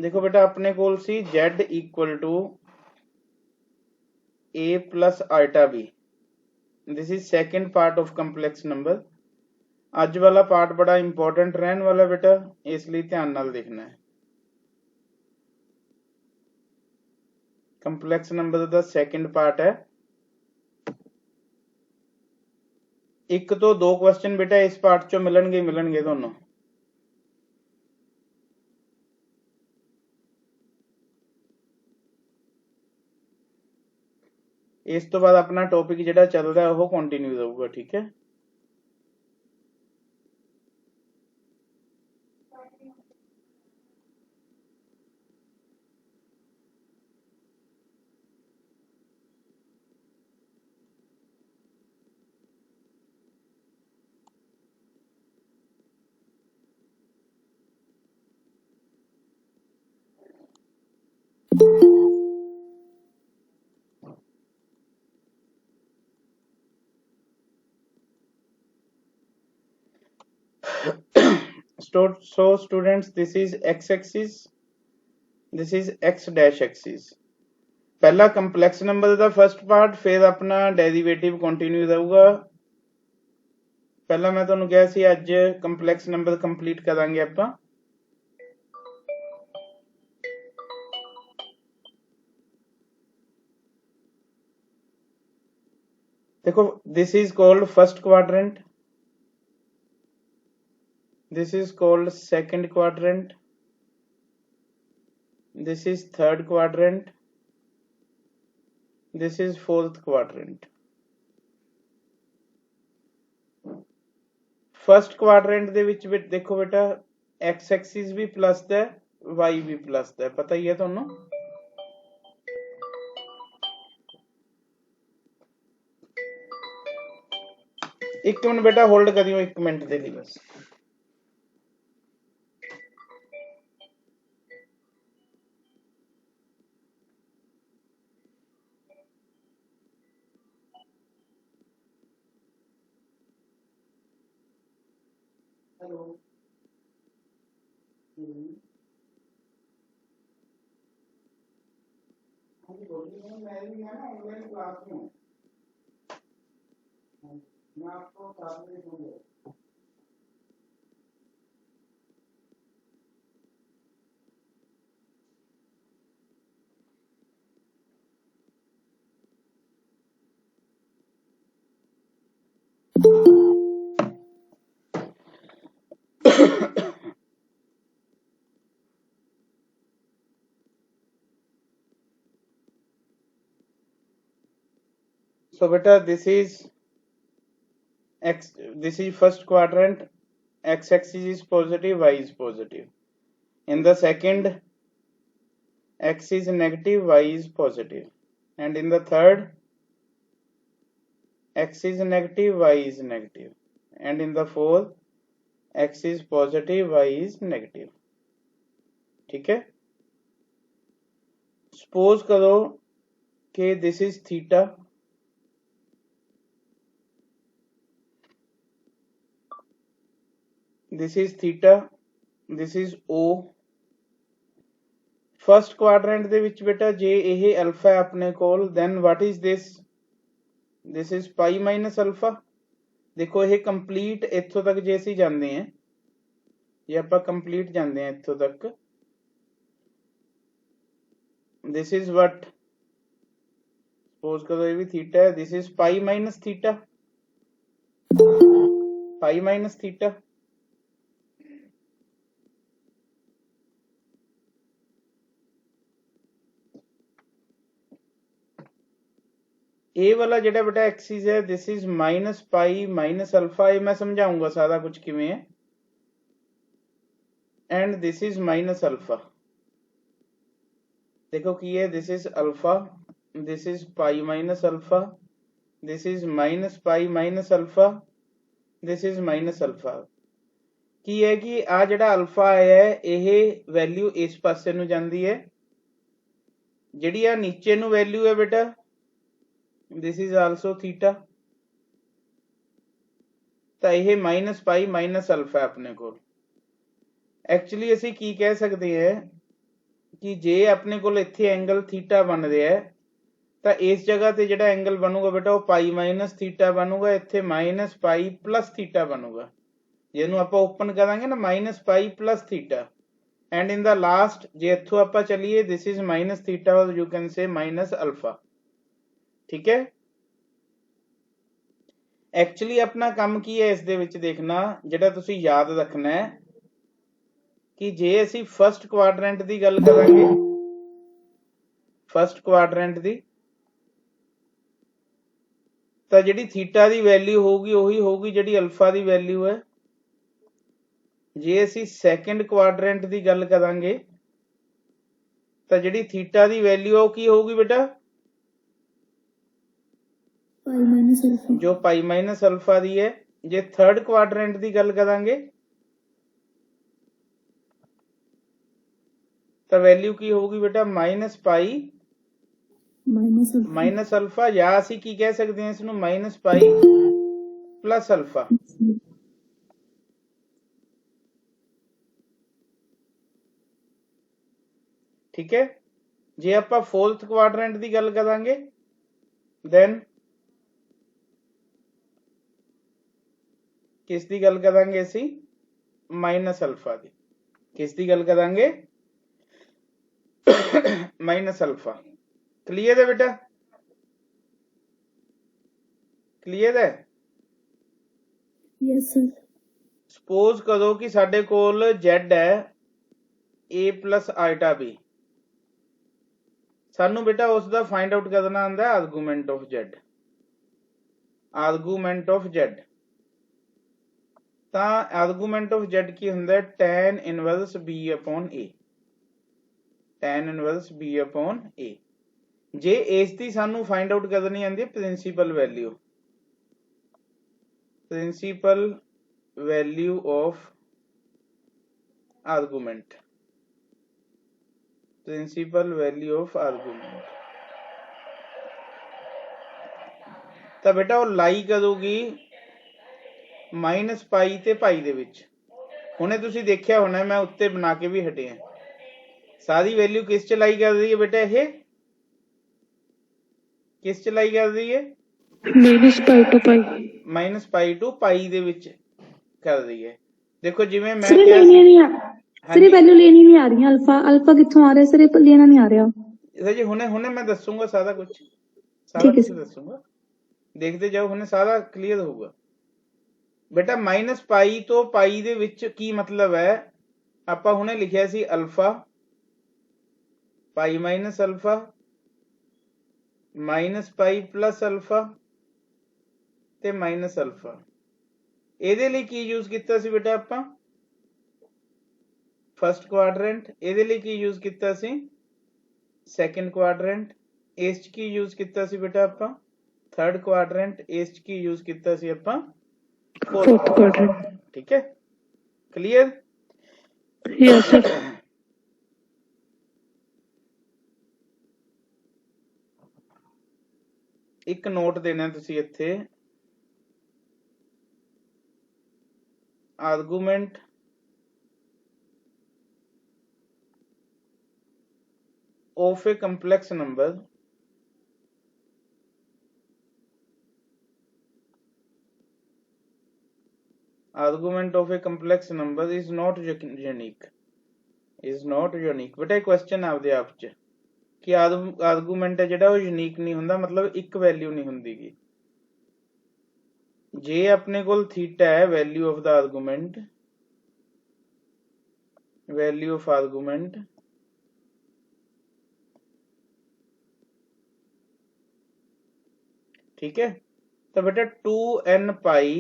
देखो बेटा अपने कोल सी z equal to a plus iota b। This is second part of complex number. अज वाला पार्ट बड़ा इंपॉर्टेंट रहने वाला बेटा, इसलिए ध्यान नाल देखना है। कंपलैक्स नंबर का सेकेंड पार्ट है। एक तो दो क्वेश्चन बेटा इस पार्ट चो मिलणगे दोनों। इस तो बाद अपना टॉपिक जिहड़ा चल रहा है वो कंटिन्यू रहूगा, ठीक है। So students, this is x-axis, this is x dash axis। पहला कंपलैक्स नंबर का फर्स्ट पार्ट, फिर अपना डेरिवेटिव कंटिन्यू रहूगा। पहला मैं तुहानू कहा सी अज कंपलैक्स नंबर कंप्लीट करांगे आपां। देखो this is called first quadrant, this is called second quadrant, this is third quadrant, this is fourth quadrant। First quadrant दे विच देखो बेटा एक्स एक्सिस भी प्लस दा वाई भी प्लस दा, पता ही है तुहानू। एक मिनट बेटा होल्ड करियो, एक मिनट दे लिए बस। हेलो मैं भी है ना ऑनलाइन क्लास में, मैं आपको साथ में दूंगा। So beta this is x, this is first quadrant, x axis is positive, y is positive. In the second, x is negative, y is positive, and in the third, x is negative, y is negative, and in the fourth, x is positive, y is negative। ठीक है। Suppose करो कि this is theta, this is theta, this is O. First quadrant दे विच बेटा जे यह alpha है अपने कोल, then what is this, this is pi minus alpha. देखो ये कंप्लीट इत्थों तक जे असीं जांदे हैं, ये आपां कंप्लीट जांदे हैं इत्थों तक, दिस इज व्हाट, सपोज करो ये भी थीटा है, this is pi minus theta, pi minus theta. ए वाला जेड़ा बेटा एक्सिस है, this is minus pi minus alpha, ये मैं समझाऊंगा सारा कुछ किवें है। And this is minus alpha, देखो की है, this is alpha, this is pi minus alpha, this is minus pi minus alpha, this is minus alpha. की है कि आ जेड़ा अल्फा आया है यह वैल्यू इस पासे नूं जांदी है, जिहड़ी आ नीचे नूं वैल्यू है बेटा, दिस इज आल्सो थीटा, तो यह माइनस पाई माइनस अल्फा है अपने को। एक्चुअली असी की कह सकते हैं कि जे अपने कोल इत्थे एंगल थीटा बन रहा है तो इस जगह ते जिहड़ा एंगल बनूगा बेटा वो पाई माइनस थीटा बनूगा, इत्थे माइनस पाई प्लस थीटा बनूगा। ਜਿਹਨੂੰ ਆਪਾਂ ਓਪਨ ਕਰਾਂਗੇ ਨਾ -pi plus theta and in the last जे इथों ਆਪਾਂ चलिए दिस इज माइनस थीटा और you can say minus alpha. ठीक है, एक्चुअली अपना काम की है इस दे विच देखना ਜਿਹੜਾ ਤੁਸੀਂ याद रखना है कि जे ਅਸੀਂ फर्स्ट क्वाड्रेंट की गल करांगे, फर्स्ट क्वाड्रेंट की तो जिहड़ी थीटा की वैल्यू होगी ਉਹੀ होगी जिहड़ी अल्फा की वैल्यू है। जे असी सैकेंड क्वाड्रेंट की गल करांगे तो जिहड़ी थीटा की वैल्यू है की होगी बेटा पाई माइनस अल्फा, जो पाई माइनस अल्फा दी है। जे थर्ड क्वाड्रेंट की गल करांगे तो वैल्यू की होगी बेटा माइनस पाई माइनस अल्फा, या असी की कह सकते हैं इसनूं माइनस पाई प्लस अल्फा। ठीक है, जे आप फोर्थ क्वाड्रेंट की गल करांगे देन किस दी गल करांगे असी माइनस अल्फा की। किस दी गल करांगे माइनस अल्फा। क्लियर है बेटा, क्लियर है? Yes sir. सपोज करो कि साडे कोल जेड है ए प्लस आइटा बी, सानू बेटा उसका फाइंड आउट करना आंदा है argument of Z. Argument of Z तो आर्गूमेंट ऑफ जेड की हुंदा है tan इनवर्स बी अपॉन ए, tan इनवर्स बी अपॉन ए। जे इस दी सानू फाइंड आउट करनी आंदी है principal value, principal value of argument, principal value of argument तो बेटा वो लाई करूगी माइनस पाई ते पाई दे विच। हुणे तुसीं देखिया होना मैं उत्ते बना के भी हटे हैं, सारी वैल्यू किस च लाई कर रही है बेटा, ये किस च लाई कर रही है minus pi to pi, minus pi to pi दे विच कर रही है। देखो जिवें मैं सर क्या लेनी नहीं आ, सर वैल्यू लेनी नहीं आ रही, अल्फा अल्फा कित्थों आ रहा है सर, ये लेना नहीं आ रहा जी। हुणे हुणे मैं दसूंगा सारा कुछ, सारा ठीक है कुछ सर। दसूंगा, देखते जाओ, हुणे सारा क्लियर होगा बेटा। माइनस पाई तो पाई दे विच की मतलब है, आपां हुणे लिखिया सी alpha pi minus alpha minus pi plus alpha ते माइनस अल्फा। ਇਹਦੇ ਲਈ ਕੀ ਯੂਜ਼ ਕੀਤਾ ਸੀ बेटा ਆਪਾਂ फर्स्ट क्वाड्रेंट, ਇਹਦੇ ਲਈ ਕੀ ਯੂਜ਼ ਕੀਤਾ ਸੀ ਸੈਕੰਡ ਕੁਆਡਰੈਂਟ, ਇਸ ਚ ਕੀ ਯੂਜ਼ ਕੀਤਾ ਸੀ बेटा ਆਪਾਂ थर्ड क्वाड्रेंट, ਇਸ ਚ ਕੀ ਯੂਜ਼ ਕੀਤਾ ਸੀ ਆਪਾਂ फोर्थ क्वाड्रेंट। ठीक है, क्लियर? Yes sir. एक नोट देना तुसी इत्थे, argument of A complex number argument of a complex number is not unique, is not unique। बेटा क्वेश्चन आपदे आप च कि आर्गूमेंट है जिहड़ा वो यूनिक नहीं हुंदा, मतलब एक वैल्यू नहीं हुंदी गी। जे अपने कोल थीटा है value of the argument, value of argument ठीक है, तो बेटा 2n पाई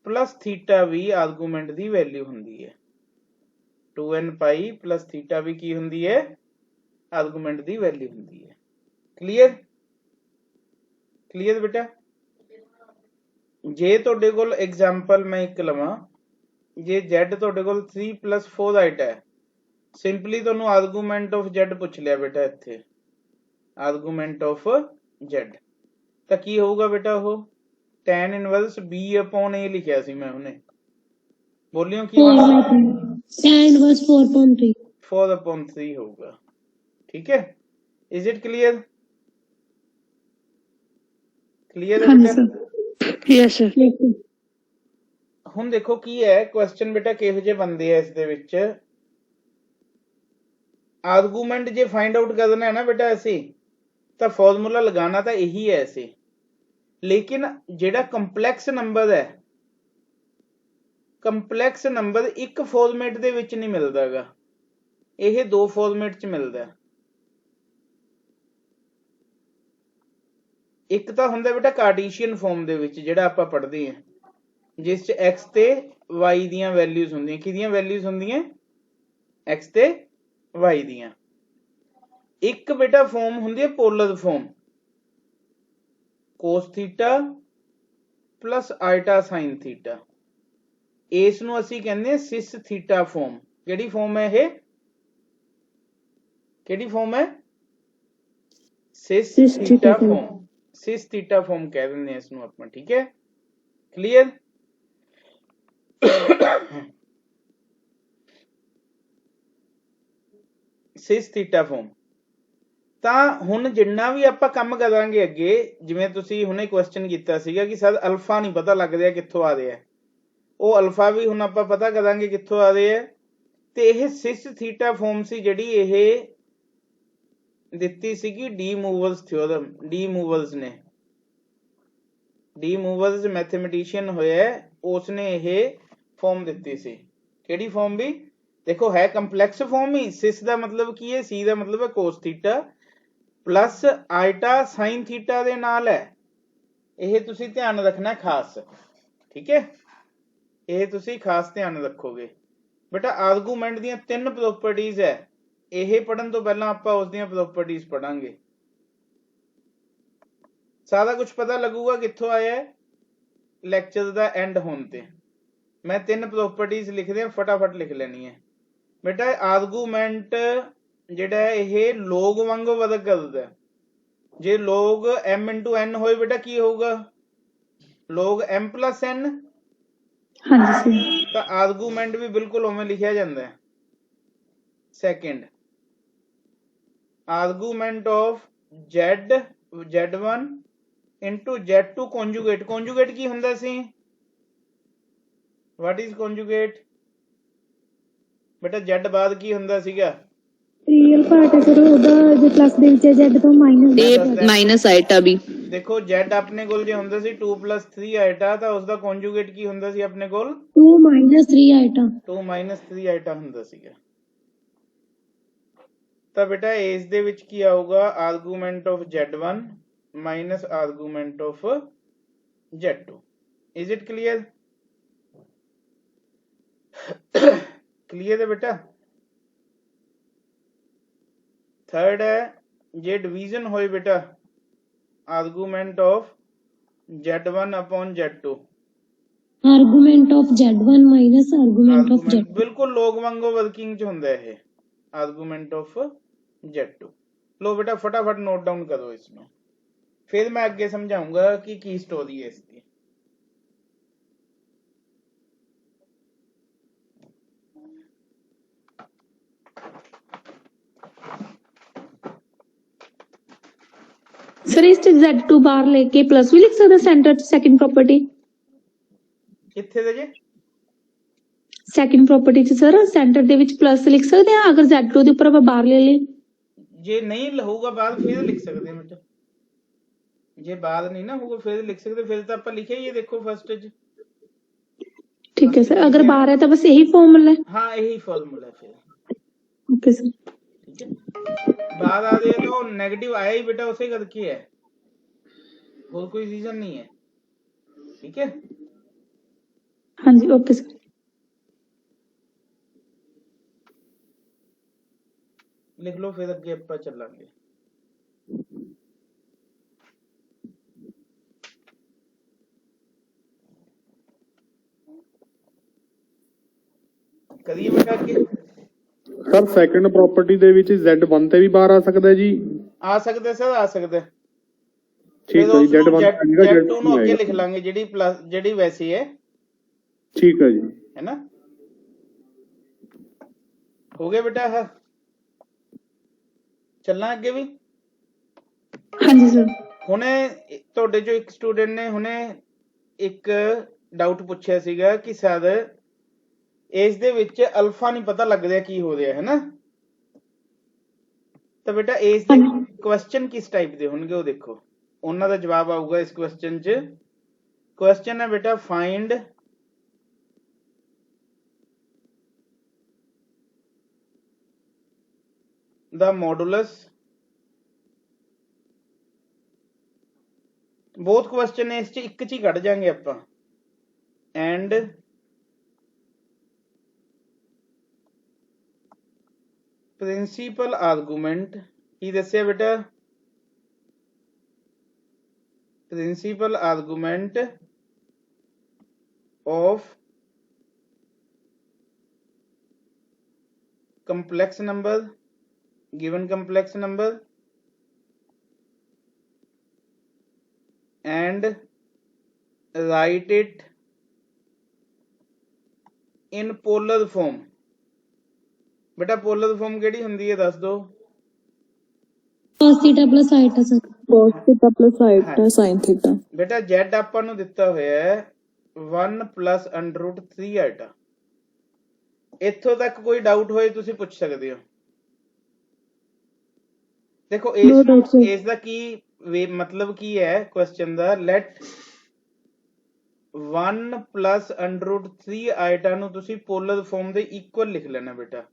प्लस थीटा भी आर्गूमेंट की वैल्यू हुंदी है। 2n पाई प्लस थीटा भी की हुंदी है आर्गूमेंट की वैल्यू हुंदी है। क्लियर? क्लियर बेटा? जे तुहाडे कोल एग्जांपल मैं एक लवां, जे z तुहाडे कोल 3 + 4 आइटा है, सिंपली तुहानू आर्गूमेंट ऑफ z पुछ लिया बेटा, इत्थे आर्गूमेंट ऑफ z तो की होगा बेटा, वो tan inverse b upon a लिखिया सी मैं हुणे, बोलियो की tan इनवर्स 4/3 होगा। ठीक है, इज इट क्लियर? क्लियर है हाँ जी बेटा? सर। Yes sir. ਹੁਣ ਦੇਖੋ ਕੀ ਹੈ ਕੁਐਸਚਨ ਬੇਟਾ, ਕਿਹੋ ਜਿਹੇ ਬੰਦੇ ਆ ਇਸ ਦੇ ਵਿੱਚ। ਆਰਗੂਮੈਂਟ ਜੇ ਫਾਈਂਡ ਆਊਟ ਕਰਨਾ ਹੈ ਨਾ ਬੇਟਾ ਅਸੀਂ, ਤਾਂ ਫਾਰਮੂਲਾ ਲਗਾਉਣਾ ਤਾਂ ਇਹੀ ਹੈ ਅਸੀਂ, ਲੇਕਿਨ ਜਿਹੜਾ ਕੰਪਲੈਕਸ ਨੰਬਰ ਹੈ, ਕੰਪਲੈਕਸ ਨੰਬਰ ਇੱਕ ਫਾਰਮੈਟ ਦੇ ਵਿੱਚ ਨਹੀਂ ਮਿਲਦਾਗਾ, ਇਹ ਦੋ ਫਾਰਮੈਟ 'ਚ ਮਿਲਦਾ। ਇੱਕ ਤਾਂ ਹੁੰਦਾ ਬੇਟਾ ਕਾਰਟੀਸ਼ੀਅਨ ਫਾਰਮ ਦੇ ਵਿੱਚ, ਜਿਹੜਾ ਆਪਾਂ ਪੜ੍ਹਦੇ ਹਾਂ, ਜਿਸ 'ਚ x ਤੇ y ਦੀਆਂ ਵੈਲਿਊਜ਼ ਹੁੰਦੀਆਂ। ਕਿਹਦੀਆਂ ਵੈਲਿਊਜ਼ ਹੁੰਦੀਆਂ? x ਤੇ y ਦੀਆਂ। ਇੱਕ ਬੇਟਾ ਫਾਰਮ ਹੁੰਦੀ ਹੈ polar form, cos theta plus iota sine theta. ਇਸ ਨੂੰ ਅਸੀਂ ਕਹਿੰਦੇ ਹਾਂ ਸਿਸ ਥੀਟਾ ਫਾਰਮ। ਕਿਹੜੀ ਫਾਰਮ ਹੈ ਇਹ? ਕਿਹੜੀ ਫਾਰਮ ਹੈ? Cis theta form. Cis theta form ਕਹਿ ਦਿੰਦੇ ਹਾਂ ਇਸ ਨੂੰ ਆਪਾਂ, ਠੀਕ ਹੈ, ਕਲੀਅਰ? ਸਿਸ ਥੀਟਾ ਫਾਰਮ। ਤਾਂ ਹੁਣ ਜਿੰਨਾ ਵੀ ਆਪਾਂ ਕੰਮ ਕਰਾਂਗੇ ਅੱਗੇ, ਜਿਵੇਂ ਤੁਸੀਂ ਹੁਣੇ ਕੁਐਸਚਨ ਕੀਤਾ ਸੀਗਾ ਕਿ ਸਰ ਅਲਫਾ ਨਹੀਂ ਪਤਾ ਲੱਗ ਰਿਹਾ ਕਿੱਥੋਂ ਆ ਰਿਹਾ, ਉਹ ਅਲਫਾ ਵੀ ਹੁਣ ਆਪਾਂ ਪਤਾ ਕਰਾਂਗੇ ਕਿੱਥੋਂ ਆ ਰਿਹਾ। ਤੇ ਇਹ ਸਿਸ ਥੀਟਾ ਫਾਰਮ ਸੀ ਜਿਹੜੀ ਇਹ ਦਿੱਤੀ ਸੀਗੀ D movers theorem. D movers ਨੇ, ਡੀ ਮੂਵਰਸ ਮੈਥਮੈਟੀਸ਼ੀਅਨ ਹੋਇਆ, ਉਸਨੇ ਇਹ ਫਾਰਮ ਦਿੱਤੀ ਸੀ। ਕਿਹੜੀ ਫਾਰਮ ਵੀ? ਦੇਖੋ ਹੈ ਕੰਪਲੈਕਸ ਫਾਰਮ ਹੀ। ਸਿਸ ਦਾ ਮਤਲਬ ਕੀ ਹੈ? ਸੀ ਦਾ ਮਤਲਬ ਹੈ ਕੋਸ ਥੀਟਾ ਪਲੱਸ ਆਈਟਾ ਸਾਈਨ ਥੀਟਾ ਦੇ ਨਾਲ ਹੈ। ਇਹ ਤੁਸੀਂ ਧਿਆਨ ਰੱਖਣਾ ਖਾਸ, ਠੀਕ ਹੈ, ਇਹ ਤੁਸੀਂ ਖਾਸ ਧਿਆਨ ਰੱਖੋਗੇ ਬੇਟਾ। ਆਰਗੂਮੈਂਟ ਦੀਆਂ 3 ਪ੍ਰੋਪਰਟੀਜ਼ ਹੈ। ਇਹ ਪੜਨ ਤੋਂ ਪਹਿਲਾਂ ਆਪਾਂ ਉਸ ਦੀਆਂ ਪ੍ਰੋਪਰਟੀਜ਼ ਪੜਾਂਗੇ। ਸਾਰਾ ਕੁਝ ਪਤਾ ਲੱਗੂਗਾ ਕਿੱਥੋਂ ਆਇਆ ਲੈਕਚਰ ਦਾ ਐਂਡ ਹੋਣ ਤੇ। ਮੈਂ 3 ਪ੍ਰੋਪਰਟੀਜ਼ ਲਿਖ ਦਿਆਂ, ਫਟਾਫਟ ਲਿਖ ਲੈਣੀ ਹੈ ਬੇਟਾ। ਆਰਗੂਮੈਂਟ ਜਿਹੜਾ ਇਹ ਲੋਗ ਵਾਂਗੂ ਵਰਕ ਕਰਦਾ। ਜੇ ਲੋਗ m into n ਹੋਏ ਬੇਟਾ ਕੀ ਹੋਊਗਾ? ਲੋਗ m plus n। ਹਾਂਜੀ ਸਰ। ਤਾਂ ਆਰਗੂਮੈਂਟ ਵੀ ਬਿਲਕੁਲ ਉਵੇਂ ਲਿਖਿਆ ਜਾਂਦਾ ਹੈ। Second, argument of z1 into z2 conjugate। conjugate ਕੀ ਹੁੰਦਾ ਸੀ? what is conjugate ਬੇਟਾ? z ਬਾਅਦ ਕੀ ਹੁੰਦਾ ਸੀਗਾ? ਰੀਅਲ ਪਾਰਟ ਹੈ ਸਰ ਉਹਦਾ, ਜੇ ਪਲੱਸ ਦੇ ਵਿੱਚ z ਤੋਂ ਮਾਈਨਸ ਆਈਟਾ ਵੀ। ਦੇਖੋ z ਆਪਣੇ ਕੋਲ ਜੇ ਹੁੰਦਾ ਸੀ 2 + 3 ਆਈਟਾ, ਤਾਂ ਉਸਦਾ ਕੰਜੂਗੇਟ ਕੀ ਹੁੰਦਾ ਸੀ ਆਪਣੇ ਕੋਲ? 2 - 3 ਆਈਟਾ। 2 - 3 ਆਈਟਾ ਹੁੰਦਾ ਸੀਗਾ। ਤਾਂ ਬੇਟਾ ਇਸ ਦੇ ਵਿੱਚ ਕੀ ਆਊਗਾ? Argument of z1 minus argument of z2। Is it clear? Clear है बेटा? थर्ड है जे डिवीजन होए बेटा, argument of z1 upon z2। Argument of z1 minus argument of z2 बिल्कुल लोग वांगो वर्किंग च हुंदा है ये आर्गूमेंट ऑफ z2। लो बेटा फटाफट नोट डाउन करो इसमें, फिर मैं आगे समझाऊंगा कि की स्टोरी है इसकी। सर इस z2 बार लेके प्लस भी लिख सकते सेंटर च सेकंड प्रॉपर्टी किथे दे जे सेकंड प्रॉपर्टी च सर सेंटर दे विच प्लस लिख सकते हैं अगर z2 ਦੇ ਉੱਪਰ ਆਪਾਂ ਬਾਰ ਲੈ ਲਈ। ਜੇ ਨਹੀਂ ਹੋਊਗਾ ਬਾਅਦ ਫਿਰ ਲਿਖ ਸਕਦੇ ਹਾਂ ਬੇਟਾ, ਜੇ ਬਾਅਦ ਨਹੀਂ ਨਾ ਹੋਊਗਾ ਫਿਰ ਲਿਖ ਸਕਦੇ। ਫਿਰ ਤਾਂ ਆਪਾਂ ਲਿਖਿਆ ਹੀ ਹੈ ਦੇਖੋ ਫਸਟ ਚ। ठीक है सर, अगर बार है तो बस यही फॉर्मूला है। हाँ यही फॉर्मूला है फिर। ओके सर, ठीक है। बात आ रही है तो नेगेटिव आया ही बेटा उसे करके है, और कोई रीजन नहीं है। ठीक है, हाँ जी ओके सर। लिख लो फिर अगे आप चलांगे। करिए बेटा अगे। सर सेकंड प्रॉपर्टी ਦੇ ਵਿੱਚ z1 ਤੇ ਵੀ ਬਾਹਰ ਆ ਸਕਦਾ ਹੈ ਜੀ? ਆ ਸਕਦਾ ਸਰ, ਆ ਸਕਦਾ। ਠੀਕ ਹੈ ਜੀ, z1 z2 ਨੂੰ ਅੱਗੇ ਲਿਖ ਲਾਂਗੇ ਜਿਹੜੀ ਪਲੱਸ ਜਿਹੜੀ ਵੈਸੀ ਹੈ। ਠੀਕ ਹੈ ਜੀ, है ना? हो गया बेटा? है ਚੱਲਾਂ ਅੱਗੇ ਵੀ। ਹਾਂਜੀ ਸਰ। ਹੁਣੇ ਤੁਹਾਡੇ ਚੋਂ ਇੱਕ ਸਟੂਡੈਂਟ ਨੇ ਹੁਣੇ ਇੱਕ ਡਾਊਟ ਪੁੱਛਿਆ ਸੀਗਾ ਕਿ ਸਰ ਇਸ ਦੇ ਵਿੱਚ ਅਲਫਾ ਨਹੀਂ ਪਤਾ ਲੱਗ ਰਿਹਾ ਕੀ ਹੋ ਰਿਹਾ ਹੈ ਨਾ। ਤਾਂ ਬੇਟਾ ਇਸ ਦੇ ਕੁਐਸਚਨ ਕਿਸ ਟਾਈਪ ਦੇ ਹੋਣਗੇ ਉਹ ਦੇਖੋ, ਉਹਨਾਂ ਦਾ ਜਵਾਬ ਆਊਗਾ ਇਸ ਕੁਐਸਚਨ 'ਚ। ਕੁਐਸਚਨ ਹੈ ਬੇਟਾ ਫਾਈਂਡ ਦਾ ਮੋਡੂਲਸ। ਬਹੁਤ ਕੁਐਸਚਨ ਨੇ ਇਸ 'ਚ, ਇੱਕ 'ਚ ਹੀ ਕੱਢ ਜਾਾਂਗੇ ਆਪਾਂ। ਐਂਡ ਪ੍ਰਿੰਸੀਪਲ ਆਰਗੂਮੈਂਟ ਕੀ ਦੱਸਿਆ ਬੇਟਾ? Principal argument of complex number, given complex number, and write it in polar form। बेटा polar form केड़ी हुंदी है दस दो? cos theta plus iota sir। cos theta plus iota sin theta। बेटा z ਆਪਾਂ ਨੂੰ ਦਿੱਤਾ ਹੋਇਆ ਹੈ 1 plus under root 3 iota। ਇੱਥੋਂ ਤੱਕ ਕੋਈ ਡਾਊਟ ਹੋਏ ਤੁਸੀਂ ਪੁੱਛ ਸਕਦੇ ਹੋ। ਦੇਖੋ ਇਸ ਦਾ ਕੀ ਮਤਲਬ ਕੀ ਹੈ ਕੁਐਸਚਨ ਦਾ? Let 1 plus under root 3 iota ਨੂੰ ਤੁਸੀਂ ਪੋਲਰ ਫਾਰਮ ਦੇ ਇਕੁਅਲ ਲਿਖ ਲੈਣਾ ਬੇਟਾ।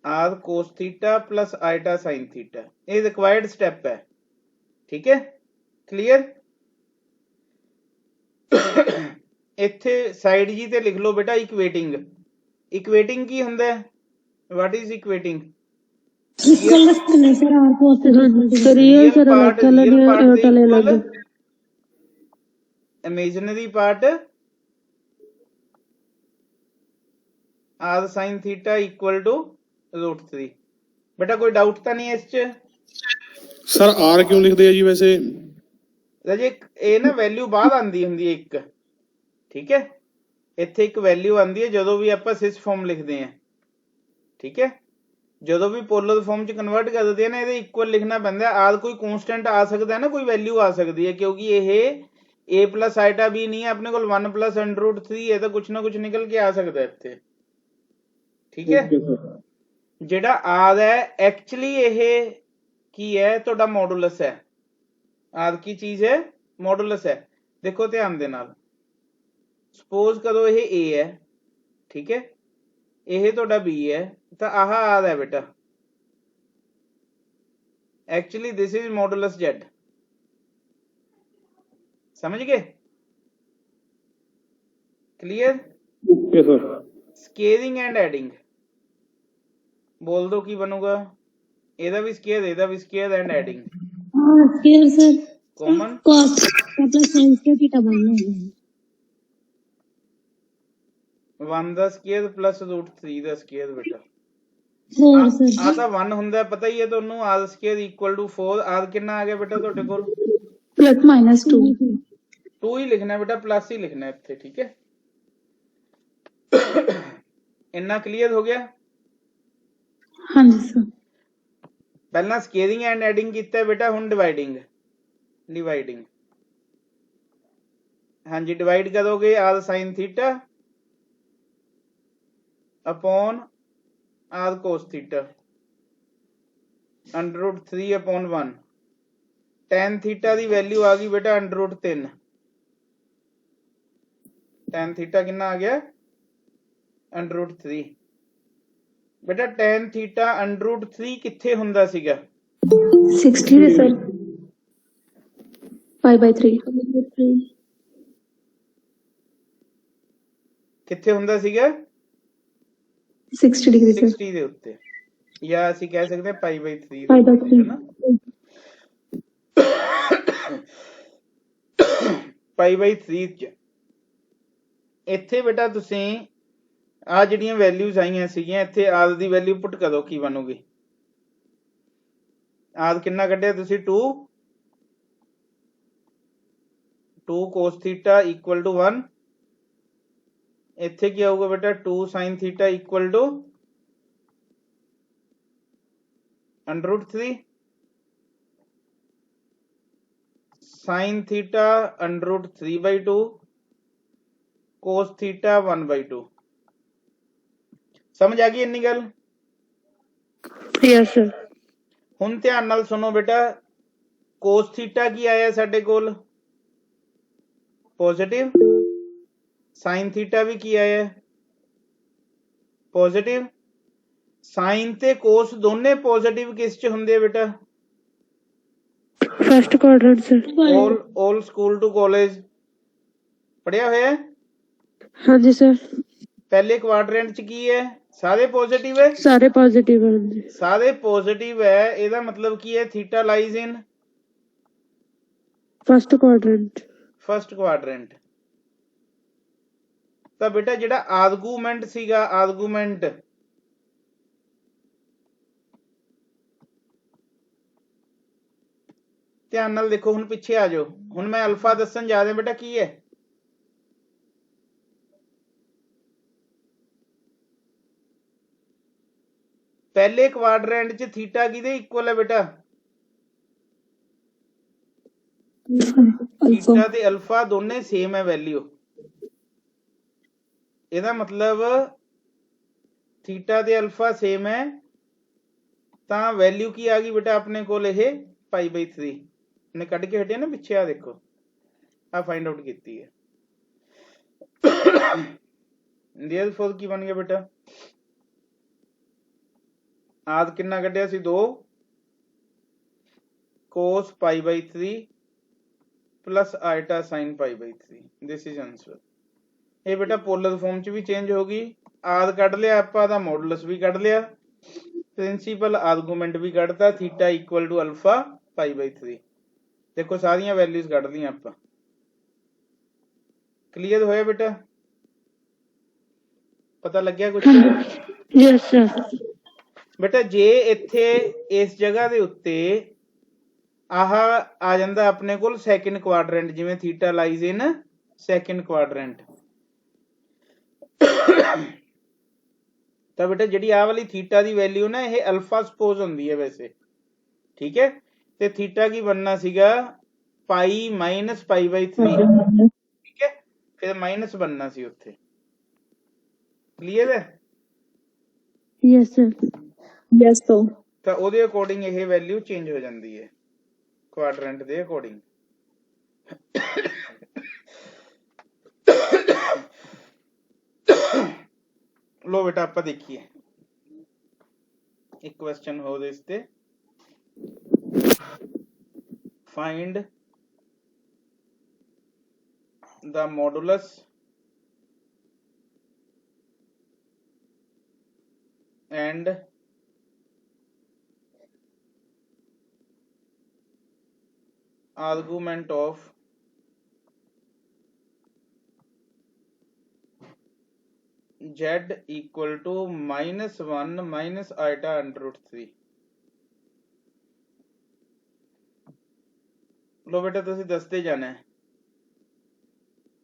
r cos theta plus iota sin theta ਇਹ ਰਿਕੁਆਇਰਡ ਸਟੈਪ ਹੈ। ਠੀਕ ਹੈ, ਕਲੀਅਰ? ਇੱਥੇ ਸਾਈਡ ਜੀ ਤੇ ਲਿਖ ਲਓ ਬੇਟਾ ਇਕੁਏਟਿੰਗ। ਇਕੁਏਟਿੰਗ ਕੀ ਹੁੰਦਾ ਹੈ? What is equating? Imaginary part r sin theta equal to √3। बेटा कोई डाउट तो नहीं है इस च सर r क्यों लिखते हैं जी वैसे? राजे ये ना वैल्यू बाद आंदी हुंदी है एक, ठीक है? इत्थे एक वैल्यू आंदी है जदों भी आपां सिस फॉर्म लिखते हैं, ठीक है? जदों भी पोलर फॉर्म च कन्वर्ट कर देते हैं ना इहदे इक्वल लिखना पैंदा है। r कोई कांस्टेंट आ सकता है ना, कोई वैल्यू आ सकती है, क्योंकि ये a प्लस आइटा b नहीं है अपने को 1 प्लस अंडर रूट 3 है, तो कुछ ना कुछ निकल के आ सकता है इत्थे, ठीक है? ਜਿਹੜਾ ਆਦ ਹੈ एक्चुअली ਇਹ ਕੀ ਹੈ? ਤੁਹਾਡਾ ਮੋਡੂਲਸ ਹੈ। ਆਦ ਕੀ ਚੀਜ਼ ਹੈ? ਮੋਡੂਲਸ ਹੈ। ਦੇਖੋ ਧਿਆਨ ਦੇ ਨਾਲ, ਸਪੋਜ਼ ਕਰੋ ਇਹ a ਹੈ, ਠੀਕ ਹੈ? ਇਹ ਤੁਹਾਡਾ b ਹੈ, ਤਾਂ ਆਹ ਆਦ ਹੈ ਬੇਟਾ। Actually this is modulus z। समझ गए? Clear? Okay sir. Scaling and adding बोल दो की बनूगा? ਇਹਦਾ ਵੀ ਸਕੇਅਰ, ਇਹਦਾ ਵੀ ਸਕੇਅਰ ਐਂਡ ਐਡਿੰਗ। ਹਾਂ square sir common cos plus sin theta ਬਣਨਾ ਹੈ 1 ਦਾ ਸਕੇਅਰ ਪਲੱਸ √3 ਦਾ ਸਕੇਅਰ ਬੇਟਾ। ਹੋਰ ਸਰ ਆ ਤਾਂ 1 ਹੁੰਦਾ ਪਤਾ ਹੀ ਹੈ ਤੁਹਾਨੂੰ। r square equal to 4। r ਕਿੰਨਾ ਆ ਗਿਆ ਬੇਟਾ ਤੁਹਾਡੇ ਕੋਲ? plus minus 2 2 ਹੀ ਲਿਖਣਾ ਬੇਟਾ, ਪਲੱਸ ਹੀ ਲਿਖਣਾ ਇੱਥੇ, ਠੀਕ ਹੈ? ਇੰਨਾ ਕਲੀਅਰ ਹੋ ਗਿਆ? ਹਾਂਜੀ ਸਰ। ਪਹਿਲਾਂ ਸਕੇਅਰਿੰਗ ਐਂਡ ਐਡਿੰਗ ਕੀਤਾ ਬੇਟਾ, ਹੁਣ ਡਿਵਾਈਡਿੰਗ। ਹਾਂਜੀ ਡਿਵਾਈਡ ਕਰੋਗੇ r sin theta upon r cos theta under root 3 upon 1। tan theta ਦੀ ਵੈਲਿਊ ਆ ਗਈ ਬੇਟਾ अंडर रूट 3। tan theta ਕਿੰਨਾ ਆ ਗਿਆ? Under root 3। बेटा tan थीटा अंडर रूट 3 किथे हुंदा सीगा? 60 है सर, π/3 किथे हुंदा सीगा? 60 डिग्री सर। 60 ਦੇ ਉੱਤੇ, ਜਾਂ ਅਸੀਂ ਕਹਿ ਸਕਦੇ ਹਾਂ π/3 π/3 ਹੈ ਨਾ। π/3 ਚ ਇੱਥੇ ਬੇਟਾ ਤੁਸੀਂ ਆ ਜਿਹੜੀਆਂ ਵੈਲਿਊਜ਼ ਆਈਆਂ ਸੀਗੀਆਂ ਇੱਥੇ ਆਦ ਦੀ ਵੈਲਿਊ ਪੁੱਟ ਕਰੋ, ਕੀ ਬਣੂਗੀ? ਆਦ ਕਿੰਨਾ ਕੱਢਿਆ ਤੁਸੀਂ? 2 cos theta equal to 1। ਇੱਥੇ ਕੀ ਆਊਗਾ ਬੇਟਾ? 2 sin theta equal to √3 sin theta √3/2 cos theta 1/2 समझ आ गई इन्नी गल यस सर हुण ध्यान नाल सुनो बेटा cos थीटा की आया साडे कोल पॉजिटिव sin थीटा भी की आया पॉजिटिव साइन ते कोस दोने पॉजिटिव किस च हुंदे बेटा first quadrant sir all school to college पढ़िया होया हाँ जी सर पहले क्वाड्रेंट च की है सारे पॉजिटिव है सारे पॉजिटिव हैं जी सारे पॉजिटिव है ਇਹਦਾ मतलब की है theta lies in first quadrant ਤਾਂ बेटा ਜਿਹੜਾ ਆਰਗੂਮੈਂਟ ਸੀਗਾ ਆਰਗੂਮੈਂਟ ਧਿਆਨ ਨਾਲ ਦੇਖੋ ਹੁਣ ਪਿੱਛੇ ਆ ਜਾਓ ਹੁਣ ਮੈਂ ਅਲਫਾ ਦੱਸਣ ਜਾ ਰਿਹਾ ਬੇਟਾ ਕੀ ਹੈ ਪਹਿਲੇ ਕੁਆਡਰੈਂਟ 'ਚ ਥੀਟਾ ਕਿਹਦੇ ਇਕੁਅਲ ਹੈ ਬੇਟਾ ਥੀਟਾ ਤੇ ਅਲਫਾ ਦੋਨੇ ਸੇਮ ਹੈ ਵੈਲਿਊ ਇਹਦਾ ਮਤਲਬ ਥੀਟਾ ਤੇ ਅਲਫਾ ਸੇਮ ਹੈ ਤਾਂ ਵੈਲਿਊ ਕੀ ਆ ਗਈ ਬੇਟਾ ਆਪਣੇ ਕੋਲ ਇਹ π/3 ने कट के हटे ना पिछे आ देखो आ फाइंड आउट की है देयरफॉर की बन गया बेटा आद कितना कटिया सी 2 cos π/3 plus iota sin π/3 this is answer ये बेटा पोलर फॉर्म च भी चेंज होगी आद कट लिया आपां दा मॉडुलस भी कट लिया प्रिंसिपल आर्गूमेंट भी कटता थीटा इक्वल टू अल्फा π/3 देखो सारिया वैल्यूज कट दी आप क्लीयर होया बेटा पता लग गया कुछ यस सर बेटा जे इत्थे इस जगह दे उत्ते आह आ जांदा अपने कोल सैकेंड क्वाड्रेंट जिवें theta lies in second quadrant तो बेटा जिहड़ी आ वाली थीटा दी वैल्यू ना ये अल्फा सपोज हुंदी है वैसे ठीक है ते थीटा की बनना सीगा पाई माइनस π/3 ठीक है फिर माइनस बनना सी उत्थे क्लियर है यस सर यस तो ओदे अकॉर्डिंग ये वैल्यू चेंज हो जाती है क्वाड्रेंट दे अकॉर्डिंग लो बेटा आप देखिए एक क्वेश्चन हो दे इसते find the modulus and argument of z equal to -1 minus iota √3 लो बेटा तुसी दसते जाना है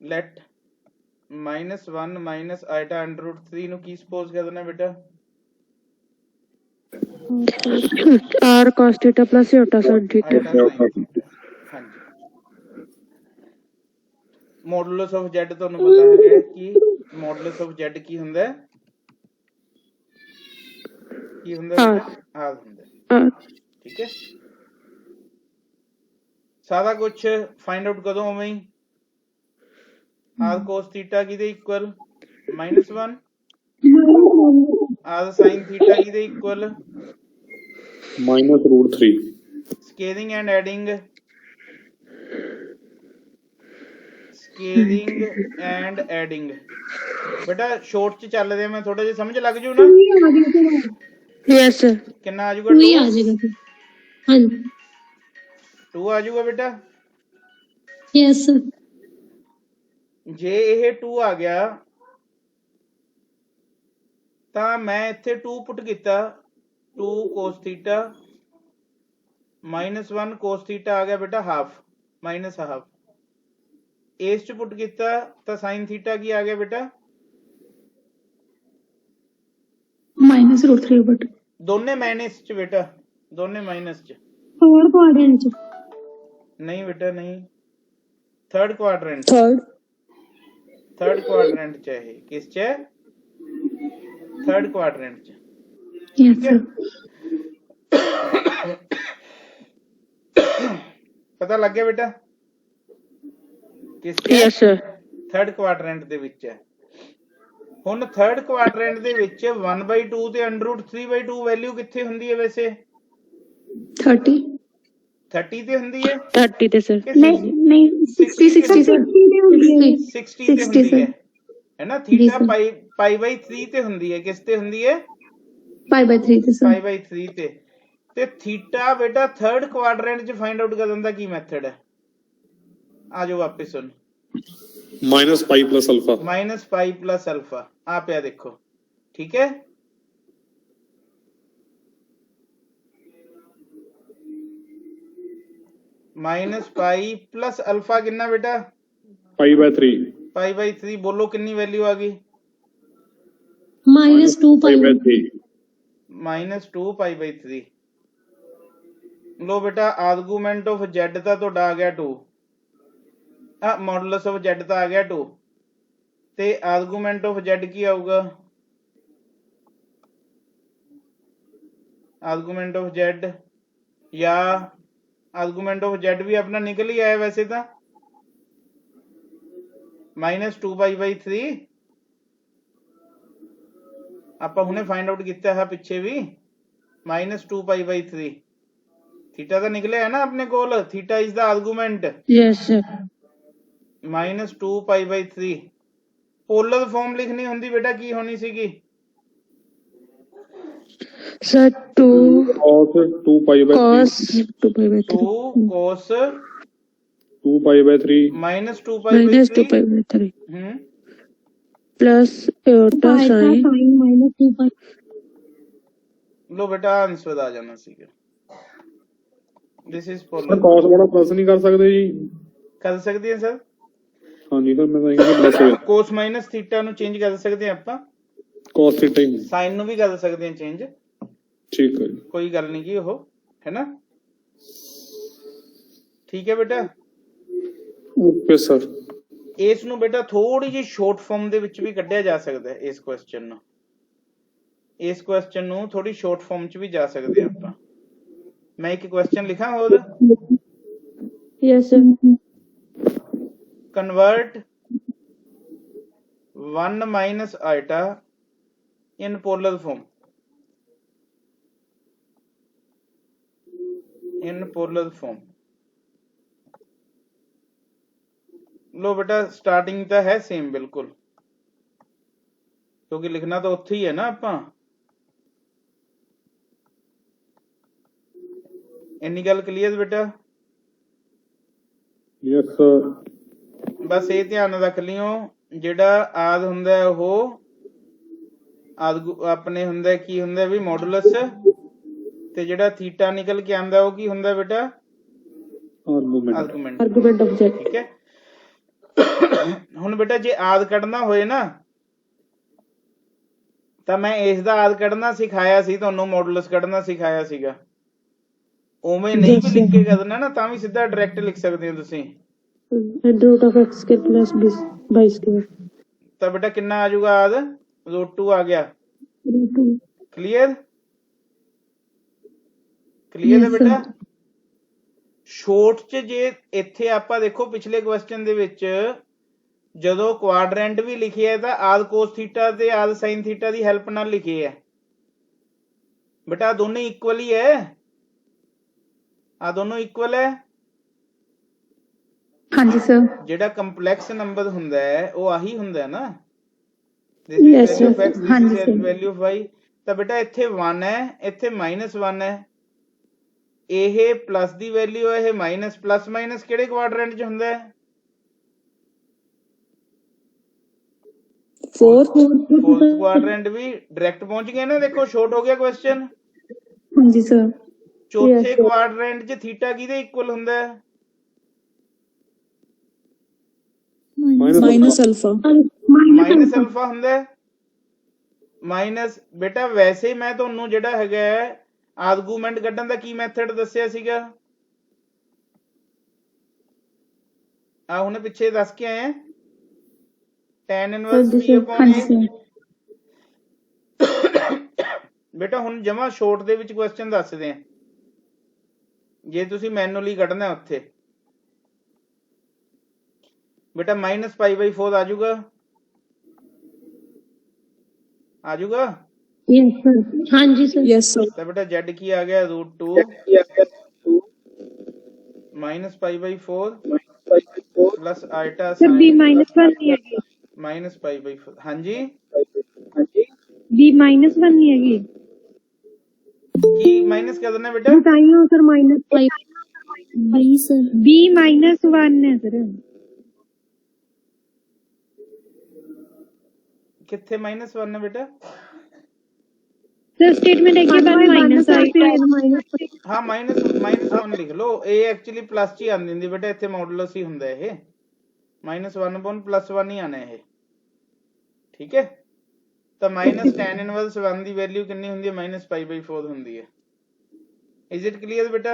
लेट -1 माइनस आइटा √3 नु की सपोज कर देना बेटा r cos theta plus iota sin theta हां जी मॉडुलस ऑफ z ਤੁਹਾਨੂੰ ਪਤਾ ਹੈ ਕਿ मॉडुलस ऑफ z ਕੀ ਹੁੰਦਾ ਹੈ ਕੀ ਹੁੰਦਾ ਹੈ r ਹੁੰਦਾ ਠੀਕ ਹੈ सारा कुछ फाइंड आउट करो उवें r cos थीटा किदे इक्वल -1 r sin थीटा किदे इक्वल -√3 स्केलिंग एंड एडिंग बेटा शॉर्ट च चल रहे मैं थोड़ा जिहा समझ लग जू ना यस सर कितना आ जाऊगा वही आ जाएगा हां 2 आ जाऊगा बेटा यस सर जे ਇਹ 2 ਆ ਗਿਆ ਤਾਂ ਮੈਂ ਇੱਥੇ 2 ਪੁੱਟ ਕੀਤਾ 2 cos थीटा -1 cos थीटा आ गया बेटा हाफ -हाफ ਇਸ ਚ ਪੁੱਟ ਕੀਤਾ ਤਾਂ sin थीटा ਕੀ ਆ ਗਿਆ बेटा -√3 बट दोने माइनस च बेटा दोनों माइनस च थर्ड क्वाड्रेंट च नहीं बेटा नहीं third quadrant third third quadrant च है किस च थर्ड क्वाड्रेंट च यस सर पता लग गया बेटा किस च यस सर थर्ड क्वाड्रेंट ਦੇ ਵਿੱਚ ਹੈ ਹੁਣ ਥਰਡ ਕੁਆਡਰੈਂਟ ਦੇ ਵਿੱਚ 1/2 ਤੇ √3/2 ਵੈਲਿਊ ਕਿੱਥੇ ਹੁੰਦੀ ਹੈ ਵੈਸੇ 30 30 ਤੇ ਹੁੰਦੀ ਹੈ 30 ਤੇ ਸਰ ਕਿ नहीं नहीं 60 60 60 सर 60 ਤੇ 60 ਹੁੰਦੀ ਸਰ। ਹੈ ਨਾ ਜੀ ਥੀਟਾ ਸਰ। π/3 ਤੇ ਹੁੰਦੀ ਹੈ ਕਿਸ ਤੇ ਹੁੰਦੀ ਹੈ π/3 ਤੇ ਸਰ π/3 ਤੇ ਥੀਟਾ ਬੇਟਾ ਥਰਡ ਕੁਆਡਰੈਂਟ ਚ ਫਾਈਂਡ ਆਊਟ ਕਰਨ ਦਾ ਕੀ ਮੈਥਡ ਹੈ ਆ ਜਾਓ ਵਾਪਸ ਸੁਣ minus pi plus alpha -π + alpha आ पिया देखो ठीक है -π + अल्फा कितना बेटा π/3 π/3 बोलो कितनी वैल्यू आ गई -2 π/3 -2 π/3 लो बेटा आर्गूमेंट ऑफ z ਦਾ ਤੁਹਾਡਾ ਆ ਗਿਆ 2 ਆ ਮੋਡੂਲਸ ਆਫ z ਦਾ ਆ ਗਿਆ 2 ਤੇ ਆਰਗੂਮੈਂਟ ਆਫ z ਕੀ ਆਊਗਾ आर्गूमेंट ऑफ z या आर्गूमेंट ऑफ z भी अपना निकल ही आया वैसे तो -2 π/3 ਆਪਾਂ ਹੁਣੇ फाइंड आउट किया है पिछे भी -2 π/3 थीटा तो निकले है ना अपने कोल theta is the argument yes sir -2 π/3 polar form लिखनी होंदी बेटा की होनी सीगी sir 2 cos 2 π/3 cos 2 π/3 2 cos 2 π/3 -2 -2 π/3 π/3 plus iota sin -2 π लो बेटा आंसर आ जाना सीगा this is sir polar cos वाला प्लस नहीं कर सकते जी कर सकते हैं सर हाँ जी सर मैं कहेंगे प्लस हो cos माइनस थीटा नु चेंज कर सकते हैं ਆਪਾਂ cos थीटा ही साइन नु भी कर सकते हैं चेंज ठीक है जी कोई गल नहीं की वो है ना ठीक है बेटा ओके सर ਇਸ ਨੂੰ ਬੇਟਾ ਥੋੜੀ ਜਿਹੀ ਸ਼ਾਰਟ ਫਾਰਮ ਦੇ ਵਿੱਚ ਵੀ ਕੱਢਿਆ ਜਾ ਸਕਦਾ ਹੈ ਇਸ ਕੁਐਸਚਨ ਨੂੰ ਥੋੜੀ ਸ਼ਾਰਟ ਫਾਰਮ ਚ ਵੀ ਜਾ ਸਕਦੇ ਆਪਾਂ ਮੈਂ ਇੱਕ ਕੁਐਸਚਨ ਲਿਖਾਂ ਹੋਰ yes sir convert 1 minus iota in polar form लो बेटा स्टार्टिंग तो है सेम बिल्कुल क्योंकि लिखना तो उत्थे ही है ना ਆਪਾਂ ਇੰਨੀ ਗੱਲ ਕਲੀਅਰ ਬੇਟਾ यस सर ਬਸ ਇਹ ਧਿਆਨ ਰੱਖ ਲਿਓ ਜਿਹੜਾ ਆਦ ਹੁੰਦਾ ਹੈ ਉਹ ਆਪਣੇ ਹੁੰਦਾ ਕੀ ਹੁੰਦਾ ਵੀ ਮੋਡੂਲਸ ਤੇ ਜਿਹੜਾ ਥੀਟਾ ਨਿਕਲ ਕੇ ਆਂਦਾ ਉਹ ਕੀ ਹੁੰਦਾ ਬੇਟਾ ਆਰਗੂਮੈਂਟ आर्गुमेंट ऑफ z ठीक है ਹੁਣ ਬੇਟਾ ਜੇ ਆਦ ਕੱਢਣਾ ਹੋਏ ਨਾ ਤਾਂ ਮੈਂ ਇਸ ਦਾ ਆਦ ਕੱਢਣਾ ਸਿਖਾਇਆ ਸੀ ਤੁਹਾਨੂੰ ਮੋਡੂਲਸ ਕੱਢਣਾ ਸਿਖਾਇਆ ਸੀਗਾ ਉਵੇਂ ਨਹੀਂ ਵੀ ਲਿਖ ਕੇ ਕਰਨਾ ਨਾ ਤਾਂ ਵੀ ਸਿੱਧਾ ਡਾਇਰੈਕਟ ਲਿਖ ਸਕਦੇ ਹੋ ਤੁਸੀਂ रूट ऑफ x के प्लस 22 स्क्वायर ਤਾਂ ਬੇਟਾ ਕਿੰਨਾ ਆ ਜਾਊਗਾ ਆਦ √2 ਆ ਗਿਆ ਕਲੀਅਰ ਹੈ ਬੇਟਾ ਸ਼ੋਰਟ ਚ ਜੇ ਇੱਥੇ ਆਪਾਂ ਦੇਖੋ ਪਿਛਲੇ ਕੁਐਸਚਨ ਦੇ ਵਿੱਚ ਜਦੋਂ ਕੁਆਡਰੈਂਟ ਵੀ ਲਿਖਿਆ ਤਾਂ ਆਦ ਕੋਸ ਥੀਟਾ ਤੇ ਆਦ ਸਾਈਨ ਥੀਟਾ ਦੀ ਹੈਲਪ ਨਾਲ ਲਿਖੇ ਹੈ ਬੇਟਾ ਦੋਨੇ ਇਕੁਅਲ ਹੀ ਹੈ ਆ ਦੋਨੋਂ ਇਕੁਅਲ ਹੈ हाँ जी सर ਜਿਹੜਾ ਕੰਪਲੈਕਸ ਨੰਬਰ ਹੁੰਦਾ ਹੈ ਉਹ ਆਹੀ ਹੁੰਦਾ ਹੈ ਨਾ Yes, sir. ਹਾਂਜੀ sir. ਵੈਲਿਊ ਆਫ y ਤਾਂ ਬੇਟਾ ਇੱਥੇ 1 ਹੈ ਇੱਥੇ -1 ਹੈ ਇਹ ਪਲੱਸ ਦੀ ਵੈਲਿਊ ਹੈ ਇਹ ਮਾਈਨਸ ਪਲੱਸ ਮਾਈਨਸ ਕਿਹੜੇ ਕੁਆਡਰੈਂਟ ਚ ਹੁੰਦਾ ਹੈ फोर्थ फोर्थ क्वाड्रेंट भी डायरेक्ट पहुंच गए ना देखो शॉर्ट हो गया क्वेश्चन हाँ जी सर चौथे Yes, sir. क्वाड्रेंट च थीटा किदे इक्वल हुंदा है माइनस अल्फा माइनस अल्फा हुंदा है माइनस बेटा वैसे ही मैं ਤੁਹਾਨੂੰ ਜਿਹੜਾ ਹੈਗਾ ਆਰਗੂਮੈਂਟ ਕੱਢਣ ਦਾ ਕੀ ਮੈਥਡ ਦੱਸਿਆ ਸੀਗਾ? ਆ ਹੁਣੇ ਪਿੱਛੇ ਦੱਸ ਕੇ ਆਏ ਆ tan inverse p upon a। ਬੇਟਾ ਹੁਣ ਜਮਾ ਸ਼ੋਰਟ ਦੇ ਵਿੱਚ ਕੁਐਸਚਨ ਦੱਸਦੇ ਆ, ਜੇ ਤੁਸੀਂ ਮੈਨੂਅਲੀ ਕੱਢਣਾ ਉੱਥੇ बेटा -π/4 आ जाऊगा यस सर। हाँ जी सर। Yes sir. तो बेटा z की आ गया √2 -π/4 प्लस आइटा सर b -1 नहीं है -π/4। हाँ जी b -1 नहीं है की माइनस कर देना बेटा, बताइए सर -5 b सर b -1 है सर। कितने -1 है बेटा? सर स्टेटमेंट है कि बाद माइनस आएगा। हाँ -1 लिख लो, ए एक्चुअली प्लस च ही आंदी हुंदी बेटा, इत्थे मॉडुलस ही हुंदा है, -1 +1 ही आना है, ठीक है। तो -tan इनवर्स 1 दी वैल्यू कितनी हुंदी है? -π/4 हुंदी है। इज इट क्लियर बेटा?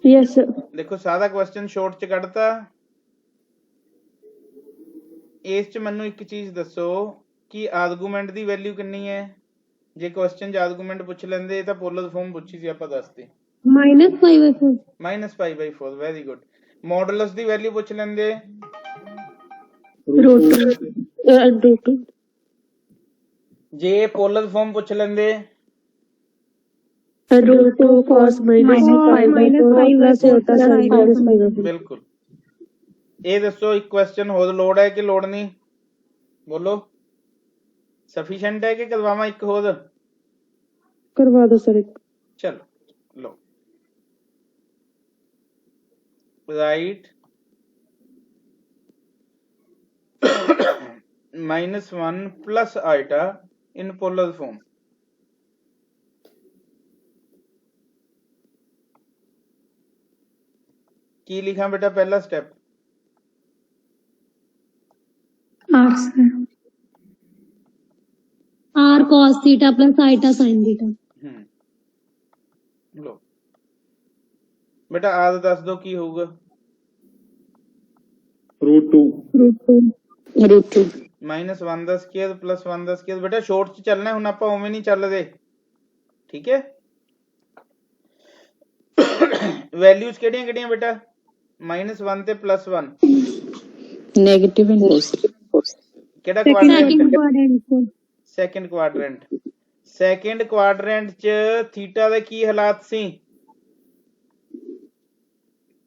Yes sir. देखो सादा क्वेश्चन शॉर्ट च कढ़ता। इस च मैनू एक चीज दसो कि आर्गूमेंट दी वैल्यू कितनी है? जे क्वेश्चन च आर्गूमेंट पूछ लेंदे तां पोलर फॉर्म पूछी सी आपां दसती -π/4 वेरी गुड। मॉडुलस दी वैल्यू पूछ लेंदे √2 जे पोलर फॉर्म पूछ लेंदे √2 cos -π/4 बिल्कुल। ये दसो एक क्वेश्चन होर लोड है कि लोड नहीं? बोलो सफिशिएंट है कि करवावा एक होर? करवा दो सर एक। चलो लो write -1 plus iota in polar form. की लिखा बेटा पहला step? r cos theta plus iota sin theta. लो बेटा आज दस दो की होगा? √2 -1 दा स्क्वायर प्लस 1 दा स्क्वायर। बेटा शॉर्ट च चलना है, हुण आपां उवें नहीं चल रहे, ठीक है। वैल्यूज केड़ियां केड़ियां बेटा? -1 ते +1 नेगेटिव एंड पॉजिटिव। केड़ा quadrant? Second quadrant. Second quadrant च थीटा दे की हालात सी?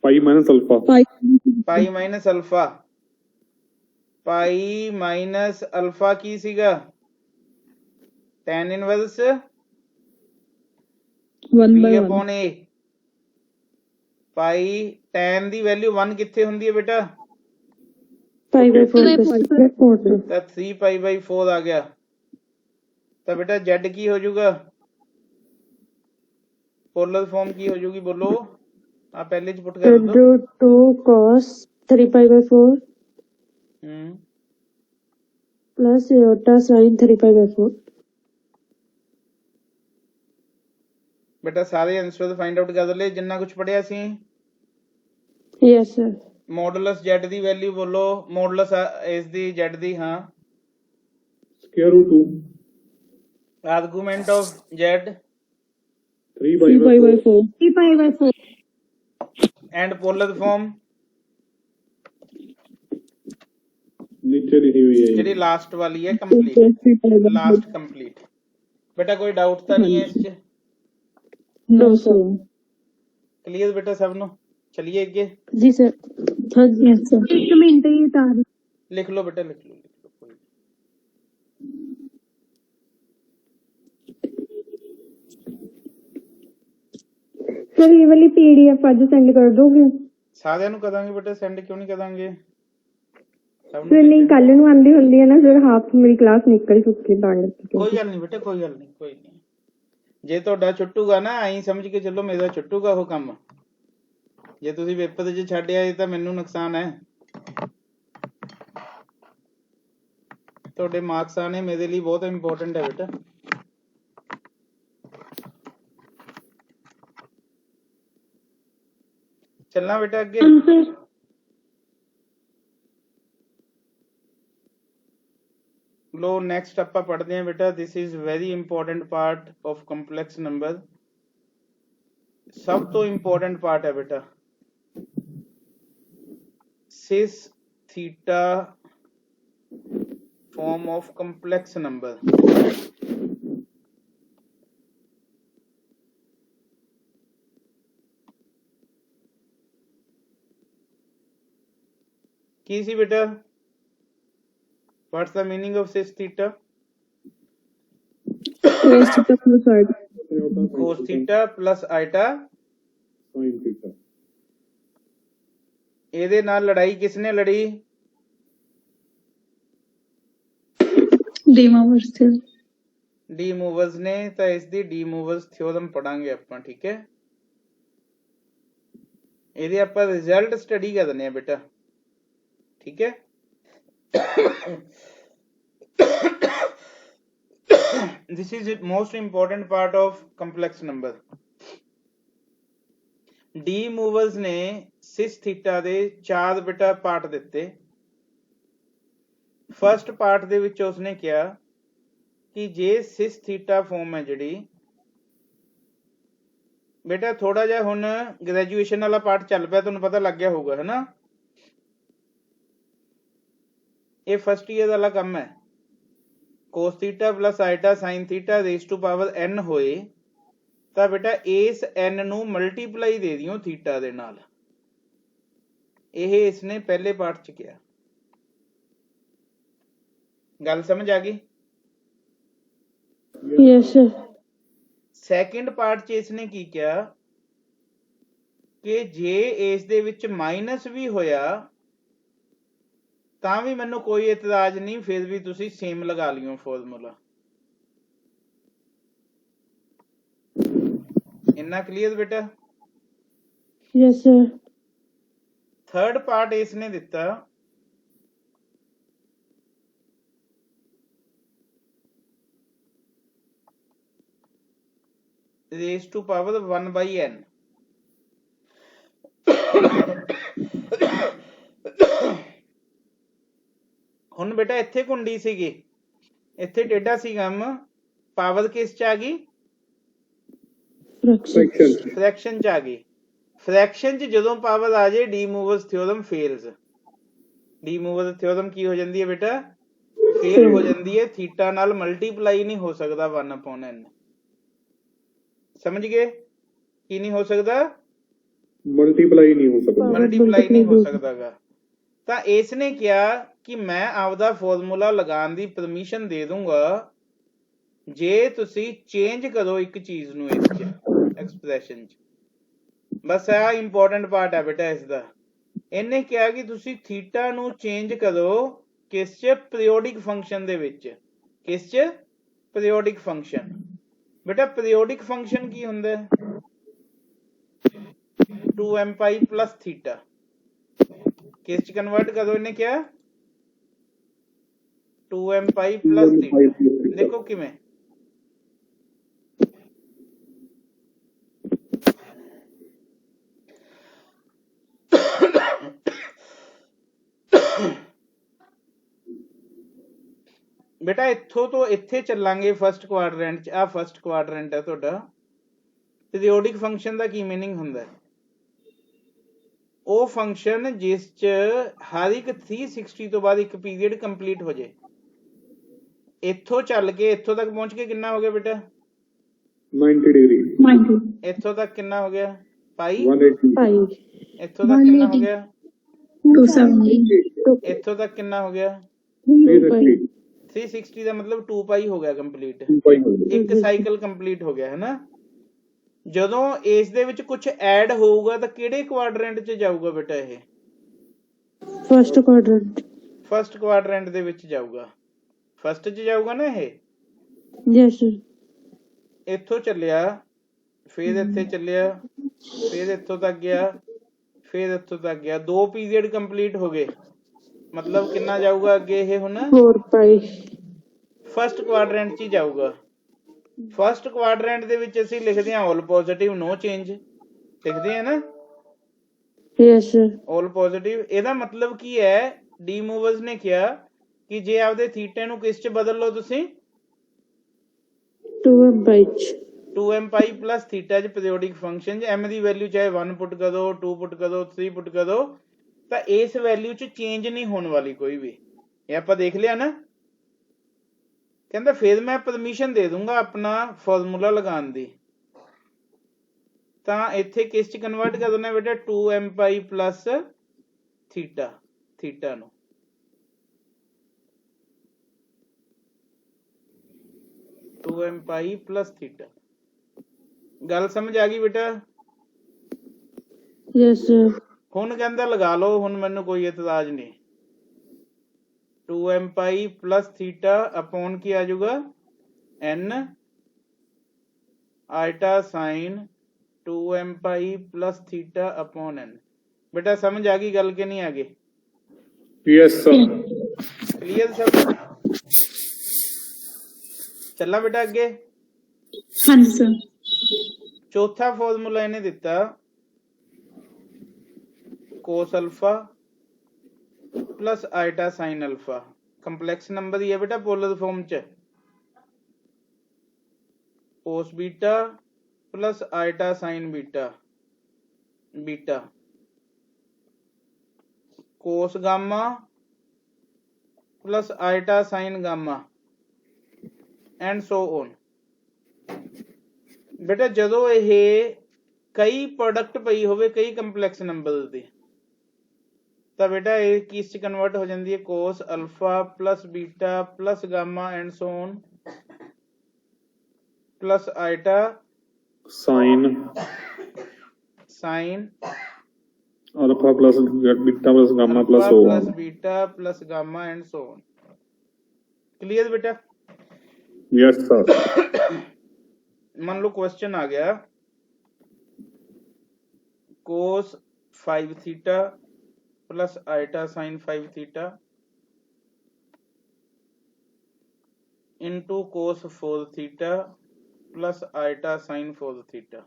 π - अल्फा पाई माइनस अल्फा की सीगा? tan inverse p upon a। Pi tan the value 1 किथे हुंदी है बेटा? 5/4 तो 3π/4 आ गया। तो बेटा z की हो जाऊगा? पोलर फॉर्म की हो जाऊगी? बोलो आप पहले च पुट कर दो। √2 cos 3π/4 प्लस आइटा sin 3π/4। बेटा सारे आंसर फाइंड आउट कर ले जिन्ना कुछ पढ़िया सी। Yes sir. मॉडुलस z दी वैल्यू बोलो, मॉडुलस इस दी z दी। हाँ √2 argument of z 3π/4 and polar form नीचे लिखी हुई है जी लास्ट वाली है कंप्लीट, लास्ट कंप्लीट। बेटा कोई डाउट तो नहीं है इस नो सर। क्लियर बेटा सब नो? चलिए आगे जी सर। हाँ जी सर। एक मिनट ये तार लिख लो बेटा, लिख लो कोई। सर ये वाली पीडीएफ आज सेंड कर दोगे? सारिਆਂ ਨੂੰ ਕਰਾਂਗੇ बेटा, सेंड क्यों नहीं करेंगे? सर नहीं कल ਨੂੰ ਆਂਦੀ ਹੁੰਦੀ ਹੈ ਨਾ ਸਰ, ਹਾਫ ਮੇਰੀ ਕਲਾਸ ਨਿਕਲ ਚੁੱਕੀ ਤਾਂ कोई गल नहीं बेटा, कोई गल नहीं, कोई नहीं। ਜੇ ਤੁਹਾਡਾ ਛੁੱਟੂਗਾ ਨਾ ਐਂ ਸਮਝ ਕੇ ਚੱਲੋ ਮੇਰਾ ਛੁੱਟੂਗਾ ਉਹ ਕੰਮ। ਜੇ ਤੁਸੀਂ ਪੇਪਰ 'ਚ ਛੱਡ ਆਏ ਤਾਂ ਮੈਨੂੰ ਨੁਕਸਾਨ ਹੈ, ਤੁਹਾਡੇ ਮਾਰਕਸ ਆਣੇ ਮੇਰੇ ਲਈ ਬਹੁਤ ਇੰਪੋਰਟੈਂਟ ਹੈ बेटा। चलना बेटा अगे। आंसर लो नेक्स्ट ਆਪਾਂ पढ़ते हैं बेटा। This is very important part of complex number. सब तो इंपॉर्टेंट पार्ट है बेटा cis theta form of complex number. की सी बेटा what's the meaning of cis theta? cos theta plus iota cos theta plus iota sin theta। ਇਹਦੇ ਨਾਲ ਲੜਾਈ ਕਿਸਨੇ ਲੜੀ? de Moivre's theorem D movers ने। तो इसकी डी मूवर्स थ्योरम पढ़ांगे ਆਪਾਂ, ठीक है। ਇਹਦੇ ਆਪਾਂ ਰਿਜ਼ਲਟ ਸਟੱਡੀ ਕਰਨੇ ਆ बेटा, ठीक है। this is the most important part of complex number। D movers ने सिस थीटा ਦੇ 4 बेटा पार्ट ਦਿੱਤੇ। फर्स्ट पार्ट ਦੇ ਵਿੱਚ ਉਸਨੇ ਕਿਹਾ ਕਿ ਜੇ सिस थीटा फॉर्म है ਜਿਹੜੀ बेटा थोड़ा ਜਿਹਾ ਹੁਣ ग्रेजुएशन वाला पार्ट ਚੱਲ ਪਿਆ, ਤੁਹਾਨੂੰ ਪਤਾ ਲੱਗ ਗਿਆ ਹੋਊਗਾ, ਹੈ ਨਾ। ਇਹ फर्स्ट ईयर वाला ਕੰਮ ਹੈ। cos theta plus iota sin theta raise to power n ਹੋਏ ਤਾਂ बेटा ਇਸ n ਨੂੰ ਮਲਟੀਪਲਾਈ ਦੇ ਦਿਓ ਥੀਟਾ ਦੇ ਨਾਲ। ਇਹ ਇਸਨੇ ਪਹਿਲੇ ਪਾਰਟ ਚ ਕਿਹਾ। ਗੱਲ ਸਮਝ ਆ ਗਈ? yes sir ਸੈਕਿੰਡ ਪਾਰਟ ਚ ਇਸਨੇ ਕੀ ਕਿਹਾ ਕਿ ਜੇ ਇਸ ਦੇ ਵਿੱਚ ਮਾਈਨਸ ਵੀ ਹੋਇਆ ਤਾਂ ਵੀ ਮੈਨੂੰ ਕੋਈ ਇਤਰਾਜ਼ ਨਹੀਂ, ਫਿਰ ਵੀ ਤੁਸੀਂ ਸੇਮ ਲਗਾ ਲਿਓ ਫਾਰਮੂਲਾ। इतना क्लियर बेटा? yes sir थर्ड पार्ट इसने दिता रेज़ टू पावर 1/n। ਹੁਣ बेटा ਇੱਥੇ ਕੁੰਡੀ ਸੀਗੀ, ਇੱਥੇ ਟੇਢਾ ਸੀ ਕੰਮ, ਪਾਵਰ ਕਿਸ ਚ ਆ ਗਈ? फ्रैक्शन च आ गई। फ्रैक्शन च जदों पावर आ जाए D movers theorem fails. D movers theorem की हो जाती है बेटा? फेल हो जाती है। थीटा नाल मल्टीप्लाई नहीं हो सकता 1/n। समझ गए? की नहीं हो सकता? मल्टीप्लाई नहीं हो सकता। मल्टीप्लाई नहीं हो सकता। तो इसने क्या कि मैं आपदा फॉर्मूला लगाने की परमिशन दे दूंगा जे तुसी चेंज करो एक चीज नू इस च एक्सप्रेशन च। बस आ इंपॉर्टेंट पार्ट है बेटा इसदा। इन्हें क्या कि तुसी थीटा नू चेंज करो किस च? पीरियोडिक फंक्शन दे विच। किस च? Periodic function. बेटा पीरियोडिक फंक्शन की हुंदा है? 2m पाई प्लस थीटा। किस च कन्वर्ट करो इन्हें क्या? 2m पाई प्लस थीटा। देखो किवें बेटा इत्थों तो इत्थे चलांगे फर्स्ट क्वाड्रेंट च। आ फर्स्ट क्वाड्रेंट है तुहाडा। पीरियोडिक फंक्शन दा की मीनिंग हुंदा है? ਉਹ फंक्शन जिस च हर एक 360 तो बाद एक पीरियड कंप्लीट हो जाए। इत्थों चल के इत्थों तक पहुंच के कितना हो गया बेटा? 90 डिग्री। 90 इत्थों तक कितना हो गया? पाई 180। पाई इत्थों तक कितना हो गया? 270 इत्थों तक कितना हो गया? 360। 360 का मतलब 2 पाई हो गया कंप्लीट। 2 पाई हो गया। एक साइकिल कंप्लीट हो गया, है ना। ਜਦੋਂ ਇਸ ਦੇ ਵਿੱਚ ਕੁਝ ਐਡ ਹੋਊਗਾ ਤਾਂ ਕਿਹੜੇ ਕੁਆਡਰੈਂਟ 'ਚ ਜਾਊਗਾ ਬੇਟਾ? ਇਹ फर्स्ट क्वाड्रेंट ਫਸਟ ਕੁਆਡਰੈਂਟ ਦੇ ਵਿੱਚ ਜਾਊਗਾ। ਫਸਟ 'ਚ ਜਾਊਗਾ ਨਾ ਇਹ। yes sir ਇੱਥੋਂ ਚੱਲਿਆ, ਫਿਰ ਇੱਥੇ ਚੱਲਿਆ, ਫਿਰ ਇੱਥੋਂ ਤੱਕ ਗਿਆ, ਫਿਰ ਇੱਥੋਂ ਤੱਕ ਗਿਆ। 2 ਪੀਰੀਅਡ ਕੰਪਲੀਟ ਹੋ ਗਏ। मतलब कितना जाऊगा ਅੱਗੇ ਇਹ ਹੁਣ? 4 ਪਾਈ ਫਸਟ ਕੁਆਡਰੈਂਟ 'ਚ ਹੀ ਜਾਊਗਾ। फस्ट क्वाड्रेंट ਦੇ ਵਿੱਚ ਅਸੀਂ ਲਿਖਦੇ ਹਾਂ ऑल पॉजिटिव नो चेंज। लिखते हैं ना। Yes sir all positive. ਇਹਦਾ ਮਤਲਬ ਕੀ ਹੈ, ਡੀ ਮੂਵਰਸ ਨੇ ਕਿਹਾ ਕਿ ਜੇ ਆਪਦੇ ਥੀਟੇ ਨੂੰ ਕਿਸ ਚ ਬਦਲ ਲਓ ਤੁਸੀਂ 2m by 2m pi plus theta ਚ ਪੀਰੀਓਡਿਕ ਫੰਕਸ਼ਨ ਚ m ਦੀ ਵੈਲਿਊ ਚਾਹੇ 1 ਪੁੱਟ ਕਰ ਦੋ, 2 ਪੁੱਟ ਕਰ ਦੋ, 3 ਪੁੱਟ ਕਰ ਦੋ, ਤਾਂ ਇਸ ਵੈਲਿਊ ਚ ਚੇਂਜ ਨਹੀਂ ਹੋਣ ਵਾਲੀ ਕੋਈ ਵੀ। ਇਹ ਆਪਾਂ ਦੇਖ ਲਿਆ ਨਾ। ਕਹਿੰਦਾ ਫਿਰ ਮੈਂ ਪਰਮਿਸ਼ਨ ਦੇ ਦੂੰਗਾ ਆਪਣਾ ਫਾਰਮੂਲਾ ਲਗਾਉਣ ਦੀ। ਤਾਂ ਇੱਥੇ ਕਿਸ ਚ ਕਨਵਰਟ ਕਰ ਦੇਣਾ ਬੇਟਾ 2m ਪਾਈ ਪਲਸ ਥੀਟਾ ਨੂੰ। m ਪਾਈ ਪਲਸ ਥੀਟਾ। ਗੱਲ ਸਮਝ ਆ ਗਈ ਬੇਟਾ? यस सर ਹੁਣ ਕਹਿੰਦਾ ਲਗਾ ਲਓ, ਹੁਣ ਮੈਨੂੰ ਕੋਈ ਇਤਰਾਜ਼ ਨਹੀਂ। 2m pi plus theta upon ਕੀ ਆ ਜਾਊਗਾ n ਆਈਟਾ ਸਾइन 2m pi plus theta upon n। ਬੇਟਾ ਸਮਝ ਆ ਗਈ ਗੱਲ ਕਿ ਨਹੀਂ ਆ ਗਈ? Yes sir. क्लियर सब? चलना बेटा अगे। हाँ जी सर। चौथा फॉर्मूला इन्हें दिता cos alpha plus iota sine alpha. Complex number ही है बेटा पोलर फॉर्म च। Cos beta plus iota sine beta cos gamma plus iota sine gamma and so on. बेटा जदों यह कई प्रोडक्ट पई होवे कई कंपलैक्स नंबर दी, तो बेटा ये किस च कन्वर्ट हो जाती है cos alpha plus beta plus gamma and so on plus iota sine alpha plus beta plus gamma plus beta plus gamma and so on. Clear बेटा? Yes sir. मान लो क्वेश्चन आ गया cos 5 theta plus iota sine 5 theta into cos 4 theta plus iota sine 4 theta.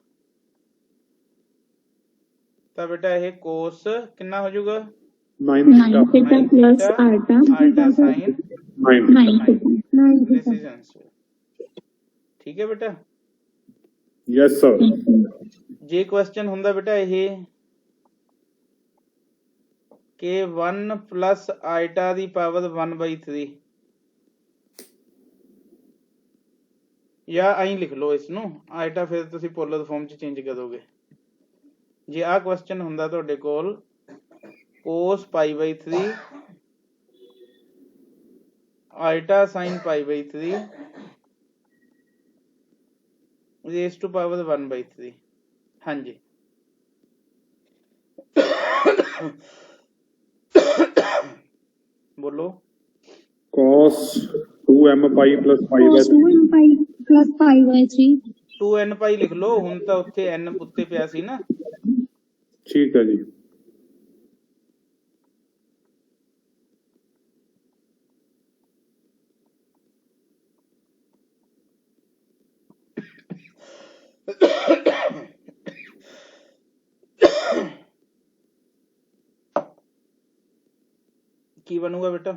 तो बेटा ये cos कितना हो जाएगा 9 theta plus iota sine 9 this is answer. ठीक है बेटा? Yes sir. जे क्वेश्चन हुंदा बेटा ये के 1 प्लस आइटा दी पावर 1/3 या आई लिख लो इसनू आइटा, फिर तुसी पोलर फॉर्म च चेंज करोगे। जे आ क्वेश्चन हुंदा तुहाडे कोल cos π/3 iota sine π/3 raise to power 1/3। हाँ जी बोलो। cos 2m pi plus π/3 2n पाई लिख लो हुण तां उत्थे n उत्ते पिया सी ना। ठीक है जी। की बनूगा बेटा?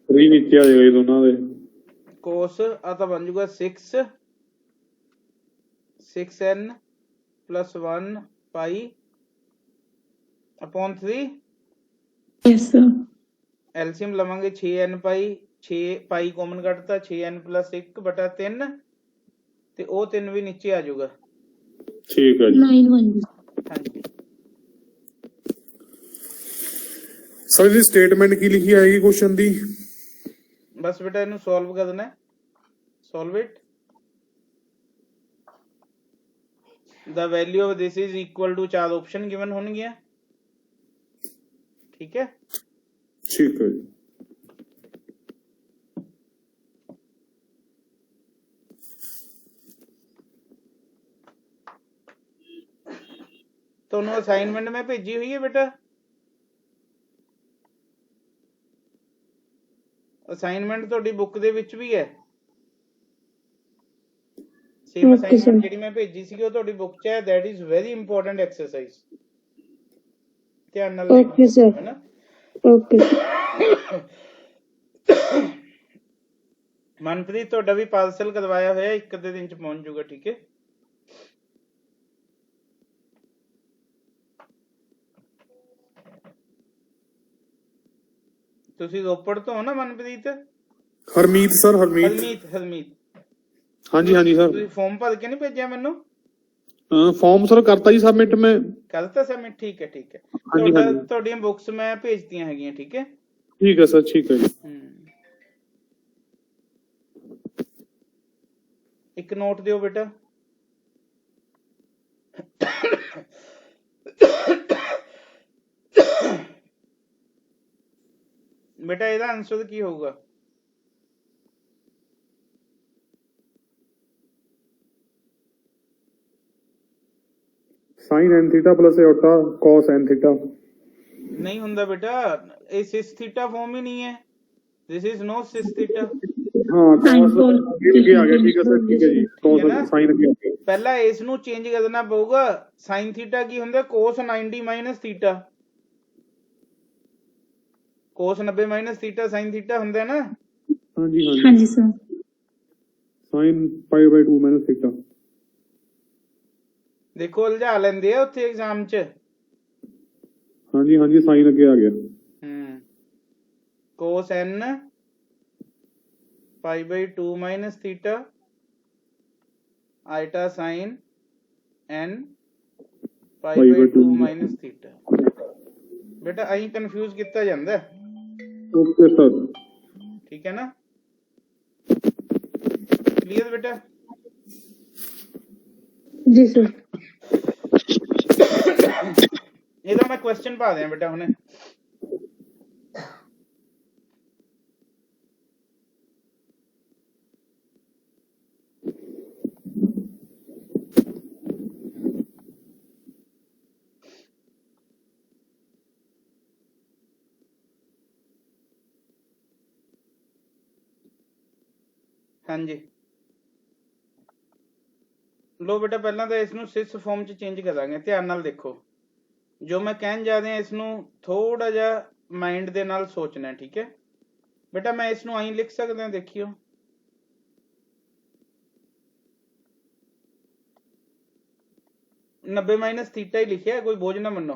3 नीचे आ जाएगा दोनों दे। कोस आ तां बन जाऊगा 6n plus 1 pi upon 3। Yes sir. LCM लवांगे 6n पाई 6 पाई कॉमन कटता 6n प्लस 1/3 ते ओ 3 भी नीचे आ जाऊगा। ठीक है जी। 9 हाँ जी सर जी स्टेटमेंट की लिखी आएगी क्वेश्चन दी? बस बेटा इन्हें सॉल्व करना है। Solve it. The value of this is equal to 4 option given होंगे। ठीक है? ठीक है। तो असाइनमेंट में भेजी हुई है बेटा। असाइनमेंट ਤੁਹਾਡੀ बुक ਦੇ ਵਿੱਚ भी है। Same Okay, sir. ਅਸਾਈਨਮੈਂਟ ਜਿਹੜੀ ਮੈਂ ਭੇਜੀ ਸੀ ਉਹ ਤੁਹਾਡੀ ਬੁੱਕ 'ਚ ਹੈ। That is very important exercise, ਧਿਆਨ ਨਾਲ Okay, ਦੇਖੋ sir. ਹੈ ਨਾ। Okay. ਮਨਪ੍ਰੀਤ ਤੁਹਾਡਾ ਵੀ ਪਾਰਸਲ ਕਰਵਾਇਆ ਹੋਇਆ, ਇੱਕ ਅੱਧੇ ਦਿਨ 'ਚ ਪਹੁੰਚ ਜਾਊਗਾ, ਠੀਕ ਹੈ। ਤੁਸੀਂ ਰੋਪੜ ਤੋਂ ਹੋ ਨਾ ਮਨਪ੍ਰੀਤ? ਹਰਮੀਤ ਸਰ, ਹਰਮੀਤ। ਹਰਮੀਤ ਹਾਂਜੀ ਹਾਂਜੀ ਸਰ। ਤੁਸੀਂ ਫਾਰਮ ਭਰ ਕੇ ਨਹੀਂ ਭੇਜਿਆ ਮੈਨੂੰ? ਫਾਰਮ ਸਰ ਕਰਤਾ ਜੀ ਸਬਮਿਟ ਮੈਂ। ਕਰਤਾ ਸਬਮਿਟ, ਠੀਕ ਹੈ ਠੀਕ ਹੈ। ਹਾਂਜੀ ਹਾਂਜੀ ਤੁਹਾਡੀਆਂ ਬੁੱਕਸ ਮੈਂ ਭੇਜਤੀਆਂ ਹੈਗੀਆਂ, ਠੀਕ ਹੈ। ਠੀਕ ਹੈ ਸਰ, ਠੀਕ ਹੈ ਜੀ। ਇੱਕ ਨੋਟ ਦਿਓ ਬੇਟਾ। ਬੇਟਾ ਇਹਦਾ ਆਨਸਰ ਕੀ ਹੋਊਗਾ? sin n theta plus iota cos n theta. नहीं ਹੁੰਦਾ बेटा, ये सिस थीटा फॉर्म ही नहीं है। This is no cis theta. हाँ cos ये आ गया, ठीक है सर, ठीक है जी। cos sin आ गया। ਪਹਿਲਾਂ ਇਸ ਨੂੰ ਚੇਂਜ ਕਰਨਾ ਪਊਗਾ। sin थीटा ਕੀ ਹੁੰਦਾ? cos 90 minus theta. cos 90 minus theta sin theta ਹੁੰਦਾ ना। हाँ जी हाँ जी सर। sin π/2 minus theta. देखो उलझा लेंदे आ उत्थे एग्जाम च। हाँ जी साइन अगे आ गया। cos n π/2 माइनस थीटा आइटा sin n π/2 माइनस थीटा। बेटा अहीं कंफ्यूज किया जाता है। ओके सर, ठीक है ना, क्लियर बेटा? जी सर। ਇਹਦਾ ਮੈਂ ਕੁਐਸਚਨ ਪਾ ਦਿਆਂ ਬੇਟਾ ਹੁਣੇ। ਹਾਂਜੀ ਲੋ ਬੇਟਾ, ਪਹਿਲਾਂ ਤਾਂ ਇਸ ਨੂੰ ਸਿਸ ਫਾਰਮ ਚ ਚੇਂਜ ਕਰਾਂਗੇ। ਧਿਆਨ ਨਾਲ ਦੇਖੋ, ਜੋ ਮੈਂ ਕਹਿਣ ਜਾ ਰਿਹਾ ਇਸ ਨੂੰ ਥੋੜਾ ਜਿਹਾ ਮਾਈਂਡ ਦੇ ਨਾਲ ਸੋਚਣਾ, ਠੀਕ ਹੈ ਬੇਟਾ। ਮੈਂ ਇਸ ਨੂੰ ਆਈ ਲਿਖ ਸਕਦਾ, ਦੇਖਿਓ। नब्बे माइनस थीटा ही लिखे है, कोई बोझ ना मनो,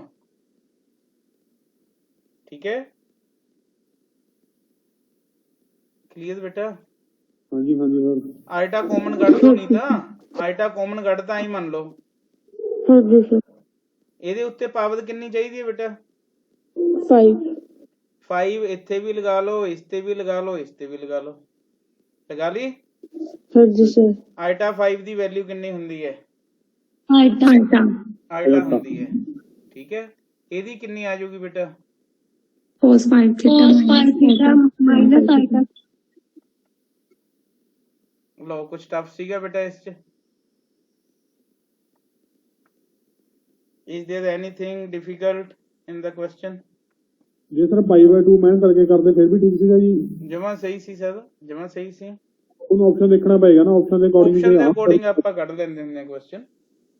ठीक है। क्लियर बेटा? हाँ जी सर। आइटा कॉमन कट तो नहीं था, आइटा कॉमन कटता ही मान लो। हाँ जी सर। ਇਹਦੇ ਉੱਤੇ ਪਾਵਰ ਕਿੰਨੀ ਚਾਹੀਦੀ ਹੈ ਬੇਟਾ? 5 ਇੱਥੇ ਵੀ ਲਗਾ ਲਓ, ਇਸ ਤੇ ਵੀ ਲਗਾ ਲਓ, ਇਸ ਤੇ ਵੀ ਲਗਾ ਲਓ। ਲਗਾ ਲਈ? हाँ जी सर। ਆਈਟਾ 5 ਦੀ ਵੈਲਿਊ ਕਿੰਨੀ ਹੁੰਦੀ ਹੈ? ਆਈਟਾ ਹੁੰਦੀ ਹੈ, ਠੀਕ ਹੈ। ਇਹਦੀ ਕਿੰਨੀ ਆ ਜਾਊਗੀ ਬੇਟਾ? cos 5 theta minus iota. ਲਓ ਕੁਝ ਟਫ ਸੀਗਾ ਬੇਟਾ ਇਸ ਚ? Is there anything difficult in the question? ਜੇ ਸਰ π/2 ਮੈਂ ਕਰਕੇ ਕਰਦੇ ਫਿਰ ਵੀ ਠੀਕ ਸੀਗਾ ਜੀ। ਜਮਾ ਸਹੀ ਸੀ ਸਰ, ਜਮਾ ਸਹੀ ਸੀ। ਉਹਨੂੰ ਆਪਸ਼ਨ ਦੇਖਣਾ ਪਏਗਾ ਨਾ, ਆਪਸ਼ਨ ਦੇ ਅਕੋਰਡਿੰਗ ਆਪਾਂ ਕੱਢ ਲੈਂਦੇ ਹੁੰਦੇ ਕੁਐਸਚਨ,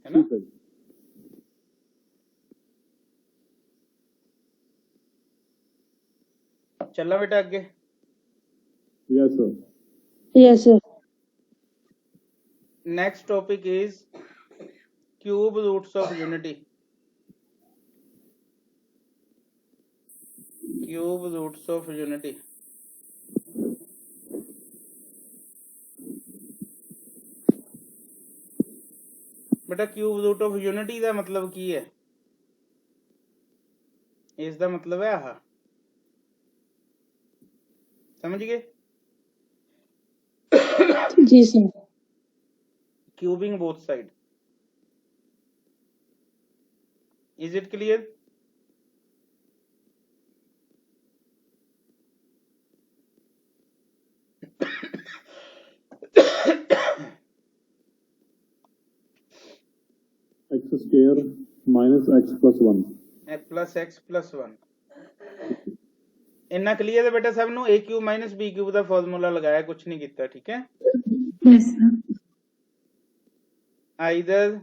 ਹੈ ਨਾ। ਚੱਲਾਂ ਬੇਟਾ ਅੱਗੇ। Yes sir. Yes sir. Next topic is cube roots of unity. Cube roots of unity. बेटा क्यूब रूट ऑफ यूनिटी का मतलब की है? इसका मतलब है आह, समझ गए? जी sir. Cubing both side. Is it clear? x square minus x plus 1 plus x plus 1 इन्ना क्लियर है बेटा सब नु? A cube minus B cube का फॉर्मूला लगाया, कुछ नहीं किया, ठीक है। Yes sir. Either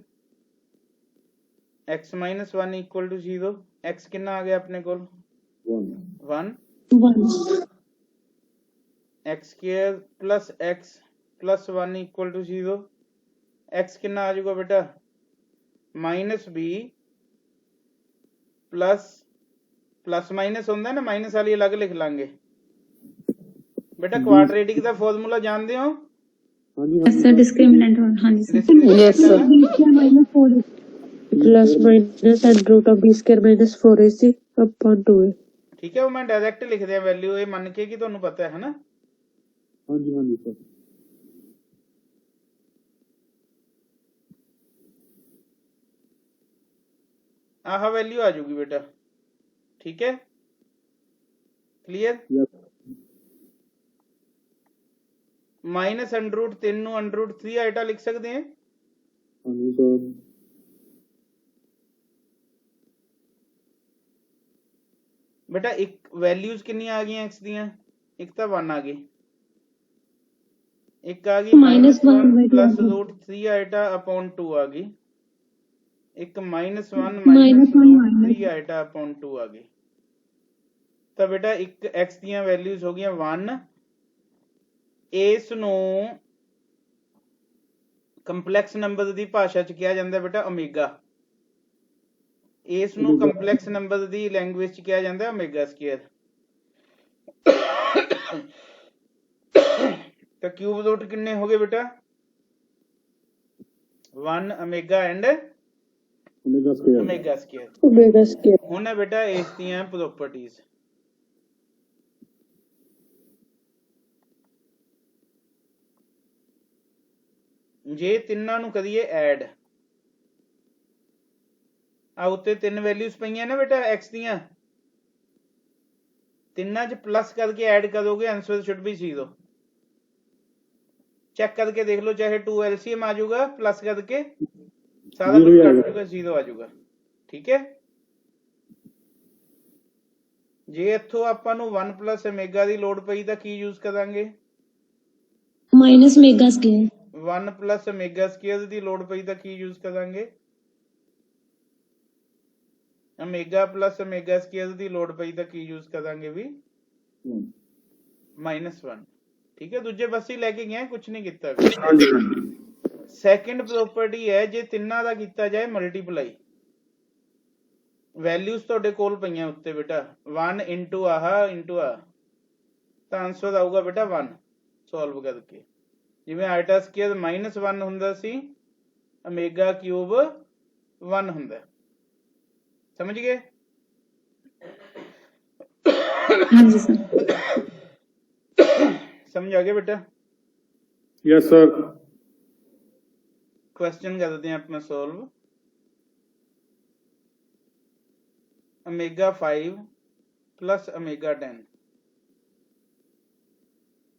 x minus 1 equal to 0, x कितना आ गया अपने को 1, 1 x square plus x plus 1 equal to 0, x कितना आ जाएगा बेटा minus b plus plus minus होंगे ना, माइनस वाली अलग लिख लांगे बेटा। क्वाड्रेटिक का फॉर्मूला जानते हो? सर डिस्क्रिमिनेंट हाँ जी sir. Yes sir. b square minus 4ac plus minus and root of b square minus 4ac upon 2a। ठीक है, वो मैं डायरेक्ट लिख दिया वैल्यू ये मन के कि ਤੁਹਾਨੂੰ पता है ना। हाँ जी सर। आह वैल्यू आ जाएगी बेटा, ठीक है क्लियर। माइनस अंडर रूट 3 ਨੂੰ अंडर रूट 3 आइटा लिख सकते हैं। हाँ जी सर। बेटा एक वैल्यूज कितनी आ गई एक्स दियां, एक तो 1 आ गई, एक आ गई minus 1 plus root 3 iota upon 2 आ गई, एक minus 1 minus root 3 iota upon 2 आ गई। तो बेटा एक एक्स दियां वैल्यूज हो गई 1, इस ਨੂੰ ਕੰਪਲੈਕਸ ਨੰਬਰ ਦੀ ਭਾਸ਼ਾ ਚ ਕਿਹਾ ਜਾਂਦਾ ਬੇਟਾ ਓਮੇਗਾ, ਇਸ ਨੂੰ ਕੰਪਲੈਕਸ ਨੰਬਰ ਦੀ ਲੈਂਗੁਏਜ ਚ ਕਿਹਾ ਜਾਂਦਾ ਓਮੇਗਾ ਸਕੁਅਰ। ਤਾਂ ਕਿਊਬ ਰੂਟ ਕਿੰਨੇ ਹੋ ਗਏ ਬੇਟਾ 1 ਓਮੇਗਾ ਐਂਡ ਓਮੇਗਾ ਸਕੁਅਰ। ਹੁਣ ਹੈ ਬੇਟਾ ਇਸ ਦੀਆਂ ਪ੍ਰੋਪਰਟੀਜ਼। ਜੇ ਤਿੰਨਾਂ ਨੂੰ ਕਰੀਏ ਐਡ, ਆ ਉੱਤੇ 3 ਵੈਲਿਊਜ਼ ਪਈਆਂ ਨਾ ਬੇਟਾ x ਦੀਆਂ, ਤਿੰਨਾਂ ਚ प्लस करके ऐड करोगे आंसर शुड बी 0। चेक करके देख लो, चाहे 2 LCM आ जाऊगा प्लस करके सारा कुछ कट जाऊगा 0 आ जाऊगा, ठीक है। ਜੇ ਇੱਥੋਂ ਆਪਾਂ ਨੂੰ 1 ਪਲਸ ਓਮੇਗਾ ਦੀ ਲੋੜ ਪਈ ਤਾਂ ਕੀ ਯੂਜ਼ ਕਰਾਂਗੇ minus omega square. 1 plus omega square ਦੀ ਲੋੜ ਪਈ ਤਾਂ ਕੀ ਯੂਜ਼ ਕਰਾਂਗੇ ओमेगा प्लस ओमेगा स्क्वायर की लोड पई तो की यूज करांगे भी -1, ठीक है। दूजे बस ही लेके गए, कुछ नहीं किया। सैकंड प्रॉपर्टी है जे तिन्ना दा किया जाए मल्टीप्लाई, वैल्यूज तुहाडे कोल पईयां उत्ते बेटा 1 इंटू आह इंटू आ, तो आंसर आऊगा बेटा 1 सॉल्व करके। जिवें आइटा स्क्वायर -1 हुंदा सी, ओमेगा क्यूब 1 हुंदा, समझ गए? हाँ जी सर। समझ आ गया बेटा? Yes sir. क्वेश्चन करते हैं अपना solve. Omega 5 plus omega 10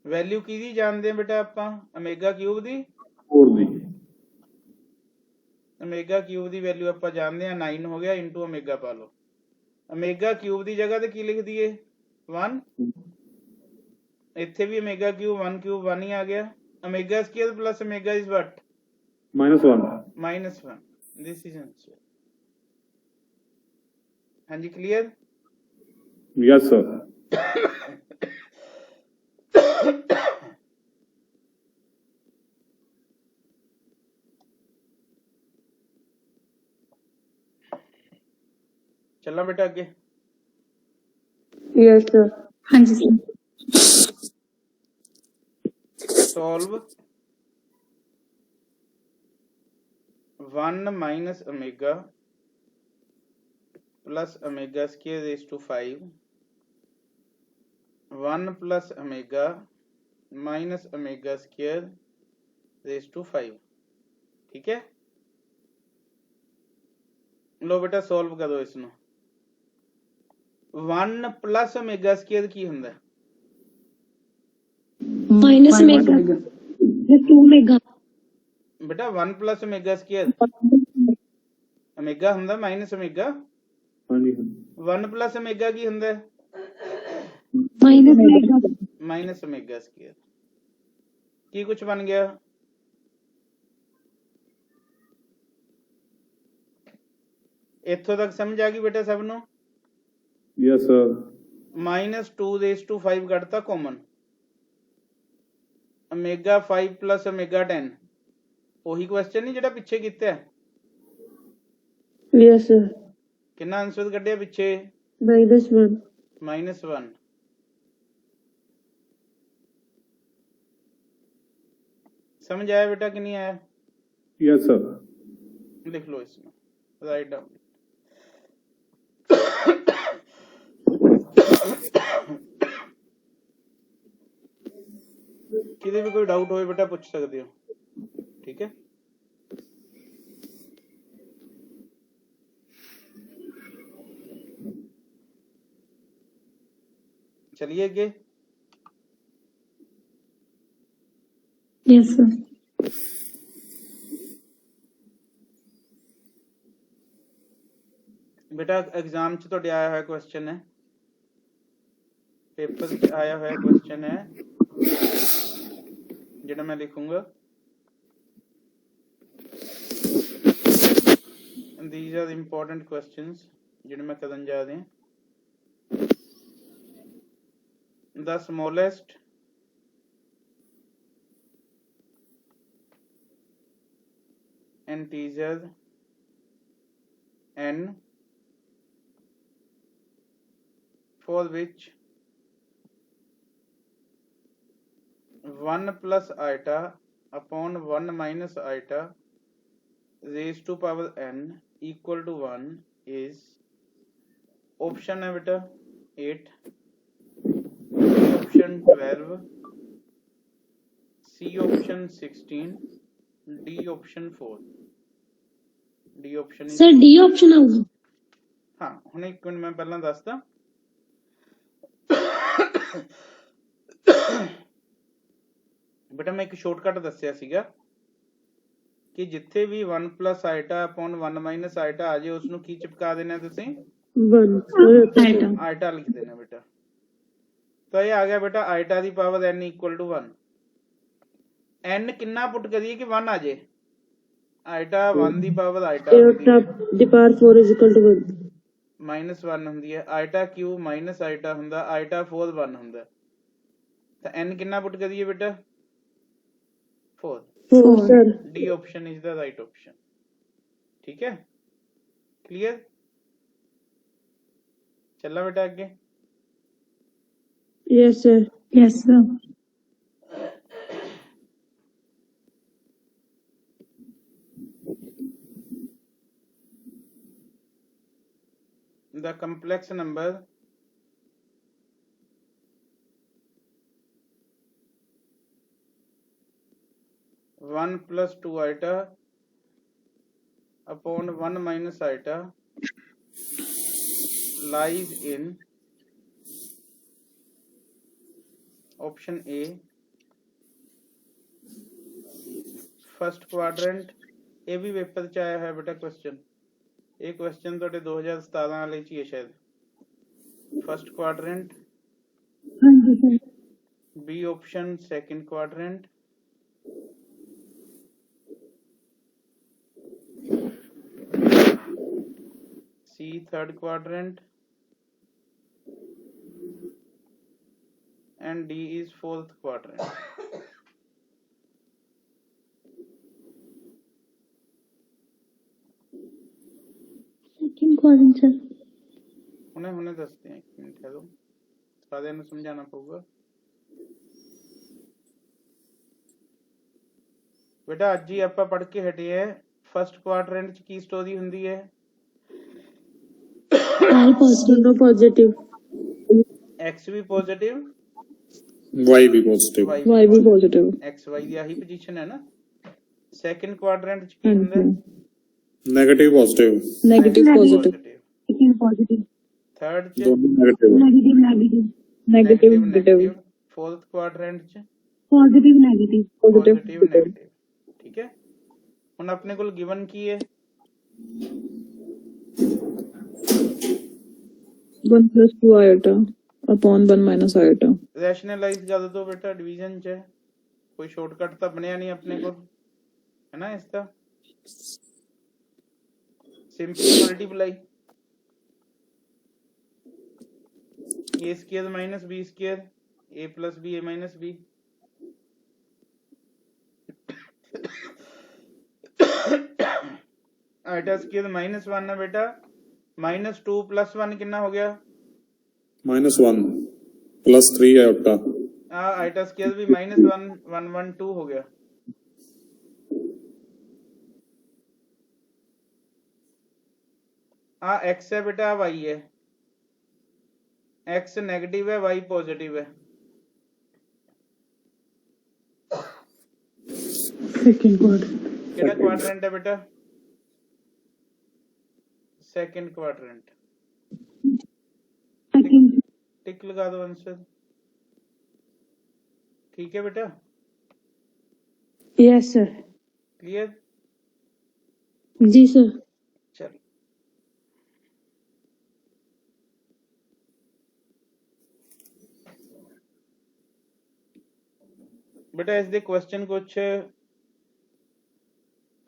value की जानते हैं बेटा आप ओमेगा क्यूब दी, ओमेगा क्यूब की वैल्यू आप जानते हैं 9 हो गया, इंटू ओमेगा पा लो। ओमेगा क्यूब की जगह की लिख दिए 1, इत्थे भी ओमेगा क्यूब 1 क्यूब 1 ही आ गया। Omega square plus omega is what -1, this is answer. हाँ जी क्लियर? Yes sir. चलना बेटा आगे। Yes sir. हाँ जी sir. Solve 1 minus omega plus omega square raise to 5, 1 plus omega minus omega square raise to 5, ठीक है। लो बेटा सॉल्व करो इसनों। 1 प्लस ओमेगा स्क्वायर की हुंदा माइनस ओमेगा 2 ओमेगा बेटा 1 प्लस ओमेगा स्क्वायर ओमेगा हुंदा माइनस ओमेगा, 1 प्लस ओमेगा की हुंदा माइनस ओमेगा स्क्वायर। की कुछ बन गया इत्थों तक समझ आ गई बेटा सब नु? Yes sir. -2⁵ कटता कॉमन, ओमेगा 5 प्लस ओमेगा 10 ਉਹੀ क्वेश्चन नहीं ਜਿਹੜਾ ਪਿੱਛੇ ਕੀਤਾ यस सर। ਕਿੰਨਾ ਆਨਸਰ ਕੱਢਿਆ ਪਿੱਛੇ? -1 -1। समझ आया बेटा कि नहीं आया? Yes sir. लिख लो इसमें, राइट डाउन। किसी भी कोई डाउट हो बेटा पूछ सकते हो, ठीक है? चलिए आगे। Yes sir. बेटा एग्जाम च तुहाडे आया हुआ क्वेश्चन है, पेपर च आया हुआ क्वेश्चन है जिहड़ा मैं लिखूंगा। These are the important questions जिहड़े मैं करन जा रहे हैं। The smallest integer n for which 1 plus iota upon 1 minus iota raised to power n equal to 1 is option है बेटा 8, option 12, C option 16, D option 4। D option is sir D option आऊगा। हाँ हुणे एक मिनट मैं पहला दसदा। बेटा मैं एक शॉर्टकट दस्सिया सीगा कि जिथे भी 1 plus iota upon 1 minus iota आ जाए उसनू की चिपका देना तुसीं 1 आइटा लिख देना बेटा। तो ये आ गया बेटा आइटा दी power n equal to 1। n किन्ना पुट करिए कि 1 आ जाए? आइटा 1 दी पावर आइटा दी पावर 4 इज इक्वल टू 1 -1 हुंदी है, आइटा क्यूब माइनस आइटा हुंदा, आइटा 4 1 हुंदा। तो n किन्ना पुट करिए बेटा? 4 sir. D option is the right option, ठीक है? क्लियर? चला बेटा आगे। Yes sir. Yes sir. The complex number one plus 2 iota upon 1 minus iota lies in option A first quadrant. ये भी पेपर च आया है बेटा क्वेश्चन, ये क्वेश्चन तो 2017 वाले च ही है शायद। फर्स्ट क्वाड्रेंट, हाँ जी sir. B option second quadrant, C third quadrant and D is fourth quadrant। Second quadrant sir. हुणे दसते हैं, एक मिनट ठहरो, सारे ਨੂੰ समझाना पऊगा। बेटा ਅੱਜ ਹੀ ਆਪਾਂ ਪੜ੍ਹ ਕੇ ਹਟੇ ਹੈ ਫਸਟ ਕੁਆਡਰੈਂਟ ਚ ਕੀ ਸਟੋਰੀ ਹੁੰਦੀ ਹੈ? ऑल पॉजिटिव, पॉजिटिव, x भी पॉजिटिव, वाई भी पॉजिटिव, वाई भी पॉजिटिव, x y ਦੀ ਆਹੀ ਪੋਜੀਸ਼ਨ ਹੈ ਨਾ। ਸੈਕੰਡ ਕੁਆਡਰੈਂਟ ਚ ਕੀ ਹੁੰਦਾ? Negative positive, negative positive, positive. Positive, third च दोनों negative, negative negative, negative negative, fourth quadrant च positive negative, positive positive negative, ठीक है। ਹੁਣ ਆਪਣੇ ਕੋਲ गिवन ਕੀ ਹੈ? 1 plus 2 iota upon 1 minus iota। Rationalise कर दो बेटा, डिवीजन च कोई शॉर्टकट तो बनया नहीं अपने को, है ना इसका। सिंपली मल्टीप्लाई ए स्क्वायर माइनस बी स्क्वायर ए प्लस बी ए माइनस बी आइटा स्क्वायर -1 है बेटा -2 + 1 कितना हो गया -1 + 3 आयोटा आइटा स्क्वायर भी -1 1 1 2 हो गया। x है बेटा y है x नेगेटिव है y पॉजिटिव है सेकंड क्वाड्रेंट केड़ा क्वाड्रेंट है बेटा सेकंड क्वाड्रेंट टिक लगा दो आंसर ठीक है बेटा यस सर क्लियर जी सर चल बेटा इस दे क्वेश्चन कुछ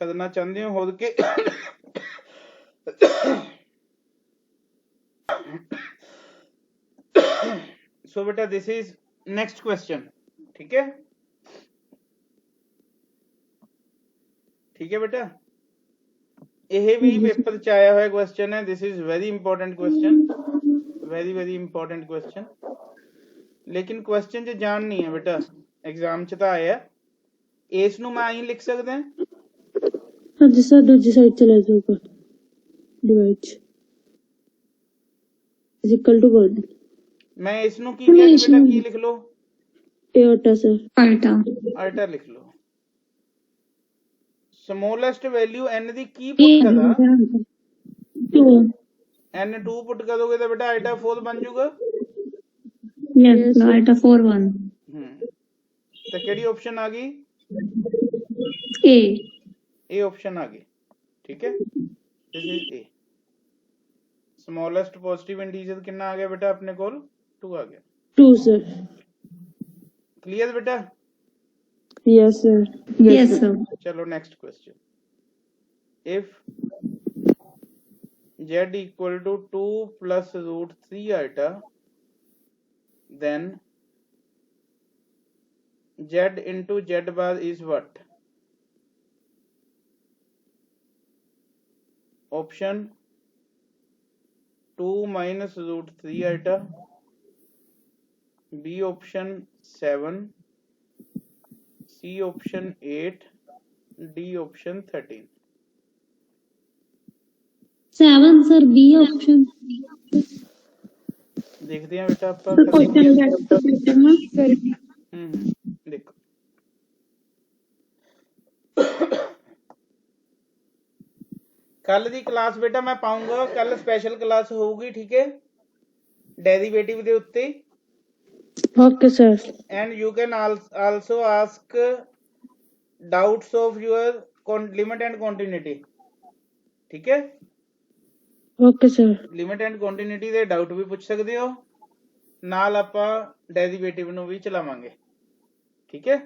करना चाहते हो होद के सो बेटा दिस इज नेक्स्ट क्वेश्चन ठीक है बेटा यह भी पेपर च आया हुआ क्वेश्चन है this is very important question very important question लेकिन क्वेश्चन च जान नहीं है बेटा एग्जाम च तो आया इस नु मैं आई लिख सकते हैं हाँ जी सर दूसरी साइड चला जाऊंगा डिवाइड इज इक्वल टू 1 मैं इस नु की लिख बेटा की लिख लो एटा सर आल्टा लिख लो स्मॉलेस्ट वैल्यू n दी की पुट करा 2 n 2 पुट कर दोगे तो बेटा आल्टा 4 बन जाएगा यस आल्टा 4 1 तो केड़ी ऑप्शन आ गई ए ऑप्शन आ गई ठीक है this is a smallest positive integer कितना आ गया बेटा अपने को 2 आ गया 2 सर क्लियर बेटा यस सर चलो next question if z equal to 2 plus root 3 iota then z into z bar is what option 2 minus root 3 iota b option 7 c option 8 d option 13 7 sir B option देखते हैं बेटा आपका देखो कल दी class बेटा मैं पाऊंगा कल स्पेशल क्लास होगी ठीक है डेरिवेटिव दे उत्ते okay sir and you can also ask doubts of your limit and continuity ठीक है okay sir limit and continuity they doubt भी पूछ सकते हो नाल आपां डेरिवेटिव नु भी चलावांगे ठीक है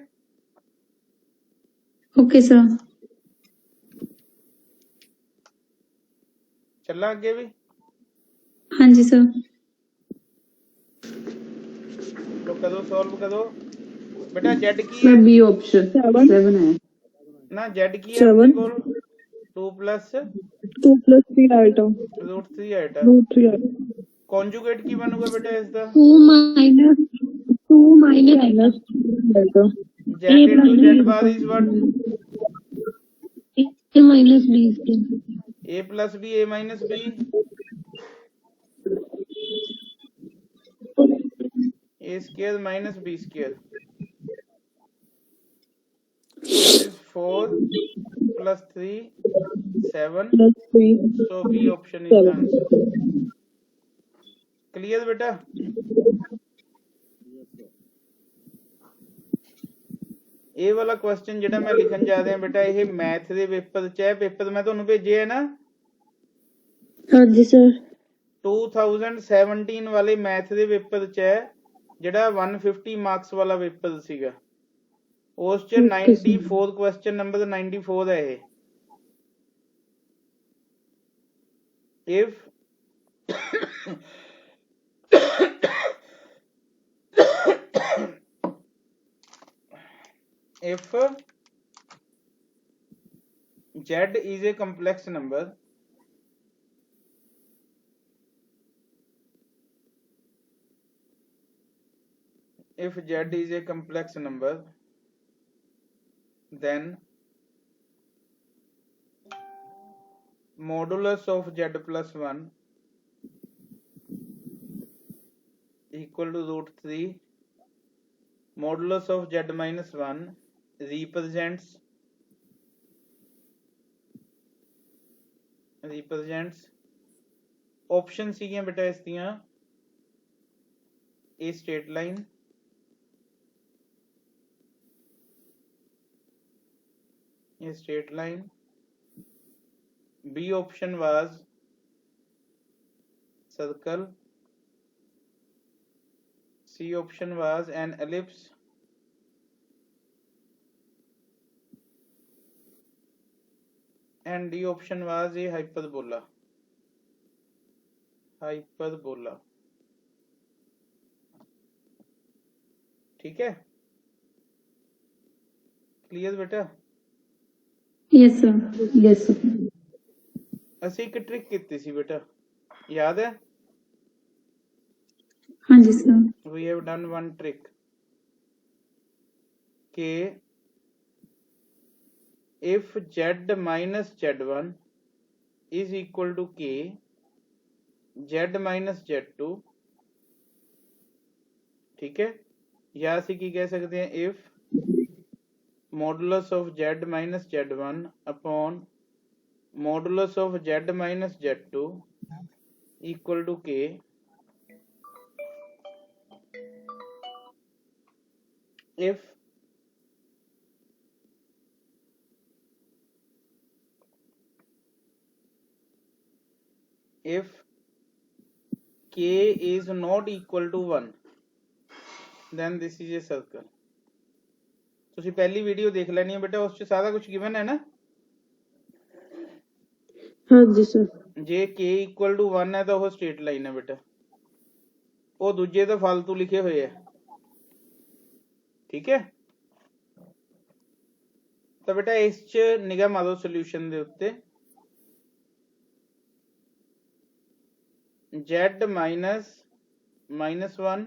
ओके सर चलना आगे भी हाँ जी सर तो कदो सॉल्व कदो बेटा जेड की है बी ऑप्शन 7 है ना जेड की है अपने को 2 plus 3 आल्टा रूट 3 आइटा कॉन्जुगेट की बनूगा बेटा इसका 2 minus z into z bar is what a minus b a plus b a minus b a square minus b square is 4 plus 3 7 so b option is the answer clear बेटा ਇਹ ਵਾਲਾ question ਜਿਹੜਾ ਮੈਂ ਲਿਖਣ ਜਾ ਰਿਹਾ ਬੇਟਾ ਇਹ ਮੈਥ ਦੇ ਪੇਪਰ ਚ ਹੈ ਪੇਪਰ ਮੈਂ ਤੁਹਾਨੂੰ ਭੇਜਿਆ ਹੈ ਨਾ ਹਾਂਜੀ ਸਰ 2017 ਵਾਲੇ ਮੈਥ ਦੇ ਪੇਪਰ ਚ ਹੈ ਜਿਹੜਾ 150 ਮਾਰਕਸ ਵਾਲਾ ਪੇਪਰ ਸੀਗਾ ਉਸ ਚ 94 क्वेश्चन नंबर 94 है ये if if z is a complex number, if z is a complex number, then modulus of z plus 1 equal to root 3 modulus of z minus 1 represents option सीगियां बेटा इस दियां ए स्ट्रेट लाइन, ये straight line, B option was circle, C option was an ellipse, and D option was a hyperbola. ठीक है, clear बेटा? Yes sir, yes sir. ਅਸੀਂ ਇੱਕ ਟ੍ਰਿਕ ਕੀਤੀ ਸੀ बेटा, याद है? हाँ जी sir. We have done one trick कि if z minus z1 is equal to k z minus z2, ठीक है, या ਅਸੀਂ ਕੀ ਕਹਿ ਸਕਦੇ ਹਾਂ if modulus of z minus z1 upon modulus of z minus z2 equal to k, if k is not equal to 1 then this is a circle। ਤੁਸੀਂ ਪਹਿਲੀ video ਦੇਖ ਲੈਣੀ ਹੈ ਬੇਟਾ, ਉਸ ਚ ਸਾਰਾ ਕੁਝ ਗਿਵਨ ਹੈ ਨਾ? हाँ जी सर। ਜੇ k equal to 1 ਹੈ ਤਾਂ ਉਹ ਸਟ੍ਰੇਟ ਲਾਈਨ ਹੈ ਬੇਟਾ, ਉਹ ਦੂਜੇ ਤਾਂ ਫालतू ਲਿਖੇ ਹੋਏ ਆ, ਠੀਕ ਹੈ? ਤਾਂ ਬੇਟਾ ਇਸ ਚ ਨਿਗਾਹ ਮਾਰੋ ਸੋਲੂਸ਼ਨ ਦੇ ਉੱਤੇ, z minus 1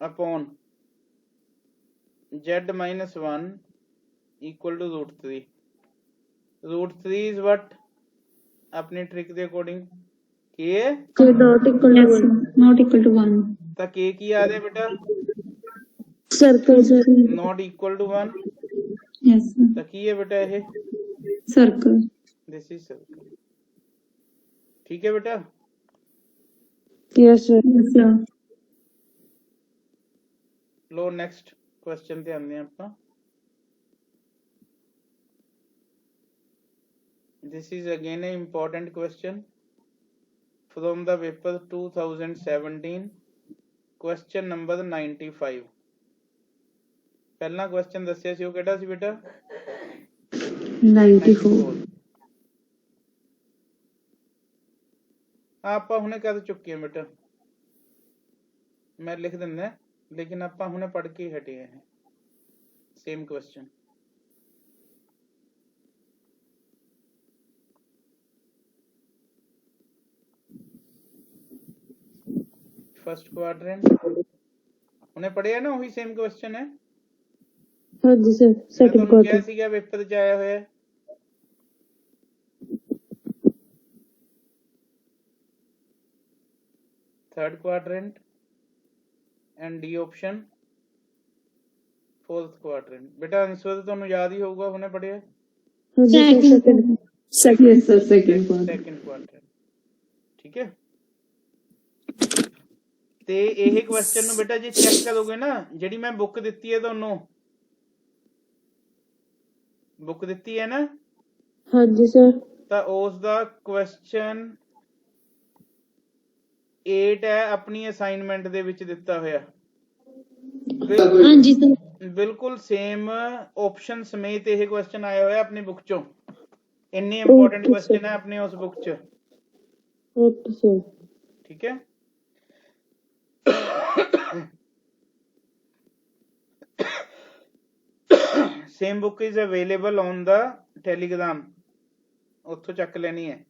upon z minus 1 equal to root 3। root 3 is what? अपनी ट्रिक के अकॉर्डिंग k है, not equal to 1। तो k की आ रहा है बेटा? Circle sir. not equal to 1। Yes sir. तो की है बेटा ये? सर्कल। दिस इज सर्कल, ठीक है बेटा? Yes sir, yes sir. लो नेक्स्ट क्वेश्चन ध्यान दें ਆਪਾਂ। This is again an important question from the paper 2017, question number 95। पहला क्वेश्चन ਦੱਸਿਆ ਸੀ ਉਹ ਕਿਹੜਾ ਸੀ ਬੇਟਾ? 94। ਆਪਾਂ ਹੁਣੇ ਕਰ ਚੁੱਕੇ ਹਾਂ बेटा, मैं लिख ਦਿੰਦਾ, लेकिन ਆਪਾਂ ਹੁਣੇ ਪੜ੍ਹ ਕੇ ਹਟੇ ਹਾਂ सेम क्वेश्चन। फर्स्ट क्वाड्रेंट ਉਹਨੇ ਪੜਿਆ ਨਾ, ਉਹੀ सेम क्वेश्चन है। हाँ जी सर, सेकंड क्वाड्रेंट क्या ਸੀਗਾ ਪੇਪਰ ਚ ਆਇਆ ਹੋਇਆ? Third quadrant and D option fourth quadrant. बेटा आंसर तो ਤੁਹਾਨੂੰ याद ही होगा, ਉਹਨੇ ਪੜਿਆ? सेकंड क्वाड्रेंट, ठीक है? ਤੇ ਇਹ ਕੁਐਸਚਨ ਨੂੰ ਬੇਟਾ ਜੇ ਚੈੱਕ ਕਰੋਗੇ ਨਾ, ਜਿਹੜੀ ਮੈਂ ਬੁੱਕ ਦਿੱਤੀ ਹੈ ਤੁਹਾਨੂੰ, ਬੁੱਕ ਦਿੱਤੀ ਹੈ ਨਾ? हाँ जी सर। ਤਾਂ ਉਸ ਦਾ ਕੁਐਸਚਨ 8 ਹੈ, ਆਪਣੀ ਅਸਾਈਨਮੈਂਟ ਦੇ ਵਿੱਚ ਦਿੱਤਾ ਹੋਇਆ। हाँ जी सर। ਬਿਲਕੁਲ ਸੇਮ ਆਪਸ਼ਨ ਸਮੇਤ ਇਹ ਕੁਐਸਚਨ ਆਇਆ ਹੋਇਆ ਆਪਣੀ ਬੁੱਕ ਚੋਂ। इन्नी इंपॉर्टेंट क्वेश्चन है अपनी उस बुक च, ठीक है। Same book is available on the Telegram, उत्थों चक लेनी है।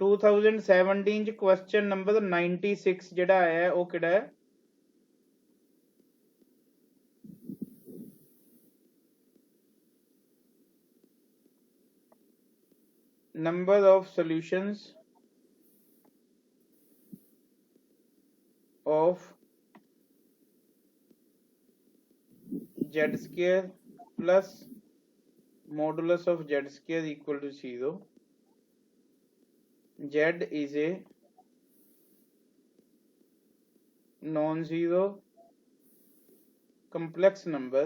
2017 च क्वेश्चन नंबर 96 जिहड़ा आया है वो किहड़ा है? number of solutions of z square plus modulus of z square equal to 0. Z is a non-zero complex number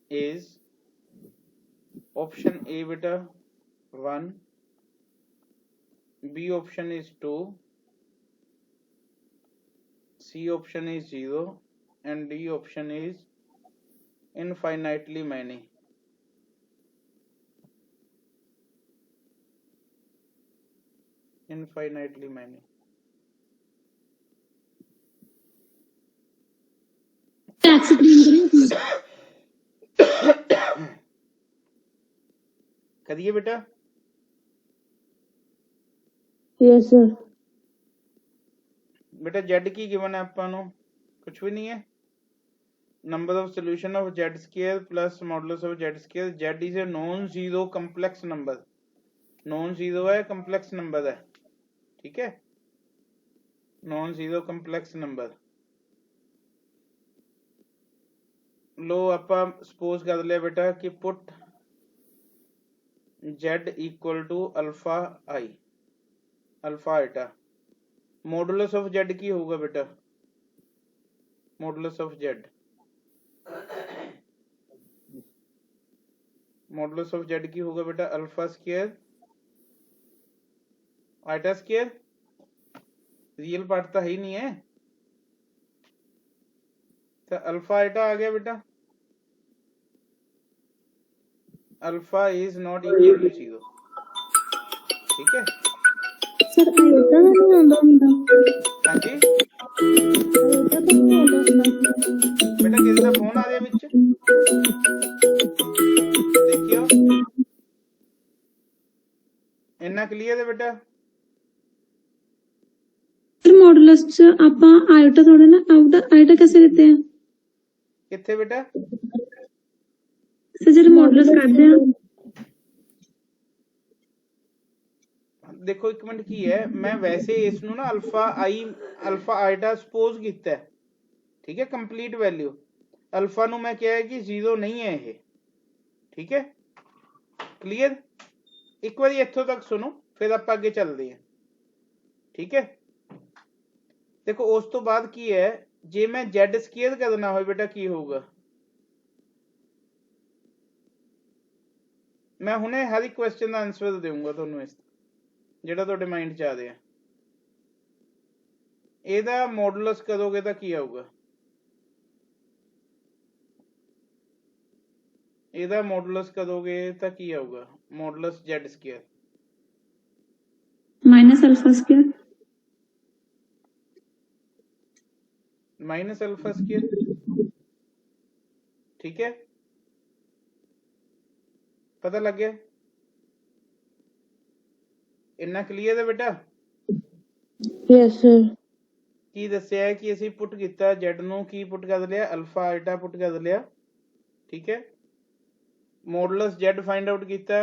is option A beta 1, B option is 2, C option is 0, and D option is infinitely many. Infinitely many. करिए बेटा। Yes sir. बेटा z की given है ਆਪਾਂ ਨੂੰ कुछ भी नहीं है। Number of solution of z square plus modulus of z square. z is a non zero complex number, non zero है कॉम्प्लेक्स नंबर है, ठीक है, नॉन जीरो कॉम्प्लेक्स नंबर। लो ਆਪਾਂ सपोज कर लिया बेटा कि put z equal to alpha i, alpha iota. Modulus of z की होगा बेटा? Modulus of z, modulus of z की होगा बेटा alpha square iota square. Real part तो है ही नहीं है, तो अल्फा आइटा आ गया बेटा। Alpha is not equal to 0, ठीक है सर। आइटा नहीं आंदा हुंदा? हाँ जी आइटा तो नहीं आंदा हुंदा बेटा। किसी का फोन आ रहा है विच, देखियो इन्ना क्लियर है बेटा। सर मॉडुलस च ਆਪਾਂ आइटा थोड़े ना आइटा कैसे लेते हैं? कितने बेटा? सर जब मॉडुलस करते हैं देखो एक मिनट की है, मैं वैसे इसनू ना alpha i alpha iota suppose कीता है, ठीक है, कंप्लीट वैल्यू। अल्फा नू मैं क्या है कि 0 नहीं है ये, ठीक है क्लियर। एक बार इत्थों तक सुनो फिर आप आगे चलते हैं, ठीक है। देखो उस तो बाद की है, जे मैं z स्क्वायर करना हो बेटा की होगा? मैं हुणे हर एक क्वेश्चन का आंसर दूंगा तुहानू इस ਜਿਹੜਾ ਤੁਹਾਡੇ ਮਾਈਂਡ 'ਚ ਆ ਰਿਹਾ। ਇਹਦਾ ਮੋਡੂਲਸ ਕਰੋਗੇ ਤਾਂ ਕੀ ਆਊਗਾ? ਇਹਦਾ ਮੋਡੂਲਸ ਕਰੋਗੇ ਤਾਂ ਕੀ ਆਊਗਾ? Modulus z square minus alpha square, minus alpha square, ठीक है, पता लग गया? इन्ना क्लियर है बेटा? Yes sir. की दस्या है कि ਅਸੀਂ पुट ਕੀਤਾ z ਨੂੰ ਕੀ पुट कर लिया? अल्फा आइटा पुट कर लिया, ठीक है। मॉडुलस z फाइंड आउट ਕੀਤਾ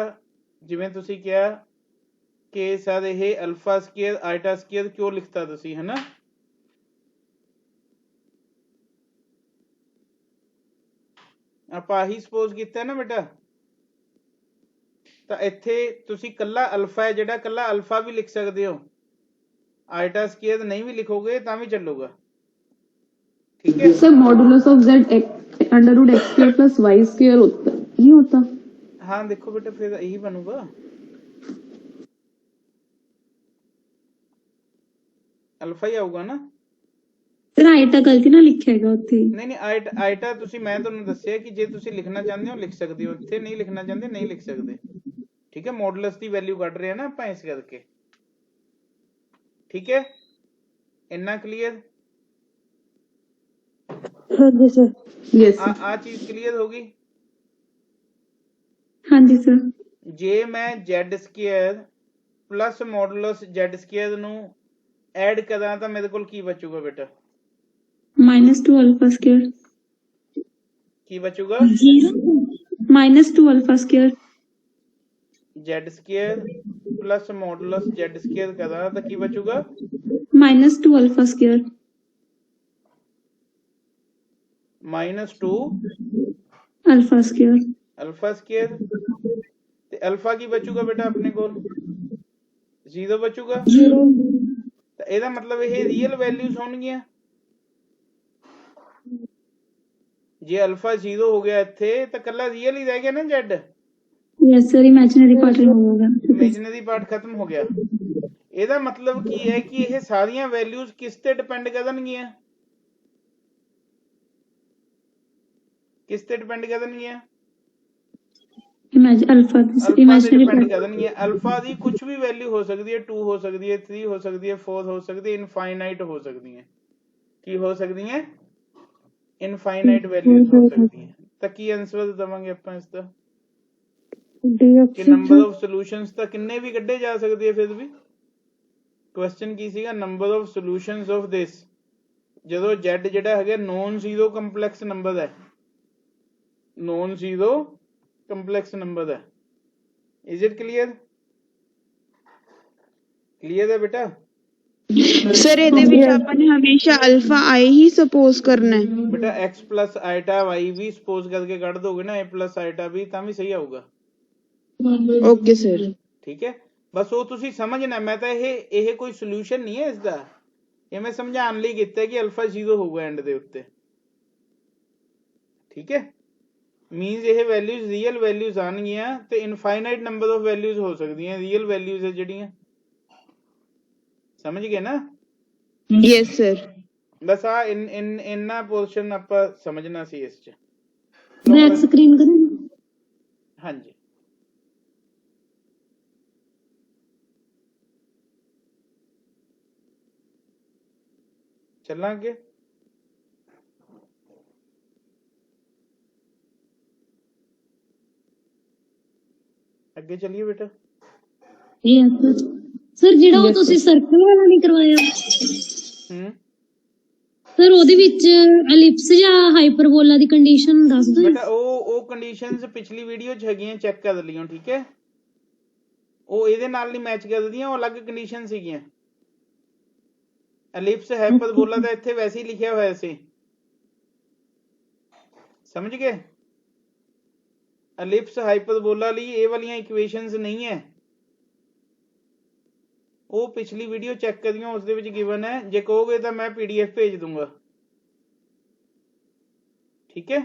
ਜਿਵੇਂ ਤੁਸੀਂ ਕਿਹਾ कि सर ਇਹ अल्फा स्क्वायर आइटा स्क्वायर क्यों लिखता ਤੁਸੀਂ, है ना? ਆਪਾਂ ਆਹੀ ਸਪੋਜ਼ ਕੀਤਾ ਨਾ बेटा। ਤਾਂ ਇੱਥੇ ਤੁਸੀਂ ਕੱਲਾ ਅਲਫਾ ਹੈ ਜਿਹੜਾ ਕੱਲਾ ਅਲਫਾ ਵੀ ਲਿਖ ਸਕਦੇ ਹੋ, आइटा स्क्वायर नहीं भी लिखोगे ਤਾਂ भी चलेगा, ठीक है। Sir modulus of z under root x square plus y square होता नहीं होता? हाँ देखो बेटा फिर यही बनूगा, अल्फा ही आऊगा ना। ਸਰ ਆਇਟਾ ਗਲਤੀ ਨਾਲ ਲਿਖਿਆ ਹੈਗਾ ਉੱਥੇ। ਨਹੀਂ ਆਇਟਾ ਤੁਸੀਂ ਮੈਂ ਤੁਹਾਨੂੰ ਦੱਸਿਆ ਕਿ ਜੇ ਤੁਸੀਂ ਲਿਖਣਾ ਚਾਹੁੰਦੇ ਹੋ ਲਿਖ ਸਕਦੇ ਹੋ, ਇੱਥੇ ਨਹੀਂ ਲਿਖਣਾ ਚਾਹੁੰਦੇ ਨਹੀਂ ਲਿਖ ਸਕਦੇ। ਠੀਕ ਹੈ, ਮੋਡੂਲਸ ਦੀ ਵੈਲਿਊ ਕੱਢ ਰਹੇ ਆ ਨਾ ਆਪਾਂ ਇਸ ਕਰਕੇ। ਠੀਕ ਹੈ, ਇੰਨਾ ਕਲੀਅਰ? ਹਾਂਜੀ ਸਰ। ਯੈਸ ਆ ਚੀਜ਼ ਕਲੀਅਰ ਹੋ ਗਈ? ਹਾਂਜੀ ਸਰ। ਜੇ ਮੈਂ z² ਪਲੱਸ ਮੋਡੂਲਸ z² ਨੂੰ ਐਡ ਕਰਾਂ ਤਾਂ ਮੇਰੇ ਕੋਲ ਕੀ ਬਚੂਗਾ ਬੇਟਾ? -2 ਅਲਫਾ ਸਕੁਅਰ। ਕੀ ਬਚੂਗਾ? -2 alpha square. z² plus modulus z² ਕਰਾਂ ਤਾਂ ਕੀ ਬਚੂਗਾ? -2 alpha square. -2 alpha square. Alpha square. ਤੇ ਅਲਫਾ ਕੀ ਬਚੂਗਾ ਬੇਟਾ ਆਪਣੇ ਕੋਲ? 0 ਬਚੂਗਾ। 0। ਤਾਂ ਇਹਦਾ ਮਤਲਬ ਇਹ ਰੀਅਲ ਵੈਲਿਊਜ਼ ਹੋਣਗੀਆਂ। ਜੇ ਅਲਫਾ 0 ਹੋ ਗਿਆ ਇੱਥੇ ਤਾਂ ਕੱਲਾ ਰੀਅਲ ਹੀ ਰਹਿ ਗਿਆ ਨਾ z। Yes sir, imaginary part remove ਹੋ ਗਿਆ। ਇਮੇਜਿਨਰੀ ਪਾਰਟ ਖਤਮ ਹੋ ਗਿਆ। ਇਹਦਾ ਮਤਲਬ ਕੀ ਹੈ ਕਿ ਇਹ ਸਾਰੀਆਂ ਵੈਲਿਊਜ਼ ਕਿਸ ਤੇ ਡਿਪੈਂਡ ਕਰਨਗੀਆਂ? ਕਿਸ ਤੇ ਡਿਪੈਂਡ ਕਰਨਗੀਆਂ? ਅਲਫਾ ਤੇ ਡਿਪੈਂਡ ਕਰਨਗੀਆਂ। ਅਲਫਾ ਦੀ ਕੁਝ ਵੀ ਵੈਲਿਊ ਹੋ ਸਕਦੀ ਹੈ, 2 ਹੋ ਸਕਦੀ ਹੈ, 3 ਹੋ ਸਕਦੀ ਹੈ, 4 ਹੋ ਸਕਦੀ ਹੈ, ਇਨਫਾਈਨਾਈਟ ਹੋ ਸਕਦੀ ਹੈ। ਕੀ ਹੋ ਸਕਦੀਆਂ? ਇਨਫਾਈਨਾਈਟ ਵੈਲਿਊਜ਼ ਹੋ ਸਕਦੀਆਂ। ਤਾਂ ਕੀ ਆਨਸਰ ਦਵਾਂਗੇ ਆਪਾਂ ਇਸ ਦਾ? ਕਿ ਨੰਬਰ ਆਫ ਸੋਲੂਸ਼ਨਸ ਤਾਂ ਕਿੰਨੇ ਵੀ ਕੱਢੇ ਜਾ ਸਕਦੇ ਆ। ਫਿਰ ਵੀ ਕੁਐਸਚਨ ਕੀ ਸੀਗਾ? Number of solutions of this. ਜਦੋਂ z ਜਿਹੜਾ ਹੈਗਾ ਨੋਨ ਜ਼ੀਰੋ ਕੰਪਲੈਕਸ ਨੰਬਰ ਹੈ, ਨੋਨ ਜ਼ੀਰੋ ਕੰਪਲੈਕਸ ਨੰਬਰ ਹੈ। Is it clear? ਕਲੀਅਰ ਹੈ ਬੇਟਾ? ਸਰ ਇਹਦੇ ਵਿੱਚ ਆਪਾਂ ਨੇ ਹਮੇਸ਼ਾ ਅਲਫਾ i ਹੀ ਸਪੋਜ਼ ਕਰਨਾ ਹੈ। ਬੇਟਾ x ਪਲੱਸ ਆਈਟਾ y ਵੀ ਸਪੋਜ਼ ਕਰਕੇ ਕੱਢ ਦੋਗੇ ਨਾ, a ਪਲੱਸ ਆਈਟਾ ਵੀ, ਤਾਂ ਵੀ ਸਹੀ ਆਊਗਾ। Okay sir. ਠੀਕ ਹੈ, ਬਸ ਉਹ ਤੁਸੀਂ ਸਮਝਣਾ। ਮੈਂ ਤਾਂ ਇਹ ਕੋਈ ਸੋਲੂਸ਼ਨ ਨਹੀਂ ਹੈ ਇਸਦਾ, ਇਹ ਮੈਂ ਸਮਝਾਉਣ ਲਈ ਕੀਤਾ ਕਿ ਅਲਫਾ 0 ਹੋਊਗਾ ਐਂਡ ਦੇ ਉੱਤੇ। ਠੀਕ ਹੈ, ਮੀਨਸ ਇਹ ਵੈਲਿਊਜ਼ ਰੀਅਲ ਵੈਲਿਊਜ਼ ਆਣਗੀਆਂ ਤੇ ਇਨਫਾਈਨਾਈਟ ਨੰਬਰ ਆਫ ਵੈਲਿਊਜ਼ ਹੋ ਸਕਦੀਆਂ ਰੀਅਲ ਵੈਲਿਊਜ਼ ਹੈ ਜਿਹੜੀਆਂ। ਸਮਝ ਗਏ ਨਾ? Yes sir. ਬਸ ਆ ਇੰਨਾ ਪੋਰਸ਼ਨ ਆਪਾਂ ਸਮਝਣਾ ਸੀ ਇਸ ਚ। ਬੈਕ ਸਕਰੀਨ ਕਰਾਂ? ਹਾਂਜੀ, ਚੱਲਾਂ ਅੱਗੇ। ਅੱਗੇ ਚੱਲੀਏ ਬੇਟਾ। ਸਰ ਜਿਹੜਾ ਉਹ ਤੁਸੀਂ ਸਰਕਲ ਵਾਲਾ ਨਹੀਂ ਕਰਵਾਇਆ ਸਰ, ਉਹਦੇ ਵਿੱਚ ਐਲਿਪਸ ਜਾਂ ਹਾਈਪਰਬੋਲਾ ਦੀ ਕੰਡੀਸ਼ਨ ਦੱਸ ਦਿਓ ਬੇਟਾ। ਉਹ ਕੰਡੀਸ਼ਨਸ ਪਿਛਲੀ ਵੀਡੀਓ 'ਚ ਹੈਗੀਆਂ, ਚੈੱਕ ਕਰ ਲਿਓ। ਠੀਕ ਹੈ, ਉਹ ਇਹਦੇ ਨਾਲ ਨਹੀਂ ਮੈਚ ਕਰਦੀਆਂ, ਉਹ ਅਲੱਗ ਕੰਡੀਸ਼ਨ ਸੀਗੀਆਂ। ਐਲਿਪਸ ਹਾਈਪਰਬੋਲਾ ਦਾ ਇੱਥੇ ਵੈਸੇ ਹੀ ਲਿਖਿਆ ਹੋਇਆ ਸੀ, ਸਮਝ ਗਏ? ਐਲਿਪਸ ਹਾਈਪਰਬੋਲਾ ਲਈ ਇਹ ਵਾਲੀਆਂ ਇਕੁਏਸ਼ਨਸ ਨਹੀਂ ਹੈ। ਉਹ ਪਿਛਲੀ ਵੀਡੀਓ ਚੈੱਕ ਕਰਿਓ, ਉਸ ਦੇ ਵਿੱਚ ਗਿਵਨ ਹੈ। ਜੇ ਕਹੋਗੇ ਤਾਂ ਮੈਂ PDF ਭੇਜ ਦੂੰਗਾ। ਠੀਕ ਹੈ,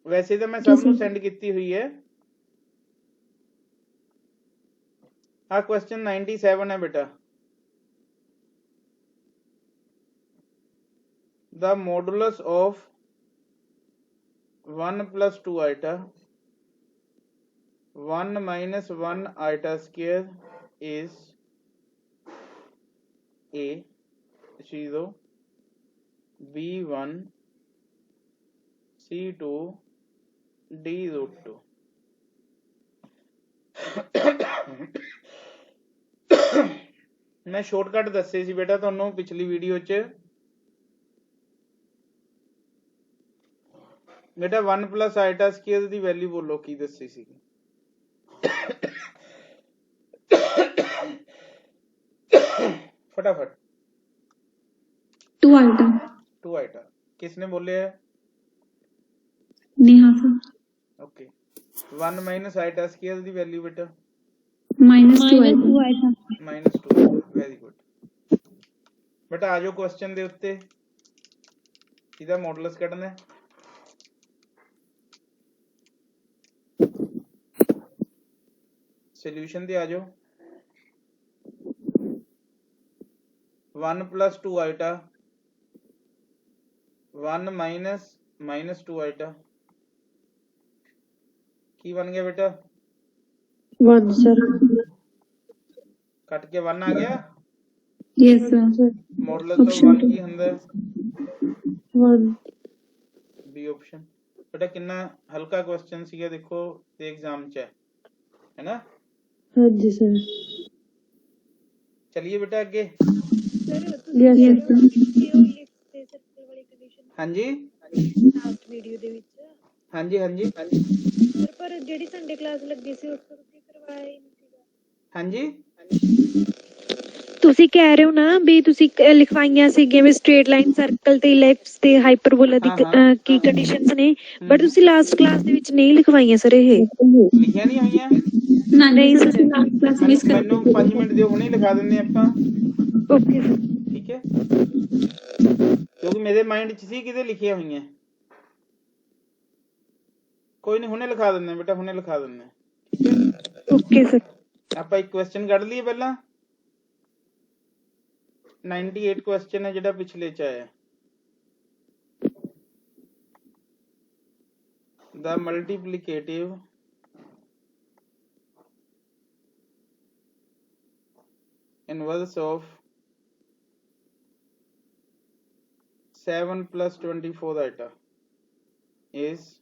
ਵੈਸੇ ਤਾਂ ਮੈਂ ਸਭ ਨੂੰ ਸੈਂਡ ਕੀਤੀ ਹੋਈ ਹੈ। ਆ ਕੁਐਸਚਨ 97 ਹੈ ਬੇਟਾ। The modulus of 1 plus 2 iota 1 minus 1 iota square is A 0 B1 C2 D root 2। मैं शॉर्टकट दसे सी बेटा ਤੁਹਾਨੂੰ ਪਿਛਲੀ ਵੀਡੀਓ 'ਚ। बेटा 1 प्लस आइटा स्क्वायर ਦੀ ਵੈਲਿਊ ਬੋਲੋ ਕੀ ਦੱਸੀ ਸੀ? फटाफट। 2 आइटा। 2 आइटा किसने बोले है? Neha sir. Okay, 1 minus iota square ਦੀ ਵੈਲਿਊ बेटा -2 आइटा। -2। ਵੈਰੀ ਗੁੱਡ बेटा। ਆ ਜਾਓ ਕੁਐਸਚਨ ਦੇ ਉੱਤੇ। ਇਹਦਾ ਮੋਡੂਲਸ ਕੱਢਣਾ ਹੈ। ਸੋਲੂਸ਼ਨ ਤੇ ਆ ਜਾਓ। 1 plus 2 iota 1 minus 2 iota ਕੀ ਬਣ ਗਿਆ ਬੇਟਾ 1 ਸਰ ਕੱਟ ਕੇ 1 ਆ ਗਿਆ ਯੈਸ ਸਰ ਮੋਡੂਲਸ ਤੋਂ 1 ਕੀ ਹੁੰਦਾ 1 ਬੀ ਆਪਸ਼ਨ ਬੇਟਾ ਕਿੰਨਾ ਹਲਕਾ ਕੁਐਸਚਨ ਸੀਗਾ ਦੇਖੋ ਤੇ ਐਗਜ਼ਾਮ ਚ ਹੈ ਨਾ ਹਾਂਜੀ ਸਰ चलिए बेटा आगे ਯੈਸ हाँ जी ਲਾਸਟ ਵੀਡੀਓ ਦੇ ਵਿੱਚ हाँ जी हाँ जी ਸਰ ਪਰ ਜਿਹੜੀ ਸੰਡੇ ਕਲਾਸ ਲੱਗੀ ਸੀ ਉਸ ਤੋਂ ਤੁਸੀਂ ਕਰਵਾਇਆ ਹੀ ਨਹੀਂ ਸੀਗਾ हाँ जी ਤੁਸੀਂ ਕਹਿ ਰਹੇ ਹੋ ਨਾ ਵੀ ਤੁਸੀਂ ਲਿਖਵਾਈਆਂ ਸੀ ਜਿਵੇਂ ਸਟ੍ਰੇਟ ਲਾਈਨ ਸਰਕਲ ਤੇ ਇਲਿਪਸ ਤੇ ਹਾਈਪਰਬੋਲਾ ਦੀ ਕੀ ਕੰਡੀਸ਼ਨਸ ਨੇ ਬਟ ਤੁਸੀਂ ਲਾਸਟ ਕਲਾਸ ਦੇ ਵਿੱਚ ਨਹੀਂ ਲਿਖਵਾਈਆਂ ਸਰ ਇਹ लिखिया नहीं हुई ਨਹੀਂ ਸਰ ਮੈਨੂੰ 5 ਮਿੰਟ ਦਿਓ ਹੁਣੇ ਲਿਖਾ ਦਿੰਦੇ ਆਪਾਂ ਓਕੇ ਸਰ ਠੀਕ ਹੈ ਕਿਉਂਕਿ ਮੇਰੇ ਮਾਈਂਡ 'ਚ ਸੀ ਕਿਤੇ ਲਿਖੀਆਂ ਹੋਈਆਂ ਕੋਈ ਨਹੀਂ ਹੁਣੇ ਲਿਖਾ ਦਿੰਦੇ ਬੇਟਾ ਹੁਣੇ ਲਿਖਾ ਦਿੰਦੇ ਓਕੇ ਸਰ ਆਪਾਂ ਇੱਕ ਕੁਐਸਚਨ ਕੱਢ ਲਈਏ ਪਹਿਲਾਂ 98 ਕੁਐਸਚਨ ਹੈ ਜਿਹੜਾ ਪਿਛਲੇ ਚ ਆਇਆ the multiplicative inverse of 7 plus 24 iota is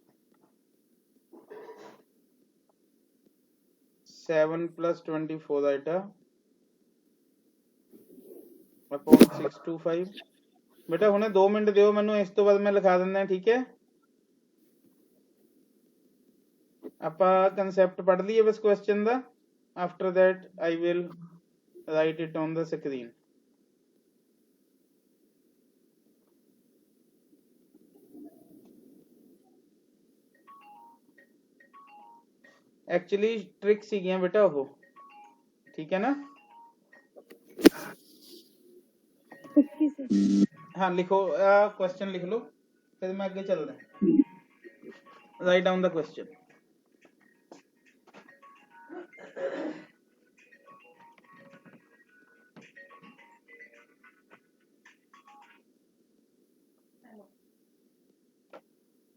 7 plus 24 iota upon 625 बेटा हुणे 2 मिनट दियो मैनू इस तो बाद मैं लिखा दिंदा ठीक है ਆਪਾਂ concept ਪੜ੍ਹ ਲਈਏ ਬਸ question the after that I will write it on the screen actually trick ਸੀਗੀਆਂ ਬੇਟਾ ਉਹ ਠੀਕ ਹੈ ਨਾ ਓਕੇ ਸਰ हाँ लिखो क्वेश्चन लिख लो फिर मैं आगे चलदा राइट डाउन द क्वेश्चन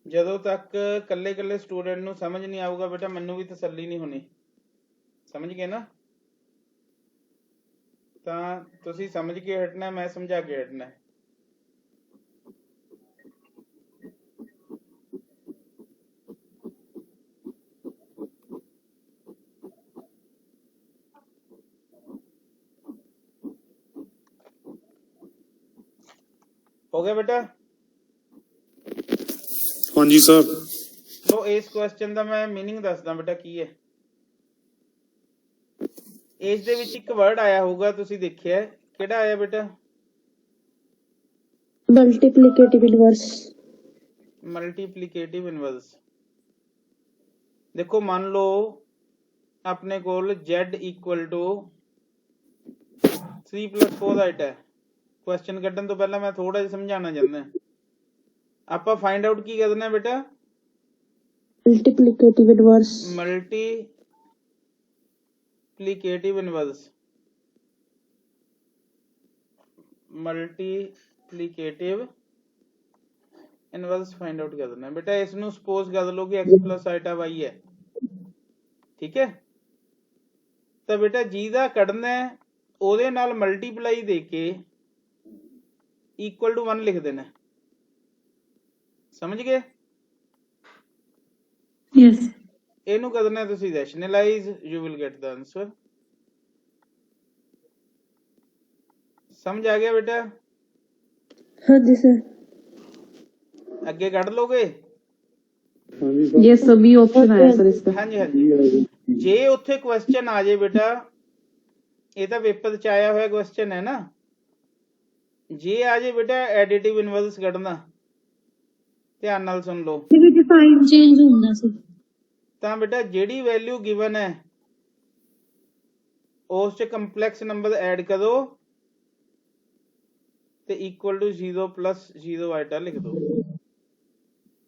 ਜਦੋਂ ਤੱਕ ਕੱਲੇ ਕੱਲੇ ਸਟੂਡੈਂਟ ਨੂੰ ਸਮਝ ਨਹੀਂ ਆਊਗਾ ਬੇਟਾ ਮੈਨੂੰ ਵੀ ਤਸੱਲੀ ਨਹੀਂ ਹੋਣੀ ਸਮਝ ਗਏ ਨਾ ਤਾਂ ਤੁਸੀਂ ਸਮਝ ਕੇ ਹਟਣਾ ਮੈਂ ਸਮਝਾ ਕੇ ਹਟਣਾ हो गया बेटा हाँ जी सर तो इस क्वेश्चन ਦਾ ਮੈਂ मीनिंग ਦੱਸਦਾ ਬੇਟਾ ਕੀ ਹੈ ਇਸ ਦੇ ਵਿੱਚ ਇੱਕ ਵਰਡ ਆਇਆ ਹੋਊਗਾ ਤੁਸੀਂ ਦੇਖਿਆ ਕਿਹੜਾ ਆਇਆ ਬੇਟਾ ਮਲਟੀਪਲੀਕੇਟਿਵ ਇਨਵਰਸ ਮਲਟੀਪਲੀਕੇਟਿਵ ਇਨਵਰਸ ਦੇਖੋ ਮੰਨ ਲਓ ਆਪਣੇ ਕੋਲ z = 3 + 4 ਦਾ ਆਈਟਾ ਹੈ क्वेश्चन ਕੱਢਣ ਤੋਂ ਪਹਿਲਾਂ ਮੈਂ ਥੋੜਾ ਜਿਹਾ ਸਮਝਾਉਣਾ ਚਾਹੁੰਦਾ ਆਪਾਂ ਫਾਈਂਡ ਆਊਟ ਕੀ ਕਰਨਾ ਹੈ ਬੇਟਾ ਮਲਟੀਪਲੀਕੇਟਿਵ ਇਨਵਰਸ ਮਲਟੀਪਲੀਕੇਟਿਵ ਇਨਵਰਸ ਫਾਈਂਡ ਆਊਟ ਕਰਨਾ ਹੈ ਬੇਟਾ ਇਸ ਨੂੰ ਸਪੋਜ਼ ਕਰ ਲਓ ਕਿ x + iota y ਹੈ ਠੀਕ ਹੈ ਤਾਂ ਬੇਟਾ ਜਿਹਦਾ ਕੱਢਣਾ ਹੈ ਉਹਦੇ ਨਾਲ ਮਲਟੀਪਲਾਈ ਦੇ ਕੇ equal to 1 लिख देना समझ गए ਯੈਸ ਇਹਨੂੰ ਕਰਨਾ ਤੁਸੀਂ rationalise you will get the answer समझ आ गया बेटा ਹਾਂਜੀ ਸਰ ਅੱਗੇ ਕੱਢ ਲੋਗੇ हाँ जी सर ये सभी ऑप्शन आया सर इसका ਹਾਂਜੀ ਹਾਂਜੀ ਜੇ ਉੱਥੇ ਕੁਐਸਚਨ ਆ ਜੇ ਬੇਟਾ ਇਹ ਤਾਂ ਪੇਪਰ ਚ ਆਇਆ ਹੋਇਆ ਕੁਐਸਚਨ ਹੈ ਨਾ ਜੇ ਆ ਜੇ ਬੇਟਾ ਐਡੀਟਿਵ ਇਨਵਰਸ ਕੱਢਣਾ ਧਿਆਨ ਨਾਲ ਸੁਣ ਲਓ ਇਹਦੇ ਵਿੱਚ ਸਾਈਨ ਚੇਂਜ ਹੁੰਦਾ ਸੀ ਤਾਂ ਬੇਟਾ ਜਿਹੜੀ ਵੈਲਿਊ ਗਿਵਨ ਹੈ ਉਸ ਚ ਕੰਪਲੈਕਸ ਨੰਬਰ ਐਡ ਕਰੋ ਤੇ ਇਕੁਅਲ ਟੂ 0 + 0 ਆਈਟਾ ਲਿਖ ਦੋ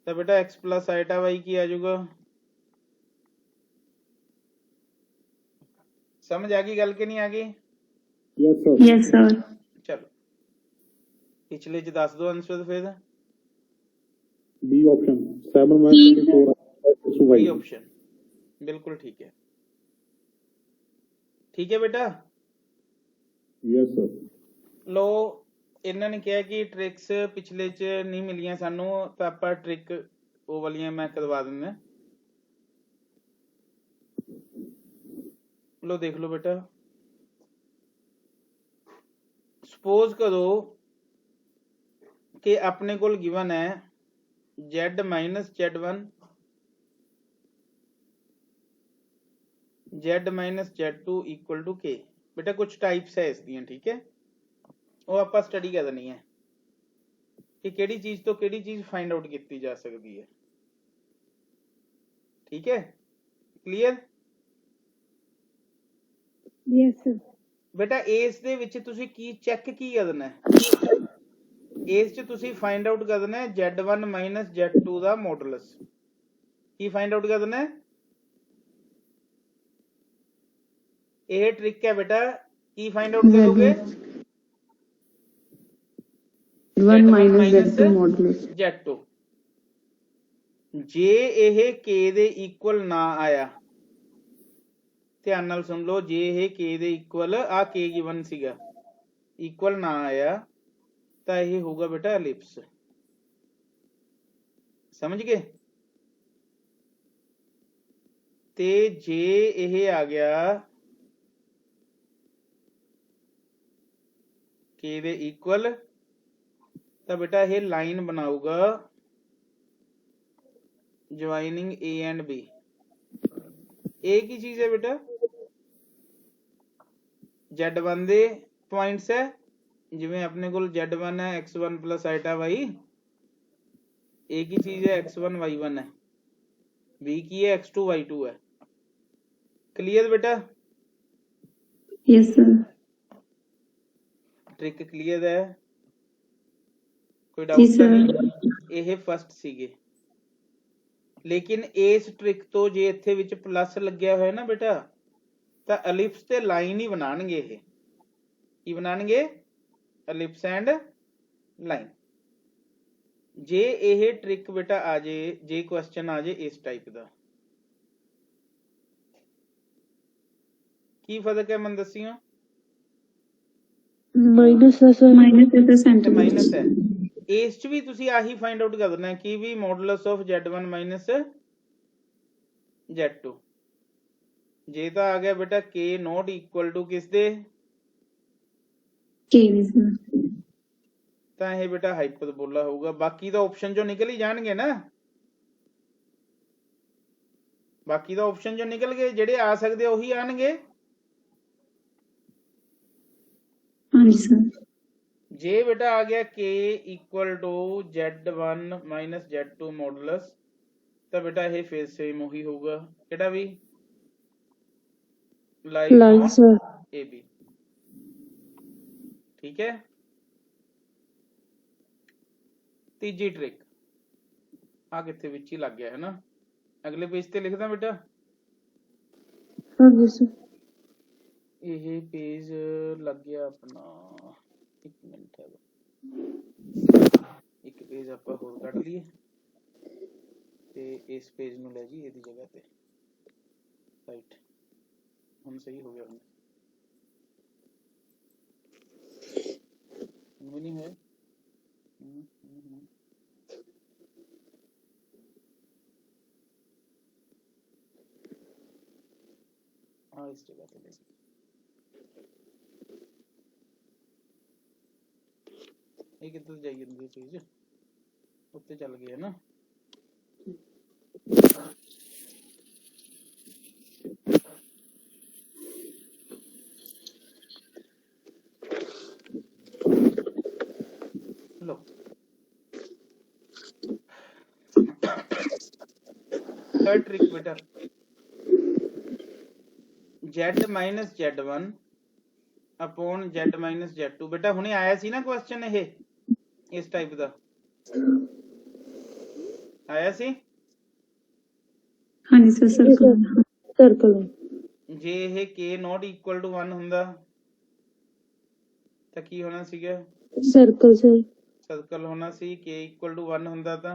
ਤਾਂ ਬੇਟਾ x + iota y ਕੀ ਆ ਜਾਊਗਾ ਸਮਝ ਆ ਗਈ ਗੱਲ ਕਿ ਨਹੀਂ ਆ ਗਈ यस सर यस सर चलो ਪਿਛਲੇ ਚ ਦੱਸ ਦਿਓ ਆਨਸਰ ਫਿਰ। B option 7 - 24 B y। Option ਬਿਲਕੁਲ ਠੀਕ ਹੈ। ਠੀਕ ਹੈ ਬੇਟਾ। Yes sir. ਲੋ ਇਹਨਾਂ ਨੇ ਕਿਹਾ ਕਿ ਟ੍ਰਿਕਸ ਪਿਛਲੇ ਚ ਨਹੀਂ ਮਿਲੀਆਂ ਸਾਨੂੰ, ਤਾਂ ਆਪਾਂ ਟ੍ਰਿਕ ਉਹ ਵਾਲੀਆਂ ਮੈਂ ਕਰਵਾ ਦਿੰਦਾ। ਲੋ ਦੇਖ ਲਓ ਬੇਟਾ, ਸਪੋਜ਼ ਕਰੋ ਕਿ ਆਪਣੇ ਕੋਲ ਗਿਵਨ ਹੈ z minus z1 z minus z2 equal to k। ਬੇਟਾ ਕੁਝ ਟਾਈਪਸ ਹੈ ਇਸ ਦੀਆਂ, ਠੀਕ ਹੈ, ਉਹ ਆਪਾਂ ਸਟੱਡੀ ਕਰਨੀ ਹੈ ਕਿ ਕਿਹੜੀ ਚੀਜ਼ ਤੋਂ ਕਿਹੜੀ ਚੀਜ਼ ਫਾਈਂਡ ਆਊਟ ਕੀਤੀ ਜਾ ਸਕਦੀ ਹੈ। ਠੀਕ ਹੈ, ਕਲੀਅਰ? Yes sir. ਬੇਟਾ ਇਸ ਦੇ ਵਿੱਚ ਤੁਸੀਂ ਕੀ ਚੈੱਕ ਕੀ ਕਰਨਾ ਹੈ? ਇਸ ਚ ਤੁਸੀਂ ਫਾਈਂਡ ਆਊਟ ਕਰਨਾ ਹੈ z1 ਮਾਈਨਸ z2 ਦਾ ਮੋਡੂਲਸ। ਕੀ ਫਾਈਂਡ ਆਊਟ ਕਰਨਾ ਹੈ? ਇਹ ਟ੍ਰਿਕ ਹੈ ਬੇਟਾ। ਕੀ ਫਾਈਂਡ ਆਊਟ ਕਰੋਗੇ? z1 minus z2 modulus। z2। ਜੇ ਇਹ k ਦੇ ਇਕੁਅਲ ਨਾ ਆਇਆ, ਧਿਆਨ ਨਾਲ ਸੁਣ ਲਓ, ਜੇ ਇਹ k ਦੇ ਇਕੁਅਲ ਆ k ਗਿਵਨ ਸੀਗਾ ਇਕੁਅਲ ਨਾ ਆਇਆ ਤਾਂ ਇਹ ਹੋਊਗਾ ਬੇਟਾ ਐਲਿਪਸ। ਸਮਝ ਗਏ? ਤੇ ਜੇ ਇਹ ਆ ਗਿਆ k ਦੇ ਇਕੁਅਲ ਤਾਂ ਬੇਟਾ ਇਹ ਲਾਈਨ ਬਣਾਊਗਾ ਜੁਆਇਨਿੰਗ a ਐਂਡ b। ਇਹ ਕੀ ਚੀਜ਼ ਹੈ ਬੇਟਾ? z1 ਦੇ ਪੁਆਇੰਟਸ ਹੈ, ਜਿਵੇਂ ਆਪਣੇ ਕੋਲ z1 ਹੈ x1 plus iota y। ਇਹ ਕੀ ਚੀਜ਼ ਹੈ? x1 y1 ਹੈ। b ਕੀ ਹੈ? x2 y2 ਹੈ। ਕਲੀਅਰ ਬੇਟਾ? Yes sir. ਟ੍ਰਿਕ ਕਲੀਅਰ ਹੈ? ਕੋਈ जी ਡਾਊਟ ਤਾਂ सर। ਨਹੀਂ? ਇਹ ਫਸਟ ਸੀਗੇ, ਲੇਕਿਨ ਇਸ ਟ੍ਰਿਕ ਤੋਂ ਜੇ ਇੱਥੇ ਵਿੱਚ ਪਲੱਸ ਲੱਗਿਆ ਹੋਇਆ ਨਾ ਬੇਟਾ, ਤਾਂ ਐਲਿਪਸ ਤੇ ਲਾਈਨ ਹੀ ਬਣਾਣਗੇ। ਇਹ ਕੀ ਬਣਾਣਗੇ? ਐਲਿਪਸ ਐਂਡ ਲਾਈਨ। ਜੇ ਇਹ ਟ੍ਰਿਕ ਬੇਟਾ ਆ ਜੇ, ਜੇ ਕੁਐਸਚਨ ਆ ਜੇ ਇਸ ਟਾਈਪ ਦਾ, ਕੀ ਫਰਕ ਹੈ ਮੈਨੂੰ ਦੱਸਿਓ? माइनस है सर। माइनस है तो सेंटीमीटर। ਮਾਈਨਸ ਹੈ। ਇਸ ਚ ਵੀ ਤੁਸੀਂ ਆਹੀ ਫਾਈਂਡ ਆਊਟ ਕਰਨਾ ਹੈ ਕਿ ਵੀ modulus of z1 minus z2। ਜੇ ਤਾਂ ਆ ਗਿਆ ਬੇਟਾ k ਨੋਟ ਇਕੁਅਲ ਟੂ ਕਿਸ ਦੇ, के सर। ਤਾਂ ਇਹ ਬੇਟਾ ਹਾਈਪਰਬੋਲਾ ਹੋਊਗਾ। ਬਾਕੀ ਤਾਂ ਆਪਸ਼ਨ ਚੋਂ ਨਿਕਲ ਹੀ ਜਾਣਗੇ ਨਾ, ਬਾਕੀ ਤਾਂ ਆਪਸ਼ਨ ਚੋਂ ਨਿਕਲ ਗਏ, ਜਿਹੜੇ ਆ ਸਕਦੇ ਉਹੀ ਆਣਗੇ। हाँ जी सर। ਜੇ ਬੇਟਾ ਆ ਗਿਆ k equal to z1 minus z2 modulus, ਤਾਂ ਬੇਟਾ ਇਹ ਫੇਰ ਸੇਮ ਉਹੀ ਹੋਊਗਾ, ਕਿਹੜਾ ਵੀ ਲਾਈਨ सर। AB। ਠੀਕ ਹੈ। ਤੀਜੀ ਟ੍ਰਿਕ ਆ ਕਿੱਥੇ ਵਿੱਚ ਹੀ ਲੱਗ ਗਿਆ ਹੈ ਨਾ, ਅਗਲੇ ਪੇਜ ਤੇ ਲਿਖਦਾ ਬੇਟਾ। हाँ जी सर। ਇਹ ਪੇਜ ਲੱਗ ਗਿਆ ਆਪਣਾ, ਇੱਕ ਮਿੰਟ ਹੈ, ਇੱਕ ਪੇਜ ਆਪਾਂ ਹੋਰ ਕੱਢ ਲਈਏ ਤੇ ਇਸ ਪੇਜ ਨੂੰ ਲੈ ਜੀ ਇਹਦੀ ਜਗ੍ਹਾ ਤੇ। ਰਾਈਟ, ਹੁਣ ਸਹੀ ਹੋ ਗਿਆ। ਹੁਣ ਨਹੀਂ ਹੋਇਆ। हाँ इस जगह पे ले, ये कितना जाइए ये चीज उत्ते चल गई है ना। लो थर्ड ट्रिक बेटा, z minus z1 upon z minus z2। बेटा हुणे आया सी ना क्वेश्चन, ये इस टाइप ਦਾ ਆਇਆ ਸੀ। हाँ जी सर। सर्कल। सर्कल। ਜੇ ਇਹ k not equal to 1 ਹੁੰਦਾ ਤਾਂ ਕੀ ਹੋਣਾ ਸੀਗਾ? Circle sir. ਸਰਕਲ ਹੋਣਾ ਸੀ k ਇਕੁਅਲ ਟੂ 1 ਹੁੰਦਾ ਤਾਂ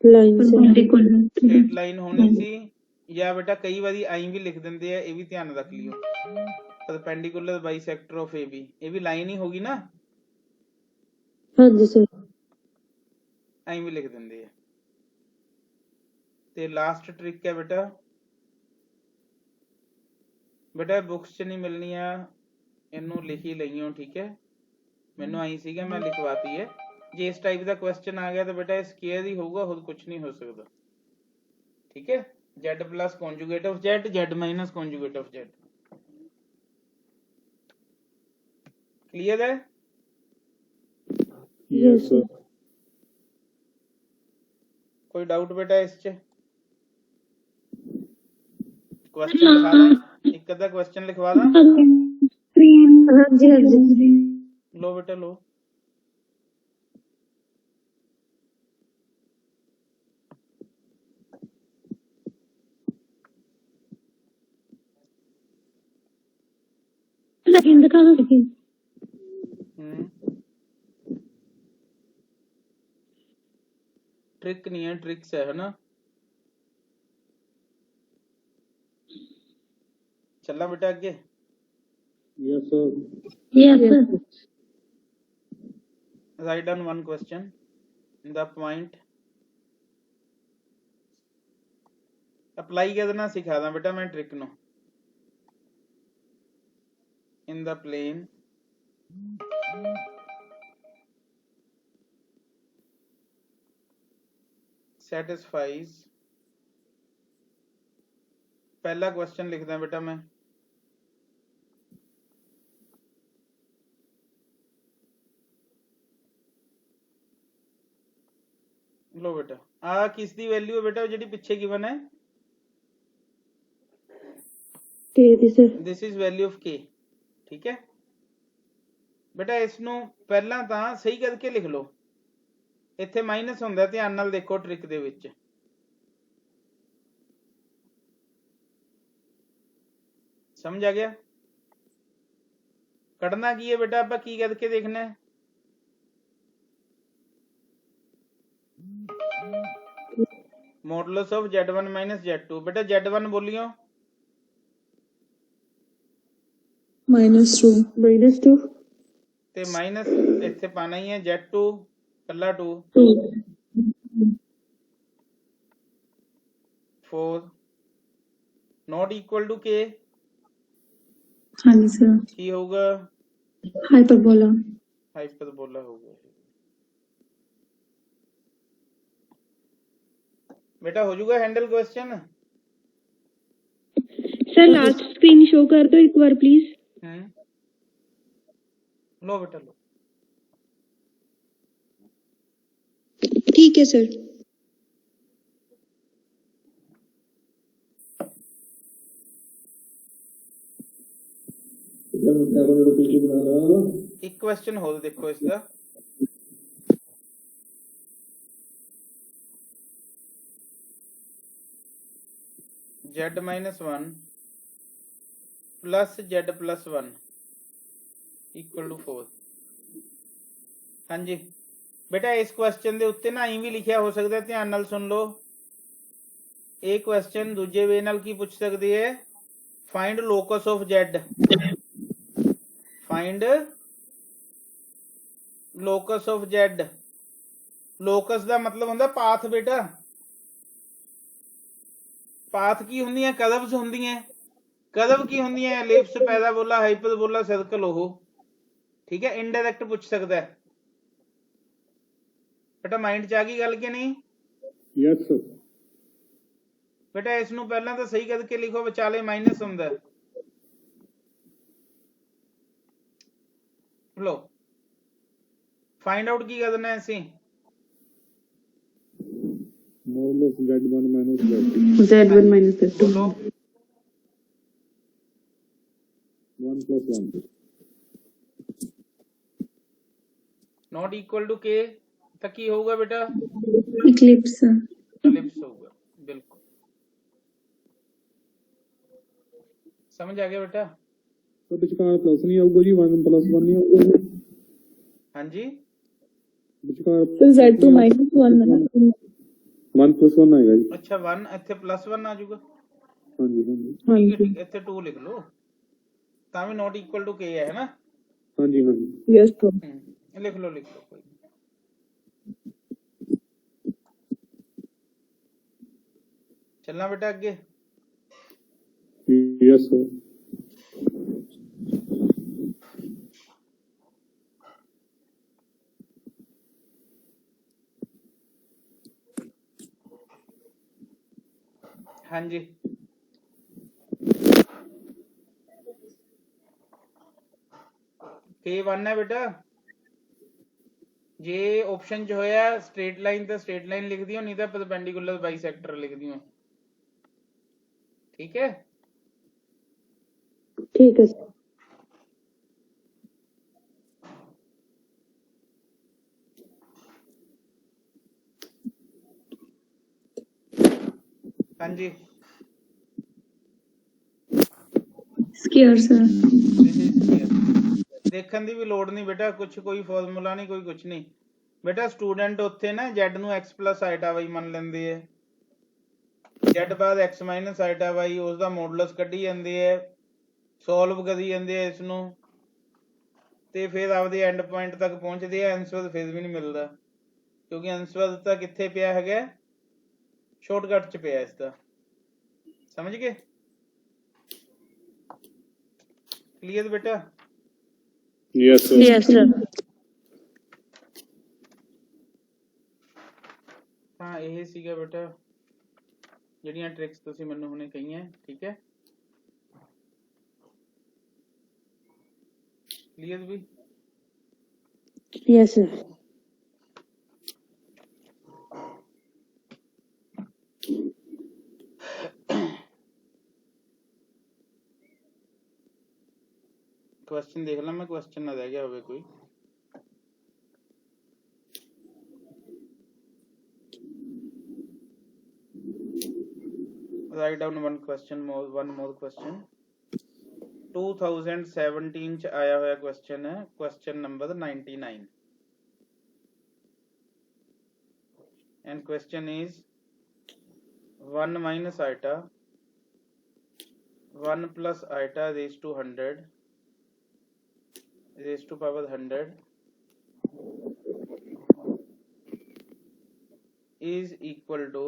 ਲਾਈਨ ਸਟ੍ਰੇਟ ਲਾਈਨ ਹੋਣੀ ਸੀ, ਜਾਂ ਬੇਟਾ ਕਈ ਵਾਰੀ ਆਈ ਵੀ ਲਿਖ ਦਿੰਦੇ ਆ, ਇਹ ਵੀ ਧਿਆਨ ਰੱਖ ਲਿਓ, ਪਰਪੈਂਡੀਕੂਲਰ ਬਾਈਸੈਕਟਰ ਆਫ AB, ਇਹ ਵੀ ਲਾਈਨ ਹੀ ਹੋਗੀ ਨਾ, ਹਾਂਜੀ ਸਰ ਐਂ ਵੀ ਲਿਖ ਦਿੰਦੇ ਆ। ਤੇ ਲਾਸਟ ਟ੍ਰਿਕ ਹੈ ਬੇਟਾ ਬੁੱਕਸ ਚ ਨਹੀਂ ਮਿਲਣੀਆਂ, ਇਹਨੂੰ ਲਿਖੀ ਲਈਓ, ਠੀਕ ਹੈ, ਮੈਨੂੰ ਆਈ ਸੀਗਾ ਮੈਂ ਲਿਖਵਾਤੀ ਹੈ। ਜੇ ਇਸ ਟਾਈਪ ਦਾ ਕੁਐਸਚਨ ਆ ਗਿਆ ਤਾਂ ਬੇਟਾ ਇਹ ਸਕੁਅਰ ਹੀ ਹੋਊਗਾ, ਹੋਰ ਕੁਝ ਨਹੀਂ ਹੋ ਸਕਦਾ, ਠੀਕ ਹੈ। z plus conjugate of z, z minus conjugate of z, clear है? Yes sir. कोई डाउट बेटा इस च? क्वेश्चन लिखा दा, एक अद्धा क्वेश्चन लिखवा दा। ਹਾਂਜੀ ਹਾਂਜੀ लो बेटा लो। ट्रिक नहीं है, ट्रिक्स है ना। चलना बेटा आगे। Yes sir. Write down one question. The point. Apply करना सिखा दा बेटा मैं ट्रिक नो। In the plane satisfies, पहला क्वेश्चन लिखदा बेटा मैं, लो बेटा आ किस दी वैल्यू है बेटा जेडी पिछे गिवन है, this is value of k, ठीक है बेटा। इसनों पहला ਤਾਂ सही करके लिख लो, ਇੱਥੇ ਮਾਈਨਸ ਹੁੰਦਾ, ਧਿਆਨ ਨਾਲ ਦੇਖੋ ਟ੍ਰਿਕ ਦੇ ਵਿੱਚ, ਸਮਝ ਆ ਗਿਆ। ਕੱਢਣਾ ਕੀ ਹੈ ਬੇਟਾ, ਆਪਾਂ ਕੀ ਕਰਕੇ ਦੇਖਣਾ ਹੈ, modulus of z1 minus z2, ਬੇਟਾ z1 ਬੋਲਿਓ -2 ਤੇ ਮਾਈਨਸ ਇੱਥੇ ਪਾਣਾ ਹੀ ਹੈ, z2 ਕੱਲਾ 2 4 not equal to k, ਹਾਂਜੀ ਸਰ, ਕੀ ਹੋਊਗਾ, ਹਾਈਪਰਬੋਲਾ ਹੋਊਗਾ। बेटा हो जाएगा handle question. Sir last screen show कर दो एक बार प्लीज। लो बेटा लो। ठीक है सर। एक क्वेश्चन हो देखो इसका, z minus 1 plus z plus 1 equal to 4। हाँ जी बेटा इस क्वेश्चन ਦੇ ਉੱਤੇ ਨਾ ਐਂ ਵੀ ਲਿਖਿਆ ਹੋ ਸਕਦਾ, ਧਿਆਨ ਨਾਲ ਸੁਣ ਲਓ। ਇਹ ਕੁਐਸਚਨ ਦੂਜੇ ਵੇ ਨਾਲ ਕੀ ਪੁੱਛ ਸਕਦੇ ਹੈ, find locus of z, find locus of z। Locus ਦਾ ਮਤਲਬ ਹੁੰਦਾ ਪਾਥ ਬੇਟਾ, ਪਾਥ ਕੀ ਹੁੰਦੀਆਂ, ਕਦਵਸ ਹੁੰਦੀਆਂ, ਕਦਵ ਕੀ ਹੁੰਦੀਆਂ, ਐਲਿਪਸ, ਪੈਰਾਬੋਲਾ, ਹਾਈਪਰਬੋਲਾ, ਸਰਕਲ, ਉਹ ਠੀਕ ਹੈ। ਇਨਡਾਇਰੈਕਟ ਪੁੱਛ ਸਕਦਾ ਹੈ बेटा, माइंड च आ गई गल कि नहीं? Yes sir. बेटा इसनों पहला तो सही करके लिखो, विचाले माइनस हुंदा है, लो फाइंड आउट की करना है इसी, modulus z1 minus z2, Z1 minus Z2 बोलो 1 plus 1 नॉट इक्वल टू के तो की होगा बेटा, इक्लिप्स एलिप्स होगा, बिल्कुल समझ आ गया बेटा। तो विचकार प्लस नहीं आऊगा जी, 1 plus 1 नहीं आऊगा। हाँ जी ਵਿਚਕਾਰ ਸਰ Z2 -1 ਹੈ ਨਾ 1+1 ਹੈਗਾ ਜੀ। ਅੱਛਾ 1 ਇੱਥੇ +1 ਆ ਜਾਊਗਾ। ਹਾਂਜੀ ਹਾਂਜੀ ਠੀਕ ਹੈ ਹਾਂਜੀ ਠੀਕ ਹੈ, ਇੱਥੇ 2 ਲਿਖ ਲਓ ਤਾਂ ਵੀ ਨੋਟ ਇਕੁਅਲ ਟੂ k ਹੈ ਨਾ। ਹਾਂਜੀ ਹਾਂਜੀ ਯੈਸ ਸਰ ਲਿਖ ਲਓ ਕੋਈ ਨੀ। ਚੱਲਣਾ ਬੇਟਾ ਅੱਗੇ। Yes sir. ਹਾਂਜੀ K1 ਹੈ ਬੇਟਾ। ਜੇ ਆਪਸ਼ਨ ਚ ਹੋਇਆ ਸਟ੍ਰੇਟ ਲਾਈਨ ਤਾਂ ਸਟ੍ਰੇਟ ਲਾਈਨ ਲਿਖ ਦਿਓ, ਨਹੀਂ ਤਾਂ ਪਰਪੈਂਡੀਕੂਲਰ ਬਾਈਸੈਕਟਰ ਲਿਖ ਦਿਓ। ਠੀਕ ਹੈ ਠੀਕ ਹੈ ਸਰ। ਹਾਂਜੀ ਸਕੇਅਰ ਸਰ। ਦੇਖਣ ਦੀ ਵੀ ਲੋੜ ਨਹੀਂ ਬੇਟਾ, ਕੋਈ ਫਾਰਮੂਲਾ ਨਹੀਂ, ਕੋਈ ਕੁਝ ਨਹੀਂ ਬੇਟਾ। ਸਟੂਡੈਂਟ ਉੱਥੇ ਨਾ z ਨੂੰ x plus ਆਈਟਾ y ਮੰਨ ਲੈਂਦੇ ਹੈ, z ਬਾਅਦ x minus ਆਈਟਾ y ਉਸ ਦਾ ਮੋਡੂਲਸ ਕੱਢੀ ਜਾਂਦੇ ਹੈ, ਸੋਲਵ ਕਰੀ ਜਾਂਦੇ ਆ ਇਸ ਨੂੰ, ਤੇ ਫਿਰ ਆਪਦੇ ਐਂਡ ਪੁਆਇੰਟ ਤੱਕ ਪਹੁੰਚਦੇ ਆ। ਆਨਸਰ ਫਿਰ ਵੀ ਨਹੀਂ ਮਿਲਦਾ ਕਿਉਂਕਿ ਆਨਸਰ ਤਾਂ ਕਿੱਥੇ ਪਿਆ ਹੈਗਾ, ਸ਼ਾਰਟਕਟ ਚ ਪਿਆ ਇਸ ਦਾ। ਸਮਝ ਗਏ? ਕਲੀਅਰ ਬੇਟਾ? Yes sir. Yes sir. ਹਾਂ ਇਹ ਸੀਗਾ ਬੇਟਾ ਜਿਹੜੀਆਂ ਟ੍ਰਿਕਸ ਤੁਸੀਂ ਮੈਨੂੰ ਹੁਣੇ ਕਹੀਆਂ। ਠੀਕ ਹੈ ਕਲੀਅਰ ਵੀ? Yes sir. क्वेश्चन देख ला मैं, क्वेश्चन ना रह गया होवे कोई। Write down one more question 2017 च आया हुआ क्वेश्चन है, question number 99 and question is 1 minus iota 1 plus iota raised to 100 raised to power 100 is equal to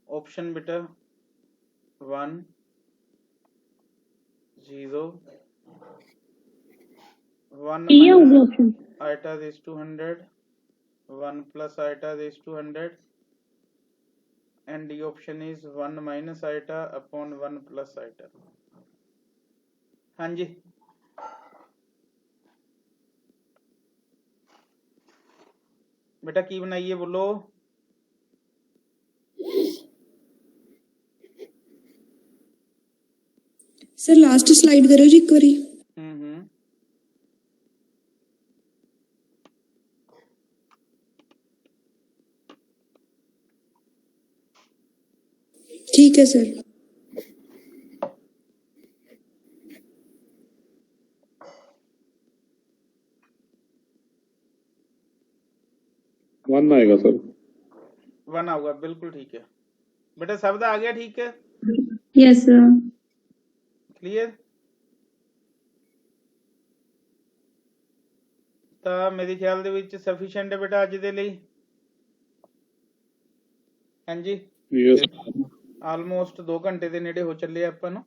option beta 1 0 1 ਕੀ ਹੋਊਗਾ option? iota raised to 100 1 plus iota raised to 100 and the option is 1 minus iota upon 1 plus iota। हाँ जी बेटा की बनाइए बोलो। Sir last slide करो जी एक बारी। ठीक है सर। वन आएगा सर। 1 आऊगा बिल्कुल ठीक है बेटा। शब्द आ गया ठीक है? Yes sir. क्लियर? ਤਾਂ ਮੇਰੇ ਖਿਆਲ ਦੇ ਵਿੱਚ ਸਫੀਸ਼ੀਐਂਟ ਹੈ ਬੇਟਾ ਅੱਜ ਦੇ ਲਈ। ਹਾਂਜੀ ਯੈਸ ਆਲਮੋਸਟ 2 ਘੰਟੇ ਦੇ ਨੇੜੇ ਹੋ ਚੱਲੇ ਆਪਾਂ ਨੂੰ।